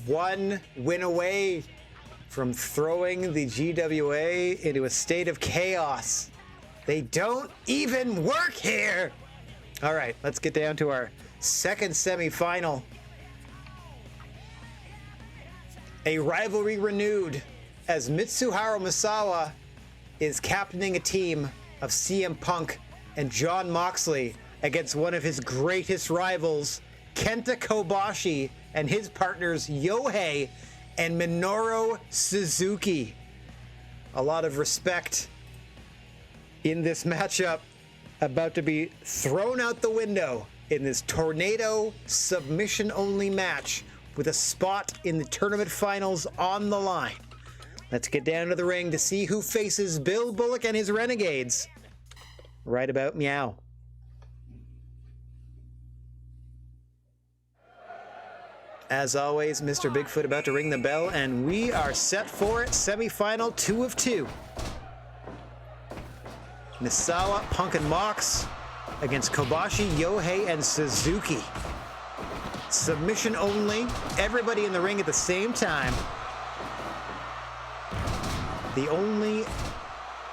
One win away from throwing the GWA into a state of chaos. They don't even work here. All right, let's get down to our second semifinal. A rivalry renewed as Mitsuharu Misawa is captaining a team of CM Punk and Jon Moxley against one of his greatest rivals, Kenta Kobashi, and his partners Yohei and Minoru Suzuki. A lot of respect in this matchup, about to be thrown out the window in this tornado submission-only match with a spot in the tournament finals on the line. Let's get down to the ring to see who faces Bill Bullock and his Renegades right about meow. As always, Mr. Bigfoot about to ring the bell, and we are set for it. Semifinal 2 of 2. Misawa, Punk, and Mox against Kobashi, Yohei, and Suzuki. Submission only. Everybody in the ring at the same time. The only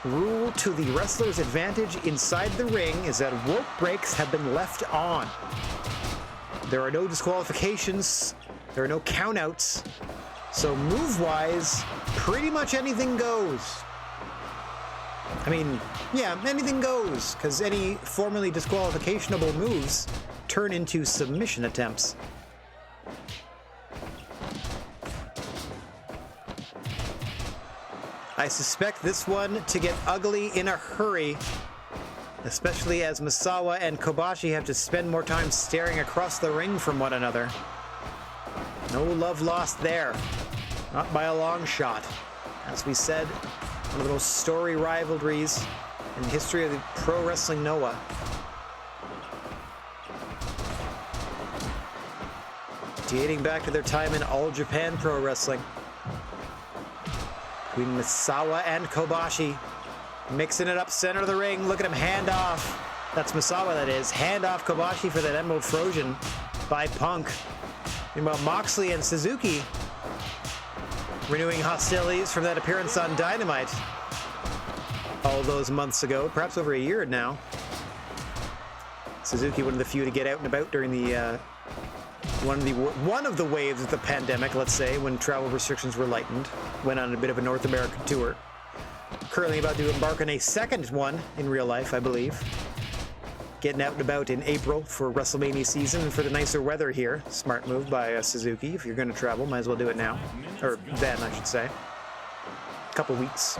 rule to the wrestler's advantage inside the ring is that rope breaks have been left on. There are no disqualifications. There are no countouts. So move-wise, pretty much anything goes. I mean, yeah, anything goes, because any formerly disqualificationable moves turn into submission attempts. I suspect this one to get ugly in a hurry, especially as Misawa and Kobashi have to spend more time staring across the ring from one another. No love lost there, not by a long shot. As we said, one of the most storied rivalries in the history of the Pro Wrestling Noah. Dating back to their time in All Japan Pro Wrestling. Between Misawa and Kobashi. Mixing it up center of the ring. Look at him hand off. That's Misawa, that is. Hand off Kobashi for that Emerald Trojan by Punk. Meanwhile, Moxley and Suzuki renewing hostilities from that appearance on Dynamite all those months ago, perhaps over a year now. Suzuki, one of the few to get out and about during the one of the waves of the pandemic, let's say, when travel restrictions were lightened, went on a bit of a North American tour. Currently about to embark on a second one in real life, I believe. Getting out and about in April for WrestleMania season and for the nicer weather here. Smart move by Suzuki. If you're going to travel, might as well do it now. Or then, I should say. A couple weeks.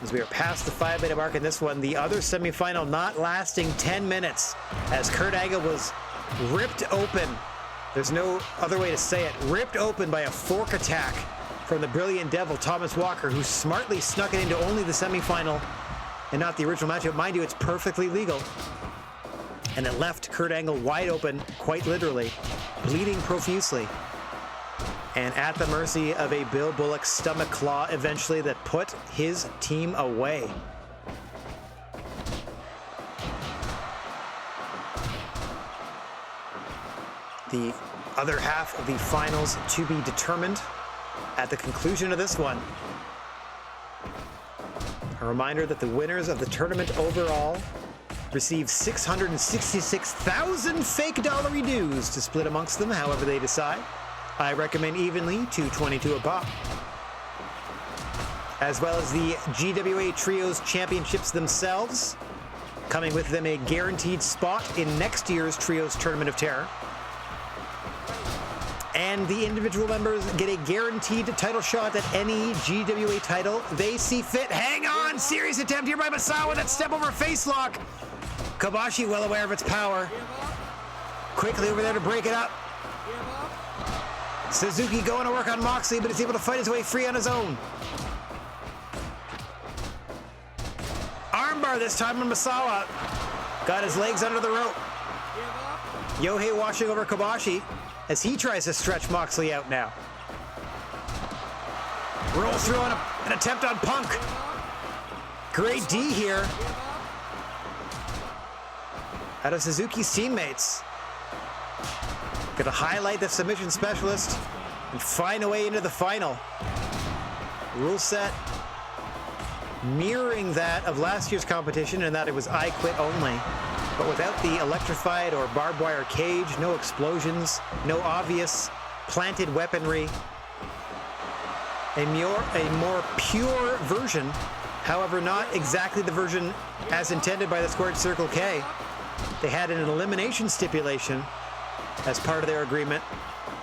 As we are past the 5-minute mark in this one, the other semifinal not lasting 10 minutes as Kurt Angle was ripped open. There's no other way to say it. Ripped open by a fork attack from the Brilliant Devil, Thomas Walker, who smartly snuck it into only the semifinal and not the original matchup. Mind you, it's perfectly legal. And it left Kurt Angle wide open, quite literally, bleeding profusely. And at the mercy of a Bill Bullock stomach claw eventually that put his team away. The other half of the finals to be determined at the conclusion of this one. A reminder that the winners of the tournament overall receive 666,000 fake dollary dues to split amongst them however they decide. I recommend evenly to 22 a pop. As well as the GWA Trios Championships themselves, coming with them a guaranteed spot in next year's Trios Tournament of Terror. and the individual members get a guaranteed title shot at any GWA title they see fit. Hang on! Serious attempt here by Misawa. That step over face lock. Kobashi well aware of its power. Quickly over there to break it up. Suzuki going to work on Moxley, but is able to fight his way free on his own. Armbar this time on Misawa. Got his legs under the rope. Yohei watching over Kobashi as he tries to stretch Moxley out now. Roll through on an attempt on Punk. Great D here out of Suzuki's teammates. Gonna highlight the submission specialist and find a way into the final. Rule set mirroring that of last year's competition in that it was I Quit only, but without the electrified or barbed wire cage, no explosions, no obvious planted weaponry. A more pure version, however not exactly the version as intended by the Squared Circle K. They had an elimination stipulation as part of their agreement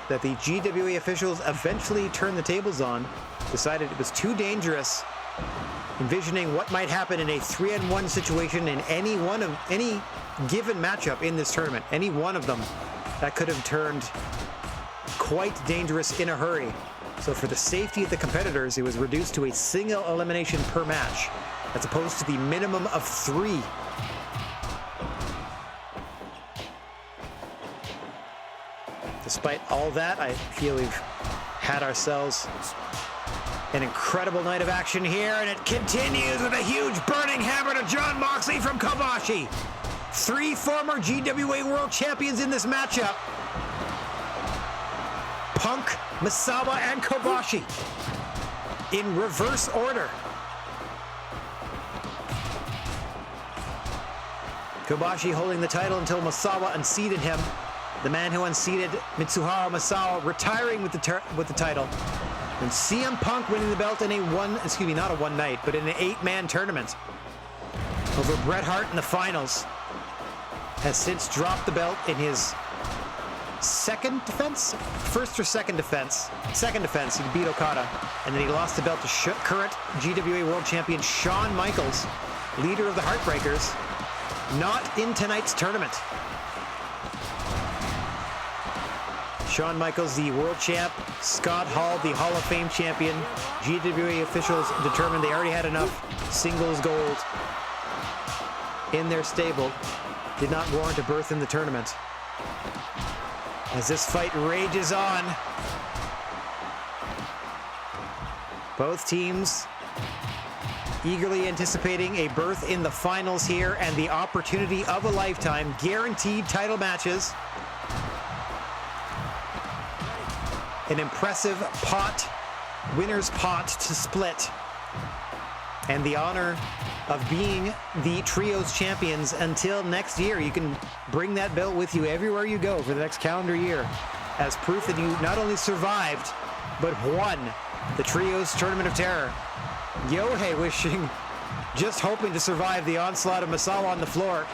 that the GWA officials eventually turned the tables on, decided it was too dangerous, envisioning what might happen in a 3-on-1 situation in any given matchup in this tournament. Any one of them that could have turned quite dangerous in a hurry. So for the safety of the competitors, it was reduced to a single elimination per match, as opposed to the minimum of 3. Despite all that, I feel we've had ourselves an incredible night of action here, and it continues with a huge burning hammer to Jon Moxley from Kobashi. 3 former GWA World Champions in this matchup. Punk, Misawa, and Kobashi in reverse order. Kobashi holding the title until Misawa unseated him. The man who unseated Mitsuharu Misawa retiring with the title. And CM Punk winning the belt in not a one night, but in an 8-man tournament over Bret Hart in the finals. Has since dropped the belt in his second defense? First or second defense? Second defense, he beat Okada. And then he lost the belt to current GWA World Champion Shawn Michaels, leader of the Heartbreakers, not in tonight's tournament. Shawn Michaels, the world champ. Scott Hall, the Hall of Fame champion. GWA officials determined they already had enough singles gold in their stable. Did not warrant a berth in the tournament. As this fight rages on, both teams eagerly anticipating a berth in the finals here and the opportunity of a lifetime. Guaranteed title matches. An impressive pot, winner's pot to split. And the honor of being the Trios champions until next year. You can bring that belt with you everywhere you go for the next calendar year as proof that you not only survived, but won the Trios Tournament of Terror. Yohei just hoping to survive the onslaught of Misawa on the floor.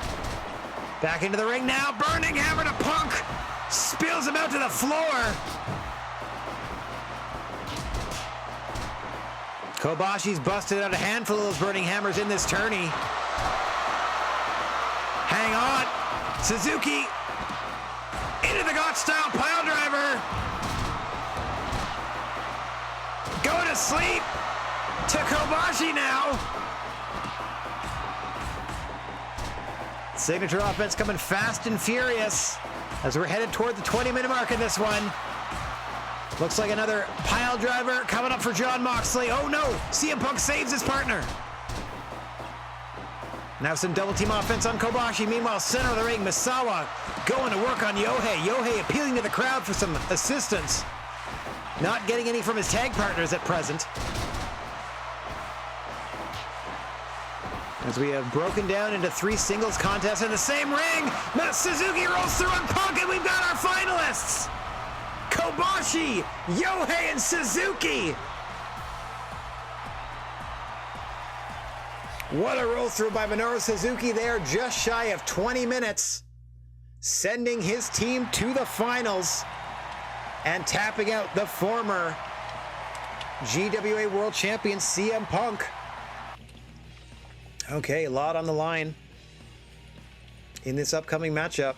Back into the ring now, burning hammer to Punk. Spills him out to the floor. Kobashi's busted out a handful of those burning hammers in this tourney. Hang on. Suzuki into the Gotch-style pile driver. Going to sleep to Kobashi now. Signature offense coming fast and furious as we're headed toward the 20-minute mark in this one. Looks like another pile driver coming up for Jon Moxley. Oh no, CM Punk saves his partner. Now some double team offense on Kobashi. Meanwhile, center of the ring, Misawa going to work on Yohei. Yohei appealing to the crowd for some assistance. Not getting any from his tag partners at present. As we have broken down into 3 singles contests in the same ring. Suzuki rolls through on Punk and we've got our finalists. Kobashi, Yohei, and Suzuki. What a roll through by Minoru Suzuki there, just shy of 20 minutes, sending his team to the finals. and tapping out the former GWA World Champion CM Punk. Okay, a lot on the line in this upcoming matchup.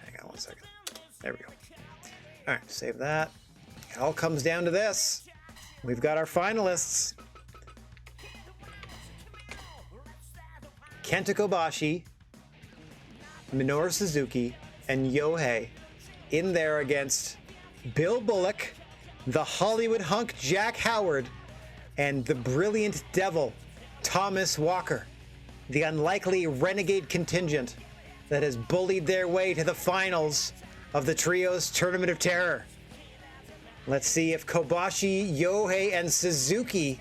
Hang on one second. There we go. All right, save that. It all comes down to this. We've got our finalists. Kenta Kobashi, Minoru Suzuki, and Yohei in there against Bill Bullock, the Hollywood hunk Jack Howard, and the brilliant devil Thomas Walker, the unlikely renegade contingent that has bullied their way to the finals of the Trios Tournament of Terror. Let's see if Kobashi, Yohei, and Suzuki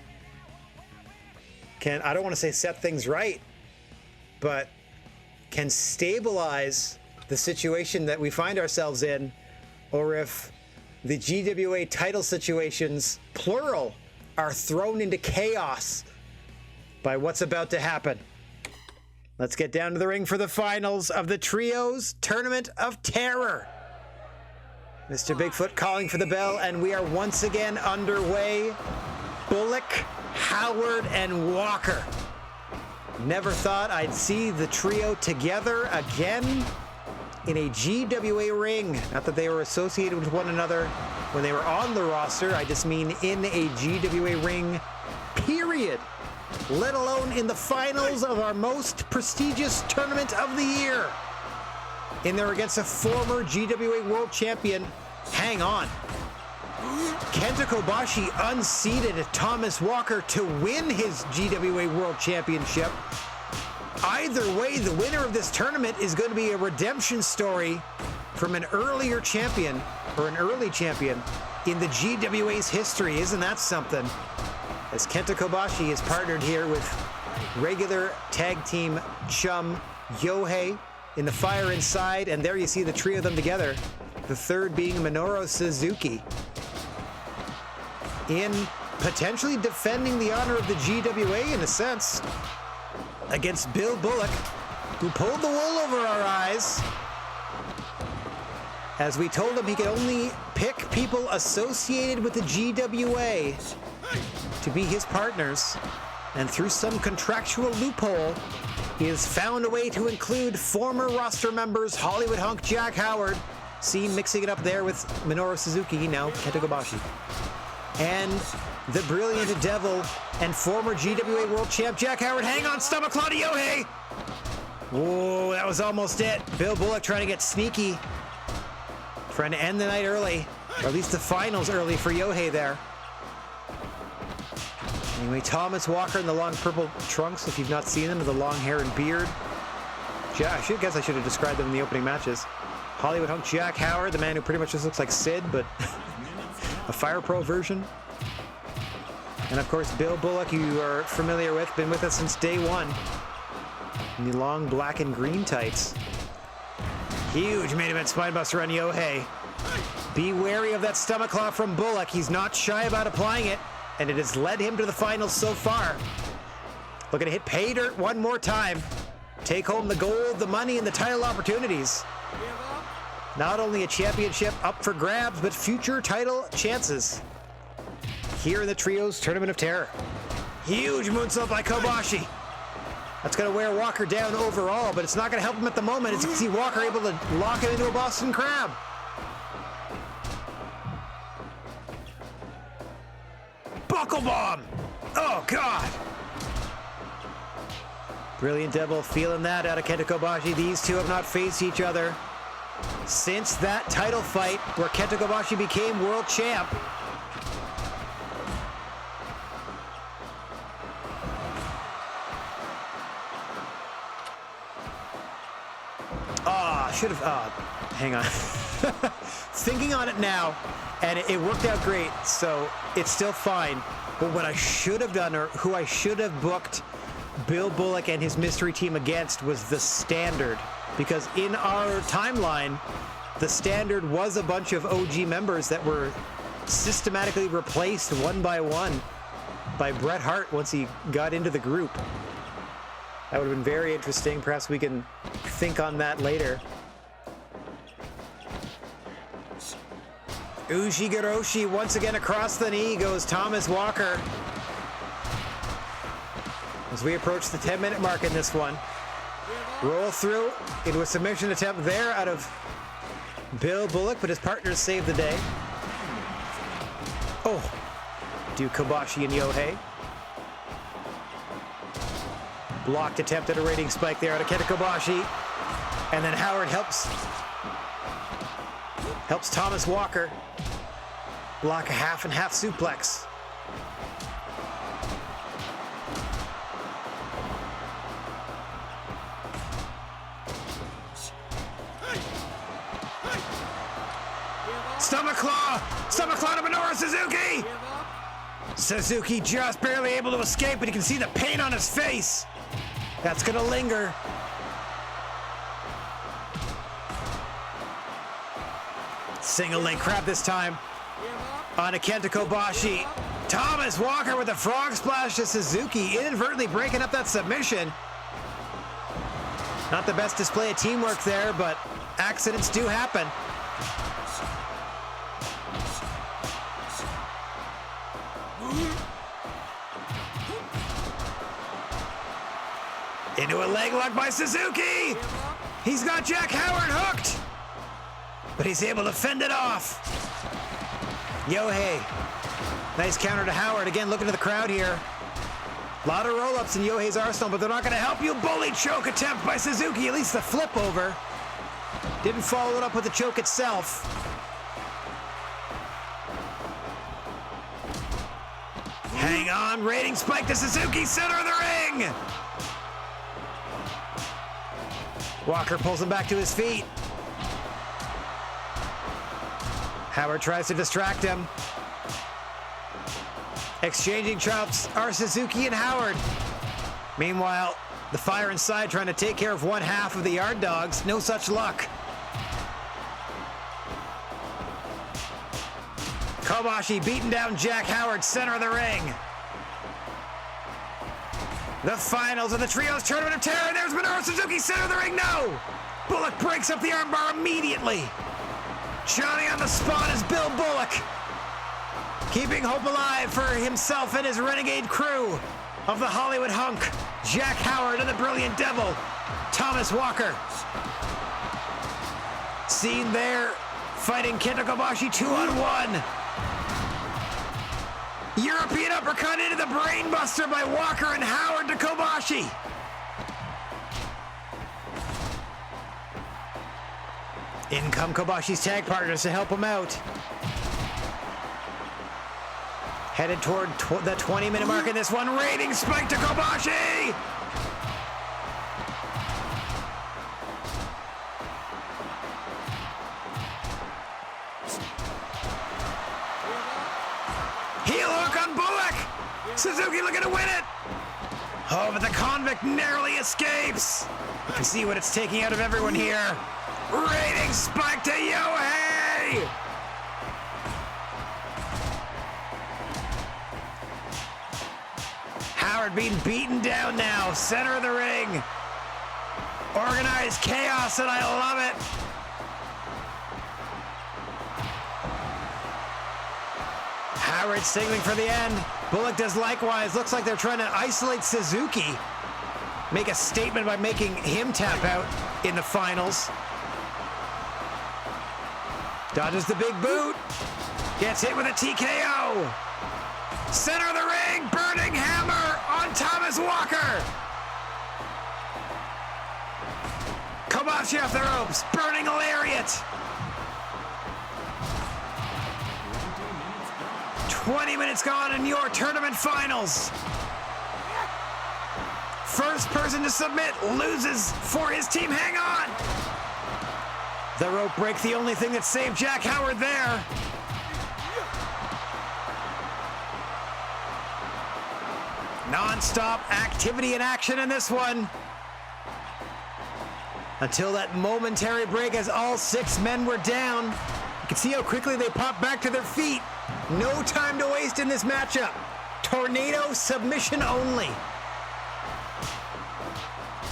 can, I don't want to say set things right, but can stabilize the situation that we find ourselves in, or if the GWA title situations, plural, are thrown into chaos by what's about to happen. Let's get down to the ring for the finals of the Trios Tournament of Terror. Mr. Bigfoot calling for the bell, and we are once again underway. Bullock, Howard, and Walker. Never thought I'd see the trio together again in a GWA ring. Not that they were associated with one another when they were on the roster. I just mean in a GWA ring, period. Let alone in the finals of our most prestigious tournament of the year. In there against a former GWA World Champion. Hang on. Kenta Kobashi unseated Thomas Walker to win his GWA World Championship. Either way, the winner of this tournament is going to be a redemption story from an earlier champion, or an early champion, in the GWA's history. Isn't that something? As Kenta Kobashi is partnered here with regular tag team chum Yohei in the Fire Inside, and there you see the three of them together. The third being Minoru Suzuki, in potentially defending the honor of the GWA in a sense, against Bill Bullock, who pulled the wool over our eyes as we told him he could only pick people associated with the GWA to be his partners, and through some contractual loophole, he has found a way to include former roster members Hollywood hunk Jack Howard, seen mixing it up there with Minoru Suzuki, now Kenta Kobashi, and the brilliant devil and former GWA World Champ Jack Howard. Hang on, stomach claw to Yohei. Whoa, that was almost it. Bill Bullock trying to get sneaky, trying to end the night early, or at least the finals early for Yohei there. Anyway, Thomas Walker in the long purple trunks, if you've not seen them, with the long hair and beard. I should have described them in the opening matches. Hollywood hunk Jack Howard, the man who pretty much just looks like Sid, but a Fire Pro version. And of course, Bill Bullock, you are familiar with, been with us since day one. In the long black and green tights. Huge main event spinebuster on Yohei. Be wary of that stomach claw from Bullock. He's not shy about applying it, and it has led him to the finals so far. Looking to hit pay dirt one more time. Take home the gold, the money, and the title opportunities. Not only a championship up for grabs, but future title chances here in the Trios Tournament of Terror. Huge moonsault by Kobashi. That's going to wear Walker down overall, but it's not going to help him at the moment. As you can see, Walker able to lock him into a Boston Crab. Buckle bomb! Oh, God! Brilliant Devil feeling that out of Kenta Kobashi. These two have not faced each other since that title fight where Kenta Kobashi became world champ. Hang on. Thinking on it now, and it worked out great, so it's still fine. But what I should have done, or who I should have booked Bill Bullock and his mystery team against, was the Standard. Because in our timeline, the Standard was a bunch of OG members that were systematically replaced one by one by Bret Hart once he got into the group. That would have been very interesting. Perhaps we can think on that later. Ushigoroshi once again across the knee goes Thomas Walker. As we approach the 10-minute mark in this one. Roll through into a submission attempt there out of Bill Bullock, but his partners saved the day. Oh, do Kobashi and Yohei. Blocked attempt at a rating spike there out of Kenta Kobashi. And then Howard helps Thomas Walker block a half and half suplex. Stomach claw to Minoru Suzuki. Suzuki just barely able to escape, but you can see the pain on his face. That's gonna linger. Single leg crab this time on a Kenta Kobashi. Thomas Walker with a frog splash to Suzuki, inadvertently breaking up that submission. Not the best display of teamwork there, but accidents do happen. Into a leg lock by Suzuki. He's got Jack Howard hooked, but he's able to fend it off. Yohei, nice counter to Howard. Again, looking to the crowd here. A lot of roll-ups in Yohei's arsenal, but they're not going to help you. Bully choke attempt by Suzuki, at least the flip over. Didn't follow it up with the choke itself. Hang on, rating spike to Suzuki, center of the ring. Walker pulls him back to his feet. Howard tries to distract him. Exchanging chops are Suzuki and Howard. Meanwhile, the Fire inside trying to take care of one half of the Yard Dogs. No such luck. Kobashi beating down Jack Howard, center of the ring. The finals of the Trios Tournament of Terror. There's Minoru Suzuki, center of the ring. No! Bullock breaks up the armbar immediately. Johnny on the spot is Bill Bullock, keeping hope alive for himself and his renegade crew of the Hollywood Hunk. Jack Howard and the Brilliant Devil, Thomas Walker. Seen there fighting Kenta Kobashi 2-on-1. European uppercut into the brainbuster by Walker and Howard to Kobashi. In come Kobashi's tag partners to help him out. Headed toward the 20-minute mark in this one. Rating spike to Kobashi. Heel hook on Bullock. Suzuki looking to win it. Oh, but the convict narrowly escapes. You can see what it's taking out of everyone here. Rating spike to Yohei. Howard being beaten down now, center of the ring. Organized chaos, and I love it. Howard signaling for the end. Bullock does likewise. Looks like they're trying to isolate Suzuki. Make a statement by making him tap out in the finals. Dodges the big boot. Gets hit with a TKO. Center of the ring, burning hammer on Thomas Walker. Kobashi off the ropes, burning lariat. 20 minutes gone in your tournament finals. First person to submit loses for his team. Hang on. The rope break, the only thing that saved Jack Howard there. Non-stop activity and action in this one. Until that momentary break as all 6 men were down. You can see how quickly they popped back to their feet. No time to waste in this matchup. Tornado submission only.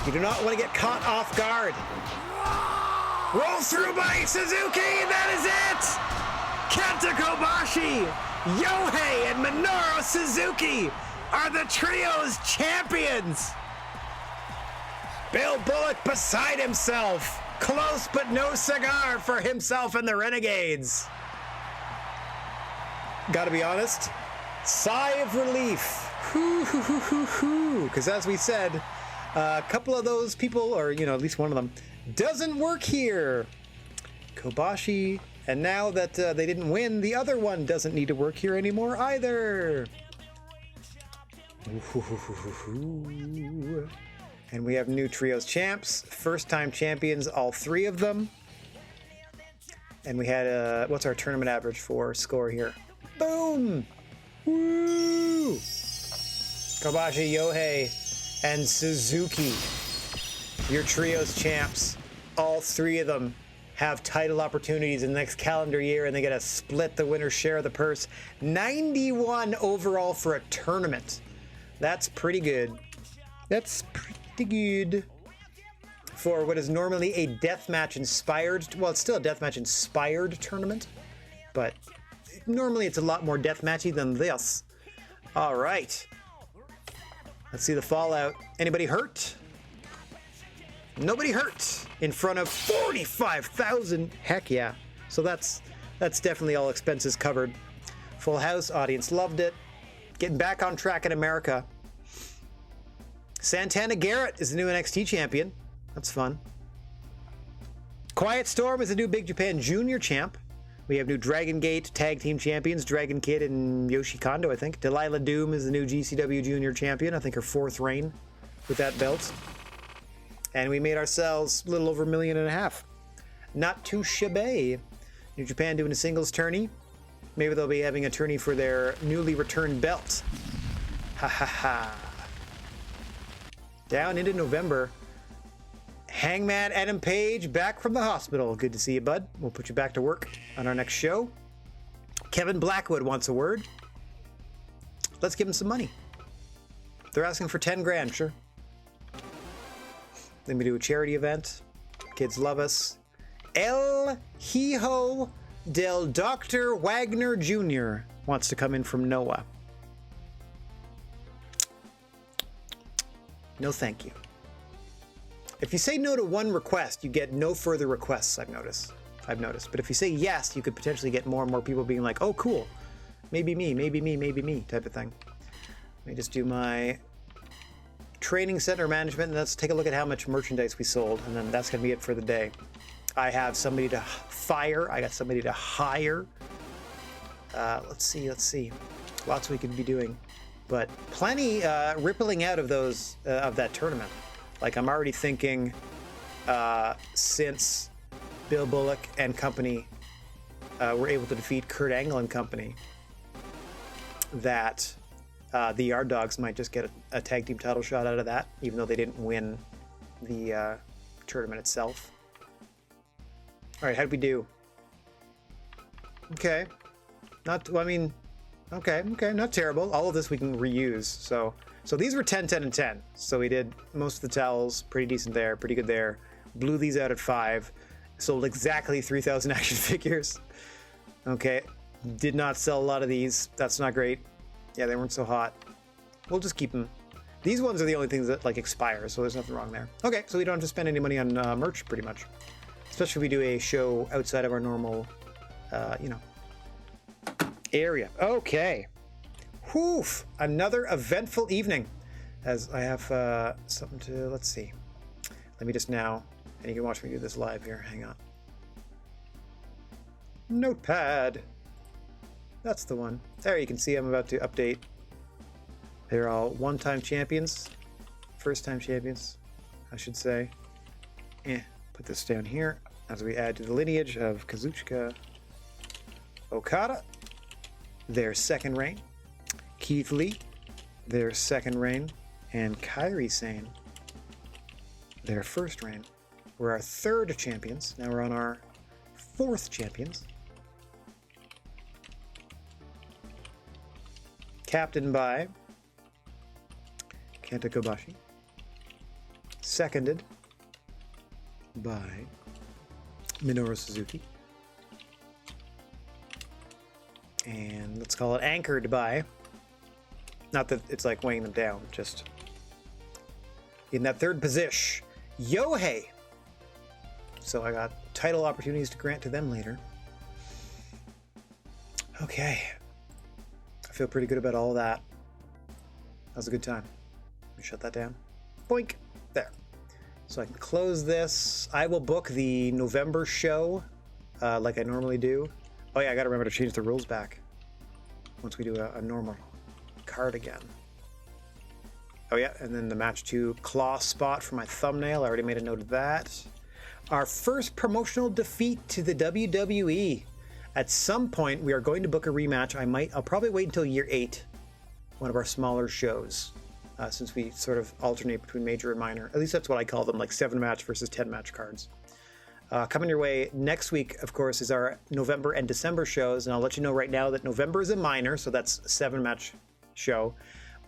You do not want to get caught off guard. Roll through by Suzuki, that is it! Kenta Kobashi, Yohei, and Minoru Suzuki are the trio's champions! Bill Bullock beside himself. Close but no cigar for himself and the Renegades. Gotta be honest, sigh of relief. Because as we said, a couple of those people, or at least one of them, doesn't work here. Kobashi, and now that they didn't win, the other one doesn't need to work here anymore either. And we have new trios champs, first time champions, all three of them. And we had what's our tournament average for score here? Boom! Woo! Kobashi, Yohei, and Suzuki, your trios champs. All three of them have title opportunities in the next calendar year, and they get to split the winner's share of the purse. 91 overall for a tournament. That's pretty good. That's pretty good for what is normally a deathmatch inspired. Well, it's still a deathmatch inspired tournament, but normally it's a lot more deathmatchy than this. All right. Let's see the fallout. Anybody hurt? Nobody hurt in front of 45,000. Heck yeah. So that's definitely all expenses covered. Full house, audience loved it. Getting back on track in America. Santana Garrett is the new NXT champion. That's fun. Quiet Storm is the new Big Japan Junior champ. We have new Dragon Gate tag team champions, Dragon Kid and Yoshi Kondo, I think. Delilah Doom is the new GCW Junior champion. I think her 4th reign with that belt. And we made ourselves a little over $1.5 million. Not too shabby. New Japan doing a singles tourney. Maybe they'll be having a tourney for their newly returned belt. Ha ha ha. Down into November. Hangman Adam Page back from the hospital. Good to see you, bud. We'll put you back to work on our next show. Kevin Blackwood wants a word. Let's give him some money. They're asking for 10 grand, sure. Then we do a charity event. Kids love us. El Hijo del Dr. Wagner Jr. wants to come in from Noah. No thank you. If you say no to one request, you get no further requests, I've noticed. But if you say yes, you could potentially get more and more people being like, oh, cool. Maybe me, maybe me, maybe me, type of thing. Let me just do my training center management, and let's take a look at how much merchandise we sold, and then that's going to be it for the day. I have somebody to fire. I got somebody to hire. Let's see. Lots we could be doing. But plenty rippling out of those of that tournament. Like, I'm already thinking, since Bill Bullock and company were able to defeat Kurt Angle and company, that the Yard Dogs might just get a tag team title shot out of that, even though they didn't win the tournament itself. All right, how'd we do? Okay. Okay, not terrible. All of this we can reuse, so these were 10, 10, and 10. So we did most of the towels, pretty decent there, pretty good there. Blew these out at 5. Sold exactly 3,000 action figures. Okay, did not sell a lot of these. That's not great. Yeah, they weren't so hot. We'll just keep them. These ones are the only things that like expire, so there's nothing wrong there. Okay, so we don't have to spend any money on merch, pretty much. Especially if we do a show outside of our normal, area. Okay. Whew, another eventful evening. As I have something to, let's see. Let me just now, and you can watch me do this live here. Hang on. Notepad. That's the one. There you can see I'm about to update. They're all one-time champions. First-time champions, I should say. Put this down here as we add to the lineage of Kazuchika Okada. Their second reign. Keith Lee, their second reign. And Kairi Sane, their first reign. We're our 3rd champions. Now we're on our 4th champions. Captained by Kenta Kobashi. Seconded by Minoru Suzuki. And let's call it anchored by, not that it's like weighing them down, just in that third position, Yohei. So I got title opportunities to grant to them later. Okay. I feel pretty good about all of that. That was a good time. Let me shut that down. Boink. There. So I can close this. I will book the November show like I normally do. Oh yeah, I gotta remember to change the rules back once we do a normal card again. Oh yeah, and then the match 2 claw spot for my thumbnail. I already made a note of that. Our first promotional defeat to the WWE. At some point, we are going to book a rematch. I'll probably wait until year 8, one of our smaller shows, since we sort of alternate between major and minor. At least that's what I call them, like 7-match versus 10-match cards. Coming your way next week, of course, is our November and December shows, and I'll let you know right now that November is a minor, so that's a 7-match show.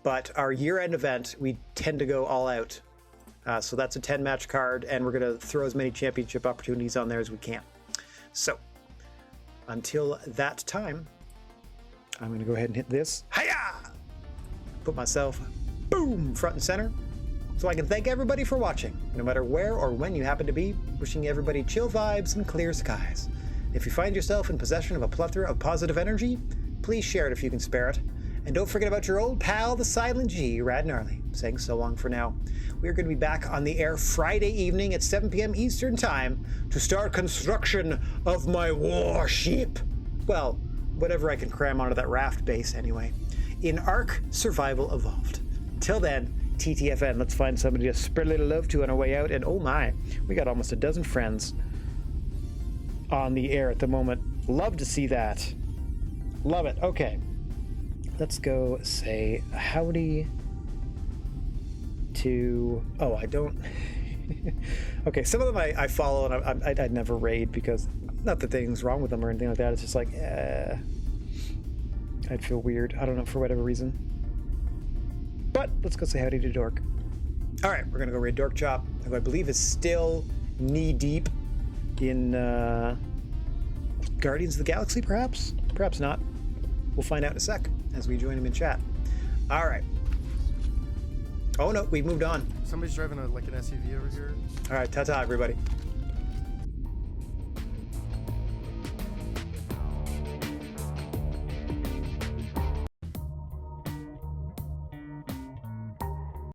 But our year-end event, we tend to go all out. So that's a 10-match card, and we're going to throw as many championship opportunities on there as we can. So, until that time, I'm going to go ahead and hit this. Hiya! Put myself, boom, front and center. So I can thank everybody for watching, no matter where or when you happen to be, wishing everybody chill vibes and clear skies. If you find yourself in possession of a plethora of positive energy, please share it if you can spare it. And don't forget about your old pal, the Silent G, Rad Gnarly, saying so long for now. We are going to be back on the air Friday evening at 7 p.m. Eastern Time to start construction of my warship. Well, whatever I can cram onto that raft base anyway. In Ark Survival Evolved. Till then, TTFN, let's find somebody to spread a little love to on our way out. And oh my, we got almost a dozen friends on the air at the moment. Love to see that. Love it. Okay. Let's go say howdy to... Oh, I don't... Okay, some of them I follow and I'd never raid because... Not that anything's wrong with them or anything like that. It's just like, I'd feel weird. I don't know, for whatever reason. But let's go say howdy to Dork. All right, we're going to go raid Dork Chop, who I believe is still knee-deep in Guardians of the Galaxy, perhaps? Perhaps not. We'll find out in a sec as we join him in chat. All right. Oh, no, we moved on. Somebody's driving like an SUV over here. All right, ta-ta, everybody.